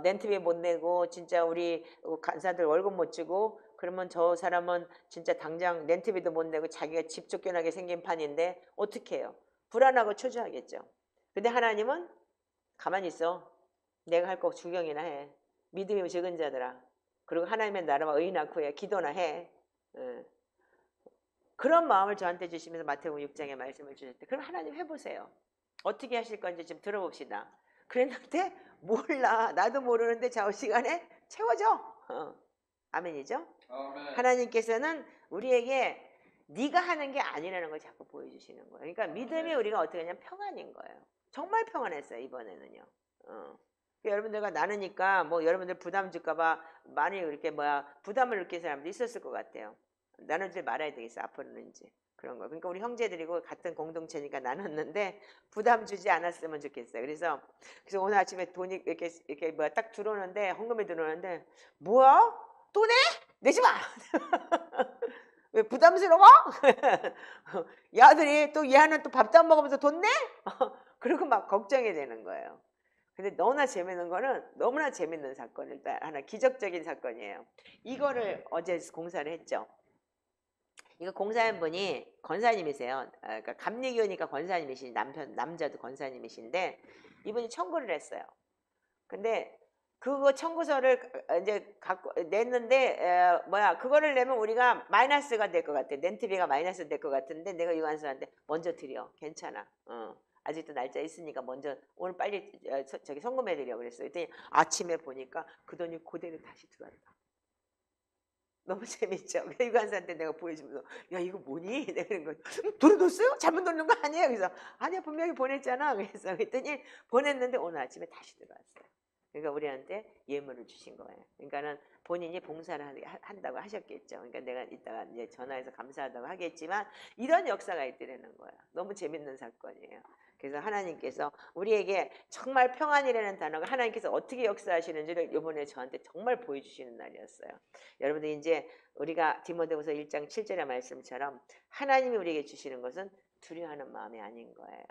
렌트비 못 내고 진짜 우리 간사들 월급 못 주고 그러면 저 사람은 진짜 당장 렌트비도 못 내고 자기가 집 쫓겨나게 생긴 판인데 어떻게 해요? 불안하고 초조하겠죠. 근데 하나님은 가만히 있어. 내가 할 거 주경이나 해. 믿음이 적은 자들아. 그리고 하나님의 나라와 의나 구해. 기도나 해. 그런 마음을 저한테 주시면서 마태복음 6장의 말씀을 주셨대. 그럼 하나님 해보세요. 어떻게 하실 건지 좀 들어봅시다. 그랬는데 몰라. 나도 모르는데 좌우시간에 채워져. 아멘이죠? 아멘. 하나님께서는 우리에게 네가 하는 게 아니라는 걸 자꾸 보여주시는 거예요. 그러니까 믿음이 우리가 어떻게 하냐면 평안인 거예요. 정말 평안했어요. 이번에는요. 여러분들과 나누니까 뭐 여러분들 부담 줄까봐 많이 이렇게 부담을 느낀 사람도 있었을 것 같아요. 나누지 말아야 되겠어. 앞으로는 이제 그런 거. 그러니까 우리 형제들이고 같은 공동체니까 나눴는데 부담 주지 않았으면 좋겠어요. 그래서 오늘 아침에 돈이 이렇게 뭐야 딱 들어오는데 헌금이 들어오는데 뭐야? 또 내? 내지 마. 왜 부담스러워? 야들이 또 얘는 또 밥도 안 먹으면서 돈 내? 그리고 막 걱정이 되는 거예요. 근데 너무나 재밌는 거는 너무나 재밌는 사건 일단 하나 기적적인 사건이에요. 이거를 어제 공사를 했죠. 이거 공사한 분이 권사님이세요. 그러니까 감리교니까 권사님이신 남자도 권사님이신데 이분이 청구를 했어요. 근데 그거 청구서를 이제 갖고 냈는데 그거를 내면 우리가 마이너스가 될 것 같아. 렌트비가 마이너스 될 것 같은데 내가 유한수한테 먼저 드려. 괜찮아. 아직도 날짜 있으니까 먼저 오늘 빨리 저기 송금해드려 그랬어요. 그랬더니 아침에 보니까 그 돈이 그대로 다시 들어왔다. 너무 재밌죠. 유관사한테 내가 보여주면서 야 이거 뭐니? 내가 그런 거 돌려줬어요? 잘못 넣는 거 아니에요? 그래서 아니야 분명히 보냈잖아. 그래서 그랬더니 보냈는데 오늘 아침에 다시 들어왔어요. 그러니까 우리한테 예물을 주신 거예요. 그러니까는 본인이 봉사를 한다고 하셨겠죠. 그러니까 내가 이따가 이제 전화해서 감사하다고 하겠지만 이런 역사가 있더라는 거야. 너무 재밌는 사건이에요. 그래서 하나님께서 우리에게 정말 평안이라는 단어가 하나님께서 어떻게 역사하시는지를 이번에 저한테 정말 보여주시는 날이었어요. 여러분들 이제 우리가 디모데후서 1장 7절의 말씀처럼 하나님이 우리에게 주시는 것은 두려워하는 마음이 아닌 거예요.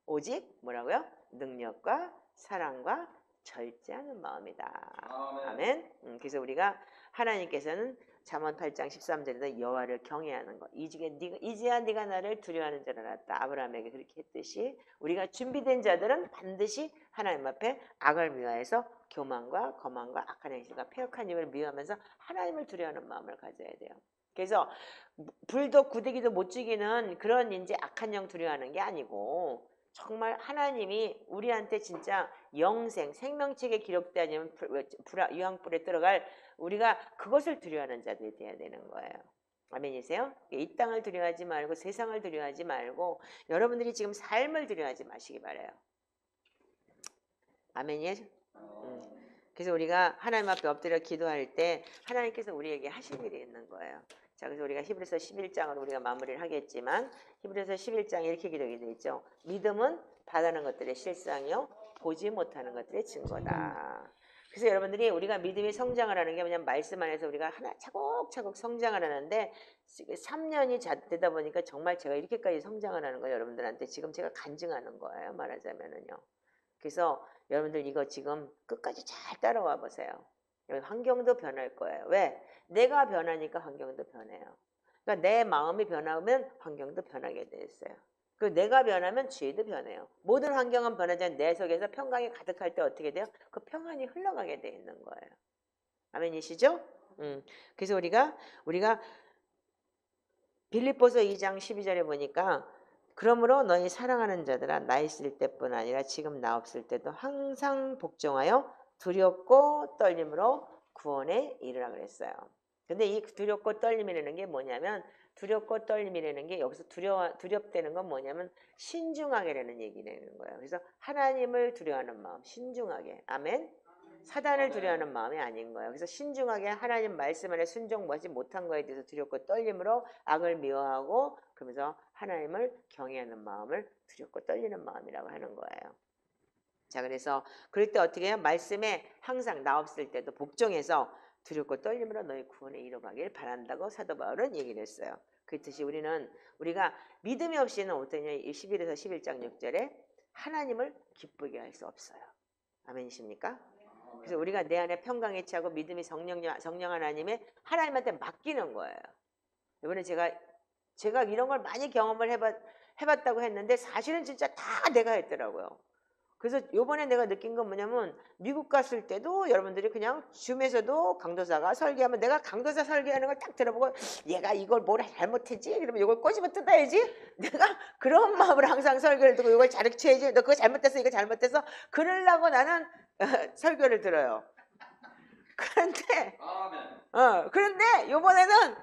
오직 뭐라고요? 능력과 사랑과 절제하는 마음이다. 아멘. 그래서 우리가 하나님께서는 잠언 8장 13절에서 여호와를 경외하는 것. 이제야 네가 나를 두려워하는 줄 알았다. 아브라함에게 그렇게 했듯이 우리가 준비된 자들은 반드시 하나님 앞에 악을 미워해서 교만과 거만과 악한 행실과 패역한 입을 미워하면서 하나님을 두려워하는 마음을 가져야 돼요. 그래서 불도 구데기도 못 죽이는 그런 이제 악한 영 두려워하는 게 아니고 정말 하나님이 우리한테 진짜 영생, 생명책에 기록되는 유황불에 들어갈 우리가 그것을 두려워하는 자들이 돼야 되는 거예요. 아멘이세요? 이 땅을 두려워하지 말고 세상을 두려워하지 말고 여러분들이 지금 삶을 두려워하지 마시기 바라요. 아멘이에요? 그래서 우리가 하나님 앞에 엎드려 기도할 때 하나님께서 우리에게 하실 일이 있는 거예요. 자, 그래서 우리가 히브리서 11장으로 우리가 마무리를 하겠지만 히브리서 11장에 이렇게 기록이 되어 있죠. 믿음은 바라는 것들의 실상이요 보지 못하는 것들의 증거다. 그래서 여러분들이 우리가 믿음이 성장을 하는 게 뭐냐면 말씀 안에서 우리가 하나 차곡차곡 성장을 하는데 3년이 되다 보니까 정말 제가 이렇게까지 성장을 하는 거예요. 여러분들한테 지금 제가 간증하는 거예요. 말하자면은요. 그래서 여러분들 이거 지금 끝까지 잘 따라와 보세요. 환경도 변할 거예요. 왜? 내가 변하니까 환경도 변해요. 그러니까 내 마음이 변하면 환경도 변하게 돼 있어요. 그 내가 변하면 주위도 변해요. 모든 환경은 변하지만 내 속에서 평강이 가득할 때 어떻게 돼요? 그 평안이 흘러가게 돼 있는 거예요. 아멘이시죠? 그래서 우리가 빌립보서 2장 12절에 보니까 그러므로 너희 사랑하는 자들아 나 있을 때뿐 아니라 지금 나 없을 때도 항상 복종하여 두렵고 떨림으로 구원에 이르라 그랬어요. 근데 이 두렵고 떨림이라는 게 뭐냐면 두렵고 떨림이라는 게 여기서 두렵다는 건 뭐냐면 신중하게라는 얘기라는 거예요. 그래서 하나님을 두려워하는 마음, 신중하게. 아멘. 사단을 두려워하는 마음이 아닌 거예요. 그래서 신중하게 하나님 말씀 안에 순종하지 못한 거에 대해서 두렵고 떨림으로 악을 미워하고 그러면서 하나님을 경외하는 마음을 두렵고 떨리는 마음이라고 하는 거예요. 자, 그래서 그럴 때 어떻게 해요? 말씀에 항상 나 없을 때도 복종해서 두렵고 떨림으로 너희 구원에 이뤄가길 바란다고 사도 바울은 얘기를 했어요. 그렇듯이 우리가 믿음이 없이는 어떠냐? 11에서 11장 6절에 하나님을 기쁘게 할 수 없어요. 아멘이십니까? 그래서 우리가 내 안에 평강에 차고 믿음이 성령 하나님의 하나님한테 맡기는 거예요. 이번에 제가 이런 걸 많이 경험을 해봤다고 했는데 사실은 진짜 다 내가 했더라고요. 그래서 요번에 내가 느낀 건 뭐냐면 미국 갔을 때도 여러분들이 그냥 줌에서도 강도사가 설계하면 내가 강도사 설계하는 걸 딱 들어보고 얘가 이걸 뭘 잘못했지? 그러면 이걸 꼬집어 뜯어야지? 내가 그런 마음으로 항상 설교를 듣고 이걸 가르쳐야지. 너 그거 잘못됐어. 이거 잘못됐어. 그러려고 나는 설교를 들어요. 그런데 요번에는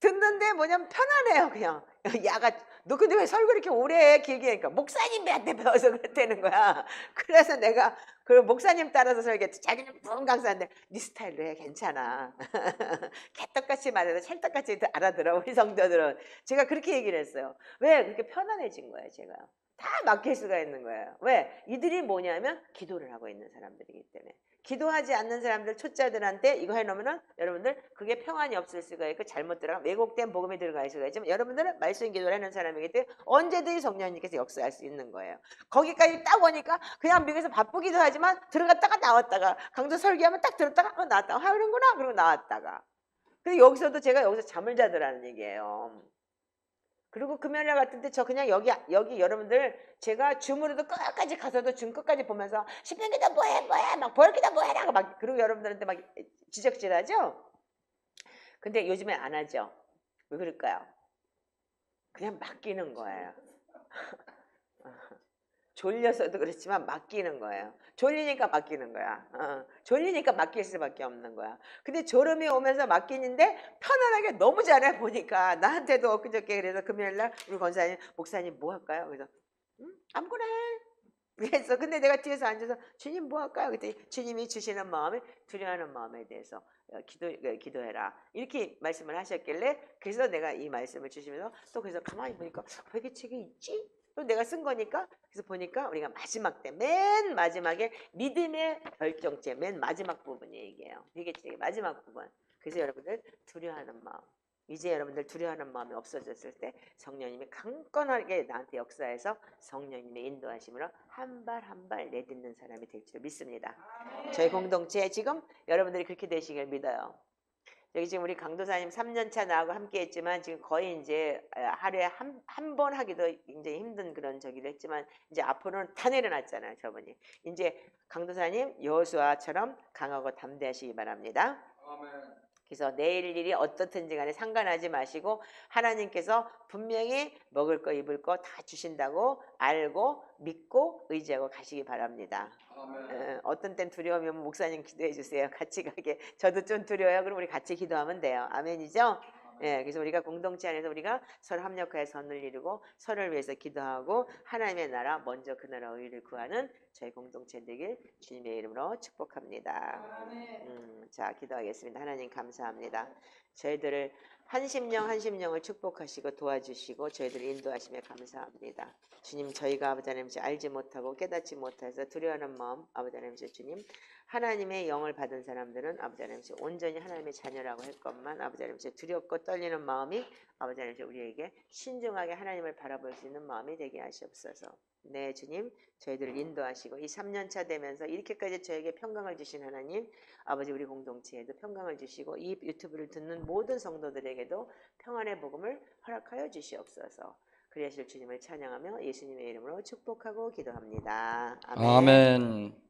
듣는데 뭐냐면 편안해요. 그냥 야가 너 근데 왜 설교 이렇게 오래 해? 길게 하니까 목사님한테 배워서 그랬다는 거야. 그래서 내가 그 목사님 따라서 설교했지. 자기는 뿡 강사인데 네 스타일로 해. 괜찮아. 개떡같이 말해도 찰떡같이 알아들어. 우리 성도들은. 제가 그렇게 얘기를 했어요. 왜? 그렇게 편안해진 거예요. 제가. 다 맡길 수가 있는 거예요. 왜? 이들이 뭐냐면 기도를 하고 있는 사람들이기 때문에. 기도하지 않는 사람들 초짜들한테 이거 해놓으면은 여러분들 그게 평안이 없을 수가 있고 잘못 들어가 왜곡된 복음이 들어갈 수가 있지만 여러분들은 말씀 기도를 하는 사람이기 때문에 언제든지 성령님께서 역사할 수 있는 거예요. 거기까지 딱 오니까 그냥 미국에서 바쁘기도 하지만 들어갔다가 나왔다가 강도 설교하면 딱 들었다가 나왔다가 하는구나 그러고 나왔다가 근데 여기서도 제가 여기서 잠을 자더라는 얘기예요. 그리고 금요일날 같은 때 저 그냥 여기 여러분들 제가 줌으로도 끝까지 가서도 줌 끝까지 보면서 신명기다 뭐해 막 벌기다 뭐해라고 막 그리고 여러분들한테 막 지적질하죠. 근데 요즘에 안 하죠. 왜 그럴까요? 그냥 맡기는 거예요. 졸려서도 그렇지만 맡기는 거예요. 졸리니까 맡기는 거야. 졸리니까 맡길 수밖에 없는 거야. 근데 졸음이 오면서 맡기는데 편안하게 너무 잘해 보니까 나한테도 엊그저께 그래서 금요일날 우리 권사님 목사님 뭐 할까요? 그래서 아무거나 해. 그래서 근데 내가 뒤에서 앉아서 주님 뭐 할까요? 그랬더니 주님이 주시는 마음에 두려워하는 마음에 대해서 기도해라 이렇게 말씀을 하셨길래 그래서 내가 이 말씀을 주시면서 또 그래서 가만히 보니까 회개책이 있지? 또 내가 쓴 거니까 그래서 보니까 우리가 마지막 때 맨 마지막에 믿음의 결정체 맨 마지막 부분이 얘기해요. 회개책의 마지막 부분. 그래서 여러분들 두려워하는 마음 이제 여러분들 두려워하는 마음이 없어졌을 때 성령님이 강건하게 나한테 역사해서 성령님의 인도하심으로 한 발 한 발 내딛는 사람이 될 줄 믿습니다. 저희 공동체 지금 여러분들이 그렇게 되시길 믿어요. 여기 지금 우리 강도사님 3년차 나하고 함께 했지만 지금 거의 이제 하루에 한 번 하기도 굉장히 힘든 그런 저기도 했지만 이제 앞으로는 다 내려놨잖아요. 저분이. 이제 강도사님 여호수아처럼 강하고 담대하시기 바랍니다. 아멘. 그래서 내일 일이 어떻든지 간에 상관하지 마시고 하나님께서 분명히 먹을 거 입을 거 다 주신다고 알고 믿고 의지하고 가시기 바랍니다. 아멘. 어떤 땐 두려우면 목사님 기도해 주세요. 같이 가게. 저도 좀 두려워요. 그럼 우리 같이 기도하면 돼요. 아멘이죠? 예, 그래서 우리가 공동체 안에서 우리가 서로 합력하여 선을 이루고 서로를 위해서 기도하고 하나님의 나라 먼저 그 나라 의를 구하는 저희 공동체 되길 주님의 이름으로 축복합니다. 자, 기도하겠습니다. 하나님 감사합니다. 저희들을 한 심령을 축복하시고 도와주시고 저희들을 인도하시며 감사합니다. 주님 저희가 아버지 하나님 알지 못하고 깨닫지 못해서 두려워하는 마음 아버지 하나님 주님 하나님의 영을 받은 사람들은 아버지 하나님 온전히 하나님의 자녀라고 할 것만 아버지 하나님 두렵고 떨리는 마음이 아버지 하나님 우리에게 신중하게 하나님을 바라볼 수 있는 마음이 되게 하시옵소서. 네 주님 저희들을 인도하시고 이 3년차 되면서 이렇게까지 저에게 평강을 주신 하나님 아버지 우리 공동체에도 평강을 주시고 이 유튜브를 듣는 모든 성도들에게도 평안의 복음을 허락하여 주시옵소서. 그리하실 주님을 찬양하며 예수님의 이름으로 축복하고 기도합니다. 아멘. 아멘.